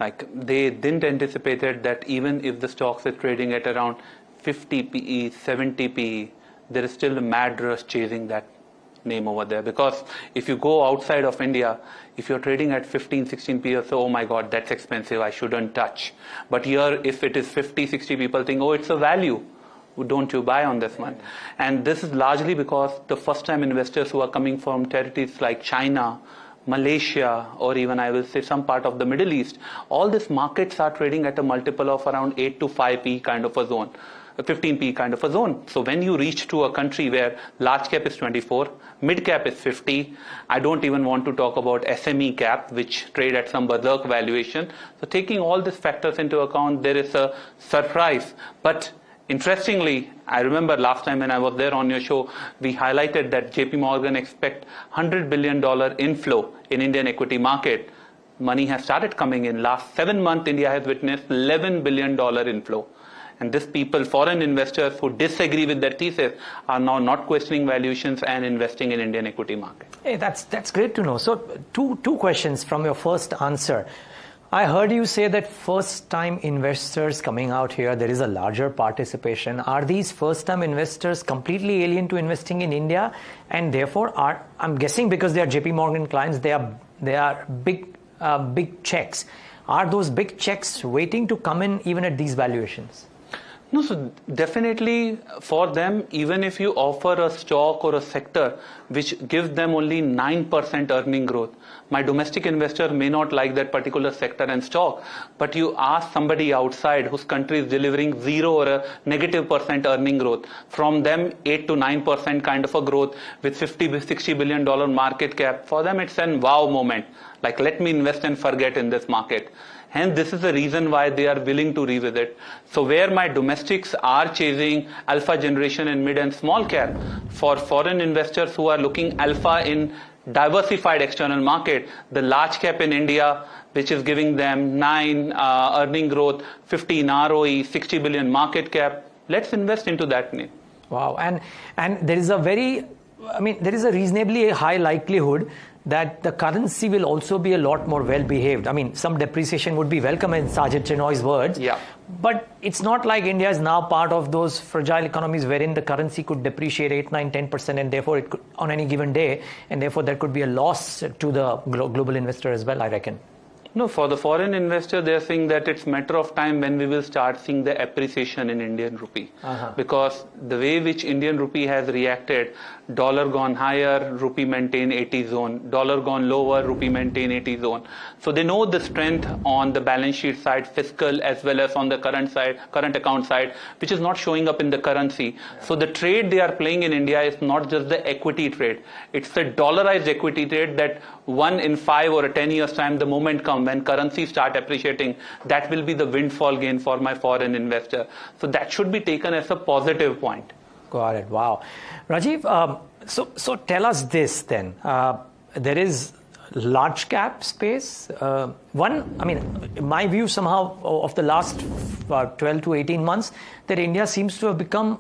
Like, they didn't anticipate that even if the stocks are trading at around 50 PE, 70 PE, there is still a mad rush chasing that name over there. Because if you go outside of India, if you're trading at 15, 16 PE, so, oh my God, that's expensive, I shouldn't touch. But here, if it is 50, 60, people think, oh, it's a value. Don't you buy on this one? And this is largely because the first-time investors who are coming from territories like China, Malaysia, or even I will say some part of the Middle East, all these markets are trading at a multiple of around 8 to 5 P kind of a zone, 15 P kind of a zone. So when you reach to a country where large cap is 24, mid cap is 50, I don't even want to talk about SME cap, which trade at some berserk valuation. So taking all these factors into account, there is a surprise. But Interestingly, I remember last time when I was there on your show, we highlighted that JP Morgan expect $100 billion inflow in Indian equity market. Money has started coming in. Last 7 months, India has witnessed $11 billion inflow. And these people, foreign investors who disagree with that thesis, are now not questioning valuations and investing in Indian equity market. Hey, that's great to know. So two questions from your first answer. I heard you say that first-time investors coming out here, there is a larger participation. Are these first-time investors completely alien to investing in India? And therefore, I'm guessing because they are JP Morgan clients, they are big checks. Are those big checks waiting to come in even at these valuations? No, so definitely for them, even if you offer a stock or a sector which gives them only 9% earning growth, my domestic investor may not like that particular sector and stock, but you ask somebody outside whose country is delivering 0 or a -% earning growth, from them 8 to 9% kind of a growth with $50-60 billion market cap, for them it's an wow moment. Like, let me invest and forget in this market. Hence, this is the reason why they are willing to revisit. So where my domestics are chasing alpha generation in mid and small cap, for foreign investors who are looking alpha in diversified external market, the large cap in India, which is giving them 9 earning growth, 15 ROE, 60 billion market cap, let's invest into that name. Wow, and there is a reasonably high likelihood that the currency will also be a lot more well behaved. I mean, some depreciation would be welcome in Sajid Chinoy's words. Yeah. But it's not like India is now part of those fragile economies wherein the currency could depreciate 8, 9, 10%, and therefore it could, on any given day, and therefore there could be a loss to the global investor as well, I reckon. No, for the foreign investor, they're saying that it's matter of time when we will start seeing the appreciation in Indian rupee. Because the way which Indian rupee has reacted, dollar gone higher, rupee maintain 80 zone, dollar gone lower, rupee maintain 80 zone. So they know the strength on the balance sheet side, fiscal, as well as on the current account side, which is not showing up in the currency. So the trade they are playing in India is not just the equity trade. It's the dollarized equity trade that 1 in 5 or 10 years time, the moment comes when currency start appreciating, that will be the windfall gain for my foreign investor. So that should be taken as a positive point. Got it. Wow. Rajiv, so tell us this then. There is large cap space. My view somehow of the last 12 to 18 months, that India seems to have become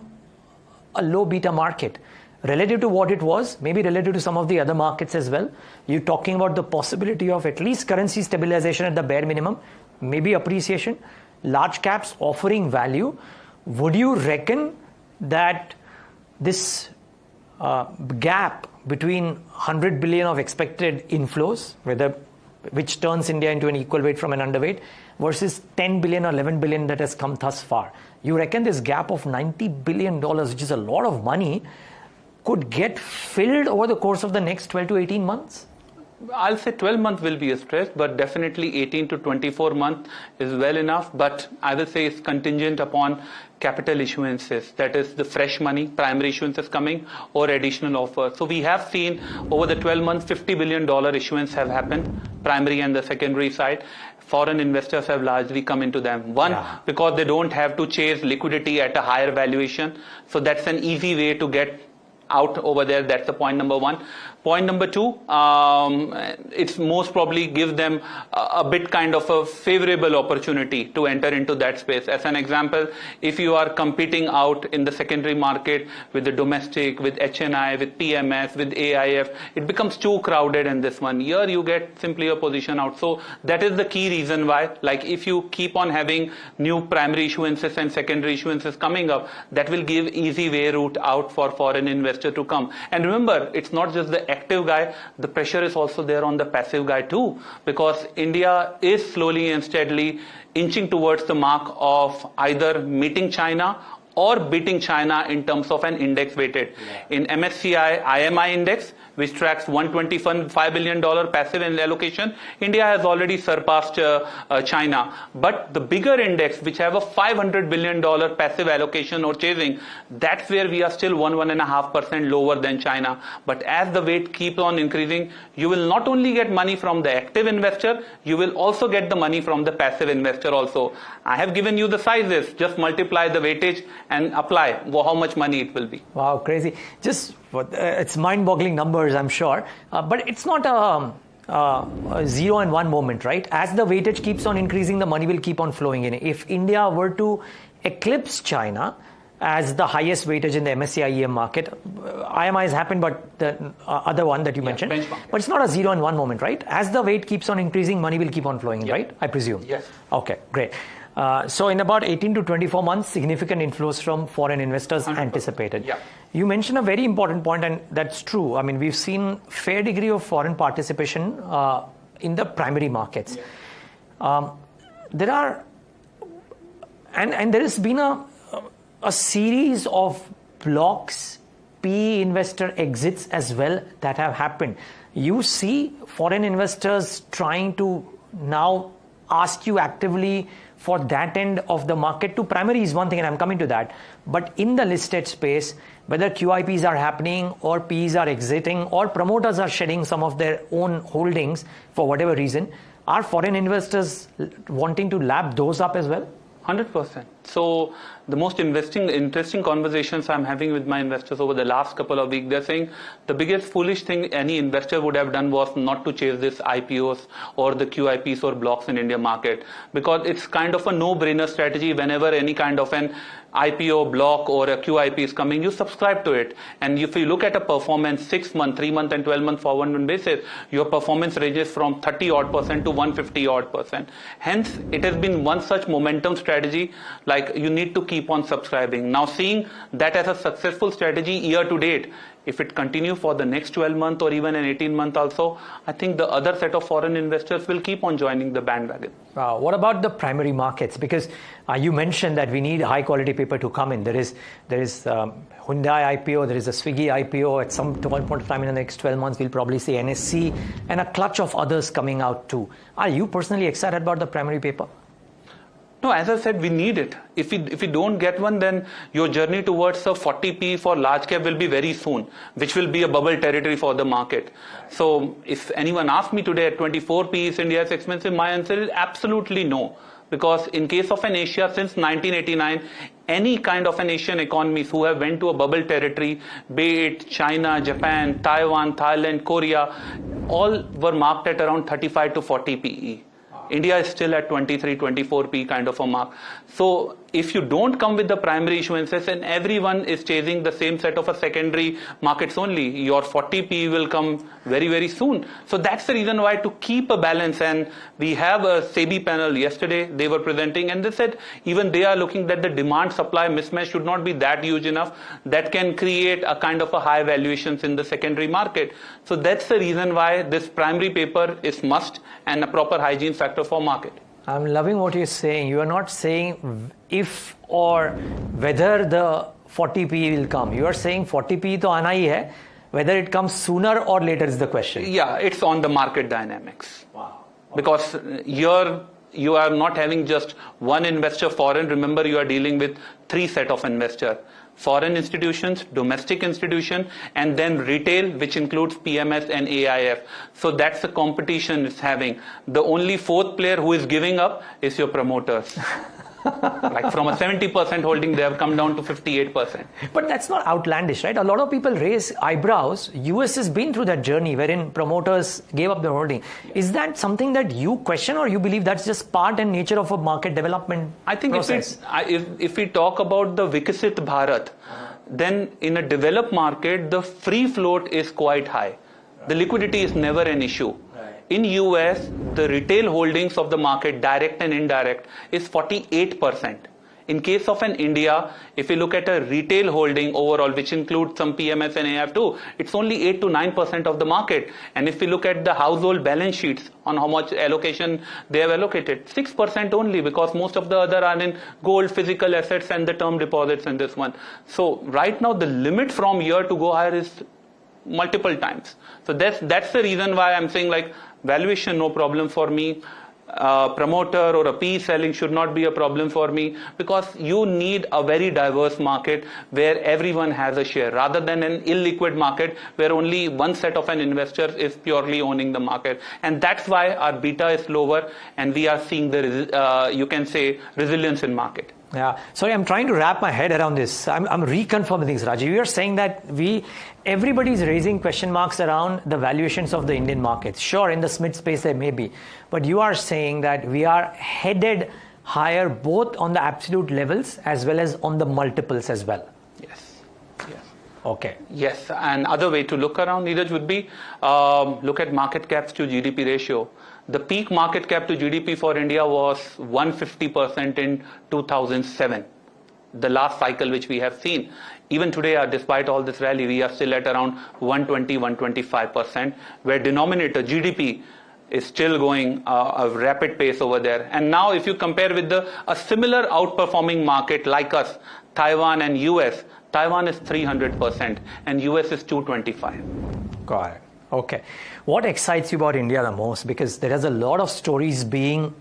a low beta market. Relative to what it was, maybe relative to some of the other markets as well. You're talking about the possibility of at least currency stabilization at the bare minimum, maybe appreciation, large caps offering value. Would you reckon that this gap between 100 billion of expected inflows, which turns India into an equal weight from an underweight, versus 10 billion or 11 billion that has come thus far, you reckon this gap of $90 billion, which is a lot of money, could get filled over the course of the next 12 to 18 months? I'll say 12 months will be a stretch, but definitely 18 to 24 months is well enough. But I will say it's contingent upon capital issuances, that is the fresh money, primary issuances coming, or additional offers. So we have seen over the 12 months, $50 billion issuance have happened, primary and the secondary side. Foreign investors have largely come into them. One, because they don't have to chase liquidity at a higher valuation. So that's an easy way to get out over there. That's the point number one. Point number two, it's most probably give them a bit kind of a favorable opportunity to enter into that space. As an example, if you are competing out in the secondary market with the domestic, with HNI, with PMS, with AIF, it becomes too crowded in this one. Here you get simply a position out. So that is the key reason why, like if you keep on having new primary issuances and secondary issuances coming up, that will give easy way route out for foreign investor to come. And remember, it's not just the active guy, the pressure is also there on the passive guy too, because India is slowly and steadily inching towards the mark of either meeting China or beating China in terms of an index weighted. In MSCI IMI index, which tracks $125 billion passive allocation, India has already surpassed China. But the bigger index, which have a $500 billion passive allocation or chasing, that's where we are still 1.5% lower than China. But as the weight keeps on increasing, you will not only get money from the active investor, you will also get the money from the passive investor also. I have given you the sizes. Just multiply the weightage and apply how much money it will be. Wow, crazy. Just it's mind-boggling numbers, I'm sure. But it's not a 0 and 1 moment, right? As the weightage keeps on increasing, the money will keep on flowing in. If India were to eclipse China as the highest weightage in the MSCI EM market, IMI has happened, but the other one that you mentioned, benchmark. But it's not a 0 and 1 moment, right? As the weight keeps on increasing, money will keep on flowing in, right? I presume. Yes. Okay, great. So in about 18 to 24 months, significant inflows from foreign investors 100%. Anticipated. Yeah. You mentioned a very important point, and that's true. I mean, we've seen fair degree of foreign participation in the primary markets. Yeah. There are, and there has been a series of blocks, PE investor exits as well that have happened. You see foreign investors trying to now ask you actively for that end of the market to primary is one thing, and I'm coming to that. But in the listed space, whether QIPs are happening or PEs are exiting or promoters are shedding some of their own holdings for whatever reason, are foreign investors wanting to lap those up as well? 100%. So the most interesting conversations I'm having with my investors over the last couple of weeks, they're saying the biggest foolish thing any investor would have done was not to chase this IPOs or the QIPs or blocks in India market, because it's kind of a no-brainer strategy. Whenever any kind of an IPO block or a QIP is coming, you subscribe to it. And if you look at a performance 6 month, 3 month and 12 month forward basis, your performance ranges from 30% to 150%. Hence, it has been one such momentum strategy, like you need to keep on subscribing. Now, seeing that as a successful strategy year to date, if it continues for the next 12 months or even an 18 month also, I think the other set of foreign investors will keep on joining the bandwagon. What about the primary markets? Because you mentioned that we need high quality paper to come in. There is Hyundai IPO, there is a Swiggy IPO. At some point of time in the next 12 months, we'll probably see NSC and a clutch of others coming out too. Are you personally excited about the primary paper? No, as I said, we need it. If we don't get one, then your journey towards a 40p for large cap will be very soon, which will be a bubble territory for the market. So if anyone asks me today at 24p is India is expensive, my answer is absolutely no. Because in case of an Asia, since 1989, any kind of an Asian economies who have went to a bubble territory, be it China, Japan, Taiwan, Thailand, Korea, all were marked at around 35 to 40 PE. India is still at 23, 24p kind of a mark. So if you don't come with the primary issuances and everyone is chasing the same set of a secondary markets only, your 40p will come very, very soon. So that's the reason why to keep a balance. And we have a SEBI panel yesterday, they were presenting and they said even they are looking that the demand supply mismatch should not be that huge enough that can create a kind of a high valuations in the secondary market. So that's the reason why this primary paper is must and a proper hygiene factor for market. I'm loving what you're saying. You are not saying if or whether the 40p will come. You are saying 40p to aana hi hai. Whether it comes sooner or later is the question. Yeah, it's on the market dynamics. Wow. Because here you are not having just one investor foreign. Remember, you are dealing with 3 set of investors. Foreign institutions, domestic institution, and then retail, which includes PMS and AIF. So that's the competition it's having. The only 4th player who is giving up is your promoters. Like from a 70% holding, they have come down to 58%. But that's not outlandish, right? A lot of people raise eyebrows. US has been through that journey wherein promoters gave up their holding. Is that something that you question, or you believe that's just part and nature of a market development I think process? if we talk about the Vikasit Bharat, then in a developed market, the free float is quite high. The liquidity is never an issue. In US, the retail holdings of the market, direct and indirect, is 48%. In case of an India, if you look at a retail holding overall, which includes some PMS and AIF too, it's only 8 to 9% of the market. And if you look at the household balance sheets on how much allocation they have allocated, 6% only, because most of the other are in gold, physical assets and the term deposits in this one. So right now, the limit from here to go higher is multiple times. So that's the reason why I'm saying like valuation, no problem for me. Promoter or a PE selling should not be a problem for me, because you need a very diverse market where everyone has a share, rather than an illiquid market where only one set of an investor is purely owning the market. And that's why our beta is lower and we are seeing the you can say resilience in market. Yeah, sorry, I'm trying to wrap my head around this. I'm reconfirming things, Rajiv. You are saying that everybody is raising question marks around the valuations of the Indian markets. Sure, in the mid space there may be, but you are saying that we are headed higher both on the absolute levels as well as on the multiples as well. Yes. Okay. Yes, another way to look around, Niraj, would be look at market caps to GDP ratio. The peak market cap to GDP for India was 150% in 2007, the last cycle which we have seen. Even today, despite all this rally, we are still at around 120, 125%, where denominator GDP is still going a rapid pace over there. And now if you compare with a similar outperforming market like us, Taiwan and US, Taiwan is 300% and US is 225. Got it. Okay. What excites you about India the most? Because there is a lot of stories being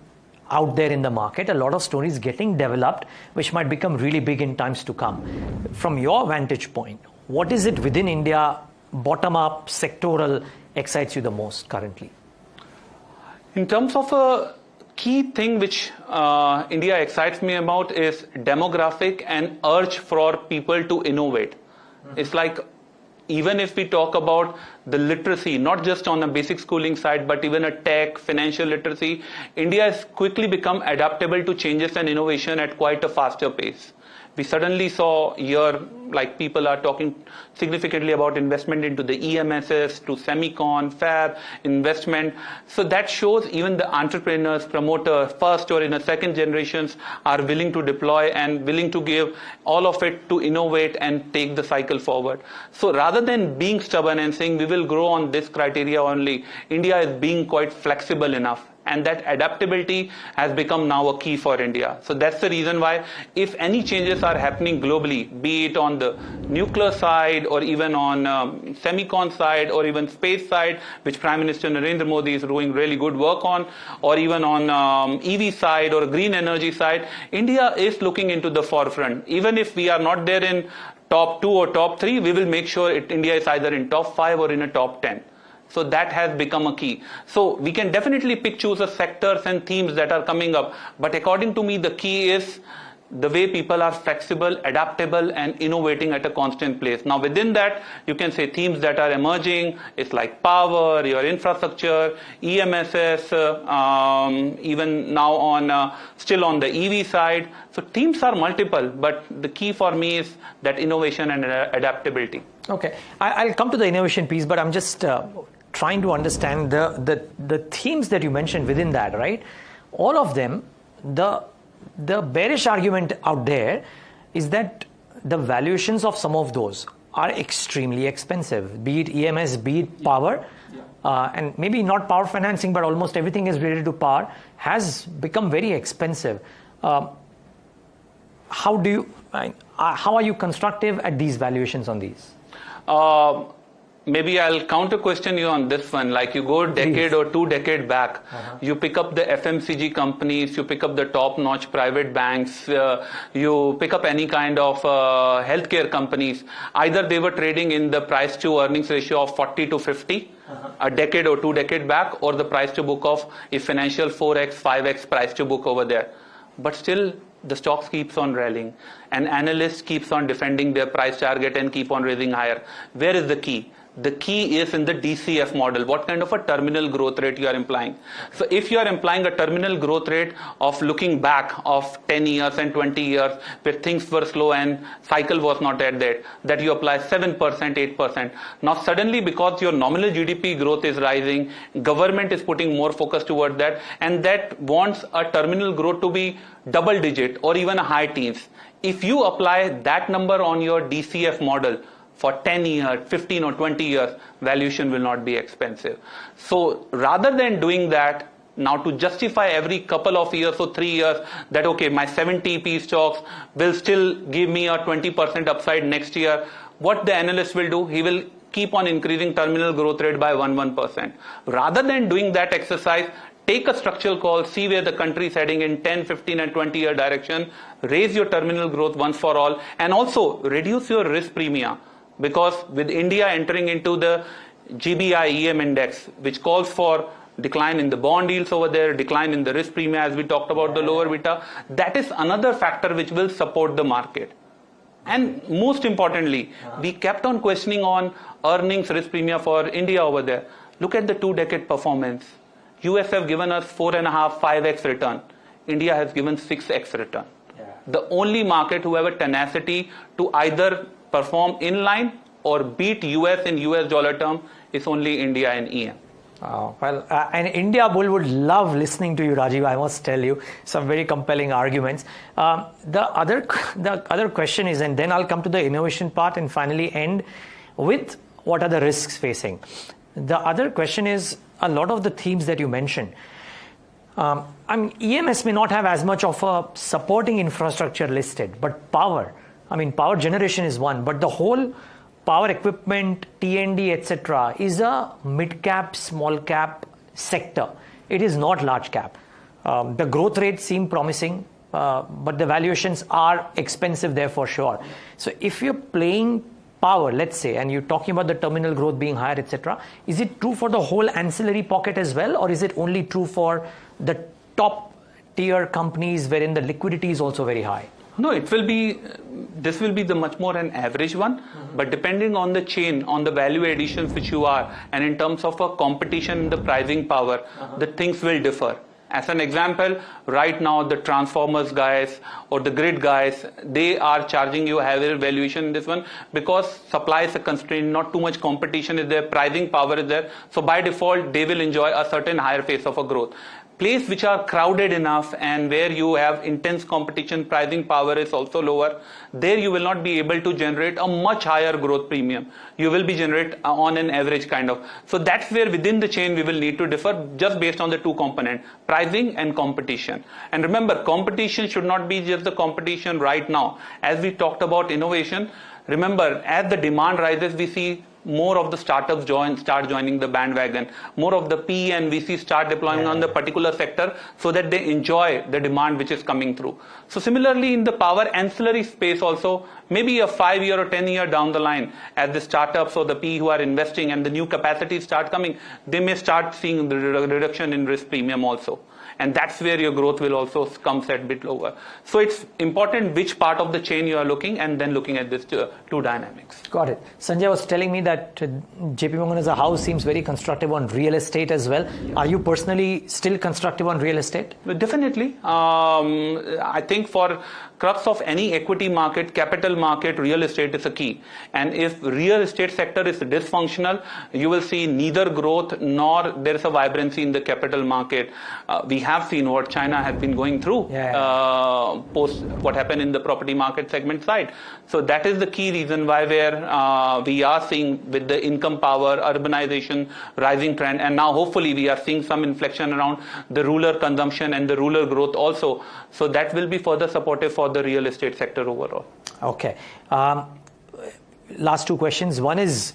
out there in the market, a lot of stories getting developed, which might become really big in times to come. From your vantage point, what is it within India, bottom up, sectoral, excites you the most currently? In terms of a key thing which India excites me about is demographic and urge for people to innovate. It's like, even if we talk about the literacy, not just on a basic schooling side, but even a tech, financial literacy, India has quickly become adaptable to changes and innovation at quite a faster pace. We suddenly saw here, like people are talking significantly about investment into the EMSs, to semicon, fab, investment. So that shows even the entrepreneurs, promoters, first or in a second generations are willing to deploy and willing to give all of it to innovate and take the cycle forward. So rather than being stubborn and saying we will grow on this criteria only, India is being quite flexible enough. And that adaptability has become now a key for India. So that's the reason why if any changes are happening globally, be it on the nuclear side or even on semicon side or even space side, which Prime Minister Narendra Modi is doing really good work on, or even on EV side or green energy side, India is looking into the forefront. Even if we are not there in top 2 or top 3, we will make sure India is either in top 5 or in a top 10. So that has become a key. So we can definitely choose the sectors and themes that are coming up. But according to me, the key is the way people are flexible, adaptable, and innovating at a constant pace. Now within that, you can say themes that are emerging. It's like power, your infrastructure, EMSs, even now on still on the EV side. So themes are multiple, but the key for me is that innovation and adaptability. Okay, I'll come to the innovation piece, but I'm just trying to understand the themes that you mentioned within that, right? All of them, the bearish argument out there is that the valuations of some of those are extremely expensive, be it EMS, be it power, and maybe not power financing, but almost everything is related to power, has become very expensive. How are you constructive at these valuations on these? Maybe I'll counter question you on this one. Like you go a decade or 2 decades back, you pick up the FMCG companies, you pick up the top-notch private banks, you pick up any kind of healthcare companies. Either they were trading in the price to earnings ratio of 40 to 50, a decade or 2 decades back, or the price to book of a financial 4x, 5x price to book over there. But still, the stocks keeps on rallying and analysts keeps on defending their price target and keep on raising higher. Where is the key? The key is in the DCF model. What kind of a terminal growth rate you are implying? So if you are implying a terminal growth rate of looking back of 10 years and 20 years where things were slow and cycle was not at that you apply 7%, 8%. Now suddenly because your nominal GDP growth is rising, government is putting more focus toward that, and that wants a terminal growth to be double digit or even a high teens. If you apply that number on your DCF model, for 10 years, 15 or 20 years, valuation will not be expensive. So rather than doing that, now to justify every couple of years or 3 years that, okay, my 70 EP stocks will still give me a 20% upside next year, what the analyst will do, he will keep on increasing terminal growth rate by 1%. Rather than doing that exercise, take a structural call, see where the country is heading in 10, 15 and 20 year direction, raise your terminal growth once for all, and also reduce your risk premia. Because with India entering into the GBI EM index, which calls for decline in the bond yields over there, decline in the risk premia as we talked about the lower beta, that is another factor which will support the market. And most importantly, we kept on questioning on earnings risk premia for India over there. Look at the 2-decade performance. US have given us 4.5, 5x return. India has given 6x return. The only market who have a tenacity to either perform in line or beat US in US dollar term is only India and EM. An India bull would love listening to you, Rajiv. I must tell you some very compelling arguments. The other question is, and then I'll come to the innovation part and finally end with what are the risks facing. The other question is a lot of the themes that you mentioned. EMS may not have as much of a supporting infrastructure listed, but power. Power generation is one, but the whole power equipment, T&D, etc. is a mid-cap, small-cap sector. It is not large-cap. The growth rates seem promising, but the valuations are expensive there for sure. So if you're playing power, let's say, and you're talking about the terminal growth being higher, etc., is it true for the whole ancillary pocket as well, or is it only true for the top-tier companies wherein the liquidity is also very high? No, this will be the much more an average one, but depending on the chain, on the value additions which you are, and in terms of a competition in the pricing power, the things will differ. As an example, right now the transformers guys or the grid guys, they are charging you higher valuation in this one because supply is a constraint, not too much competition is there, pricing power is there. So by default, they will enjoy a certain higher pace of a growth. Place which are crowded enough and where you have intense competition, pricing power is also lower, there you will not be able to generate a much higher growth premium. You will be generate on an average kind of. So that's where within the chain we will need to differ just based on the two component, pricing and competition. And remember, competition should not be just the competition right now. As we talked about innovation, remember as the demand rises, we see more of the startups start joining the bandwagon. More of the P and VC start deploying on the particular sector so that they enjoy the demand which is coming through. So similarly in the power ancillary space also, maybe a 5-year or 10-year down the line, as the startups or the P who are investing and the new capacities start coming, they may start seeing the reduction in risk premium also. And that's where your growth will also come set a bit lower. So it's important which part of the chain you are looking and then looking at these two dynamics. Got it. Sanjay was telling me that JP Morgan as a house seems very constructive on real estate as well. Are you personally still constructive on real estate? Definitely. I think for crux of any equity market, capital market, real estate is a key. And if real estate sector is dysfunctional, you will see neither growth nor there is a vibrancy in the capital market. We have seen what China has been going through post what happened in the property market segment side. So that is the key reason why we are seeing with the income power, urbanization, rising trend, and now hopefully we are seeing some inflection around the rural consumption and the rural growth also. So that will be further supportive for the real estate sector overall. Okay. Last two questions. One is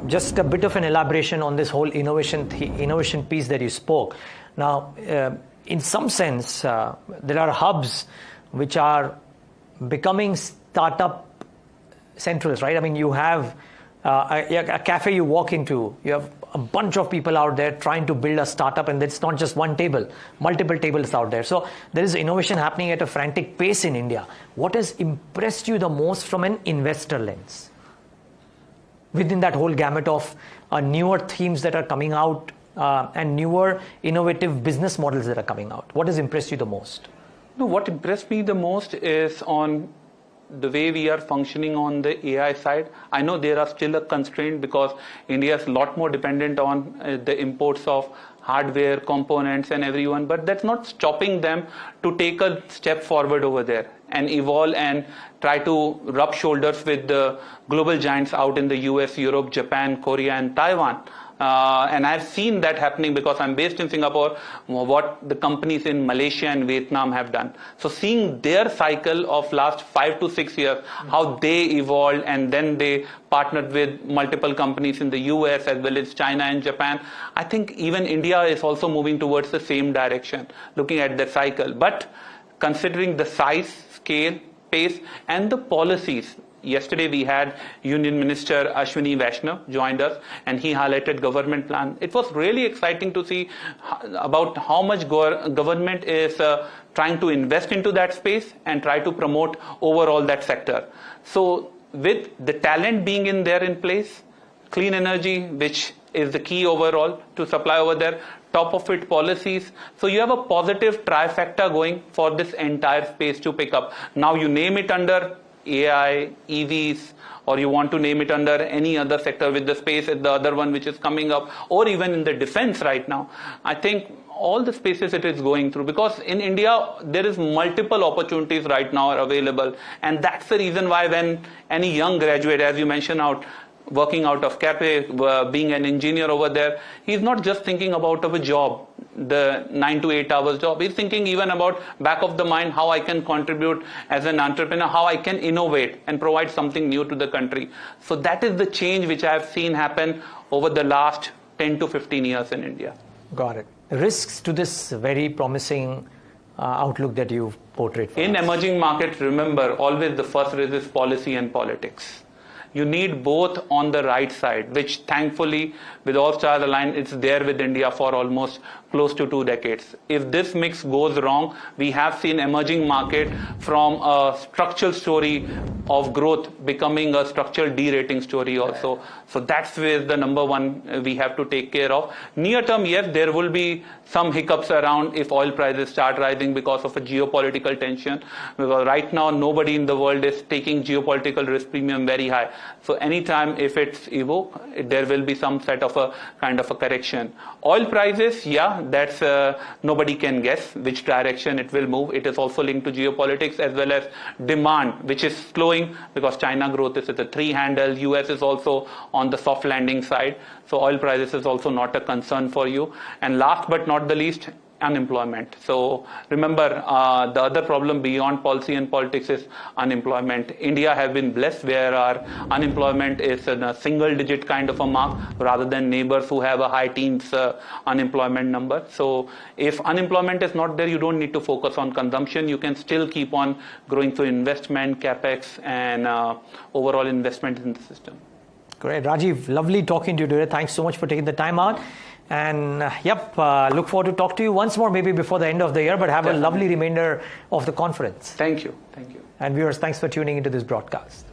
just a bit of an elaboration on this whole innovation piece that you spoke. Now, in some sense, there are hubs which are becoming startup centrals, right? I mean, you have a cafe you walk into, you have a bunch of people out there trying to build a startup, and it's not just one table, multiple tables out there. So there is innovation happening at a frantic pace in India. What has impressed you the most from an investor lens? Within that whole gamut of newer themes that are coming out and newer innovative business models that are coming out, what has impressed you the most? No, what impressed me the most is on the way we are functioning on the AI side. I know there are still a constraint because India is a lot more dependent on the imports of hardware, components and everyone, but that's not stopping them to take a step forward over there and evolve and try to rub shoulders with the global giants out in the US, Europe, Japan, Korea and Taiwan. And I've seen that happening because I'm based in Singapore, what the companies in Malaysia and Vietnam have done. So seeing their cycle of last 5 to 6 years, how they evolved and then they partnered with multiple companies in the US as well as China and Japan. I think even India is also moving towards the same direction, looking at the cycle. But considering the size, scale, pace and the policies, yesterday we had Union Minister Ashwini Vaishnav joined us and he highlighted government plan. It was really exciting to see about how much government is trying to invest into that space and try to promote overall that sector. So with the talent being in place, clean energy, which is the key overall to supply over there, top of it policies. So you have a positive trifecta going for this entire space to pick up. Now you name it under AI, EVs, or you want to name it under any other sector with the space, the other one which is coming up, or even in the defense right now. I think all the spaces it is going through, because in India there is multiple opportunities right now are available, and that's the reason why when any young graduate, as you mentioned working out of Cafe, being an engineer over there, he's not just thinking about a job, the 9 to 8 hours job. He's thinking even about back of the mind how I can contribute as an entrepreneur, how I can innovate and provide something new to the country. So that is the change which I have seen happen over the last 10 to 15 years in India. Got it. Risks to this very promising outlook that you've portrayed for in us. Emerging markets, remember, always the first risk is policy and politics. You need both on the right side, which thankfully, with all stars aligned, it's there with India for almost close to 2 decades. If this mix goes wrong, we have seen emerging market from a structural story of growth becoming a structural derating story also. So that's where the number one we have to take care of. Near term, yes, there will be some hiccups around if oil prices start rising because of a geopolitical tension. Because right now, nobody in the world is taking geopolitical risk premium very high. So anytime if it's evoked, there will be some set of a kind of a correction. Oil prices, yeah, that's nobody can guess which direction it will move. It is also linked to geopolitics as well as demand, which is slowing because China growth is at a 3 handle. US is also on the soft landing side. So oil prices is also not a concern for you. And last but not the least, unemployment. So remember, the other problem beyond policy and politics is unemployment. India have been blessed where our unemployment is in a single digit kind of a mark rather than neighbors who have a high teens unemployment number. So if unemployment is not there, you don't need to focus on consumption. You can still keep on growing through investment, capex and overall investment in the system. Great. Rajiv, lovely talking to you today. Thanks so much for taking the time out. And look forward to talk to you once more, maybe before the end of the year, but have a lovely remainder of the conference. Thank you. Thank you. And viewers, thanks for tuning into this broadcast.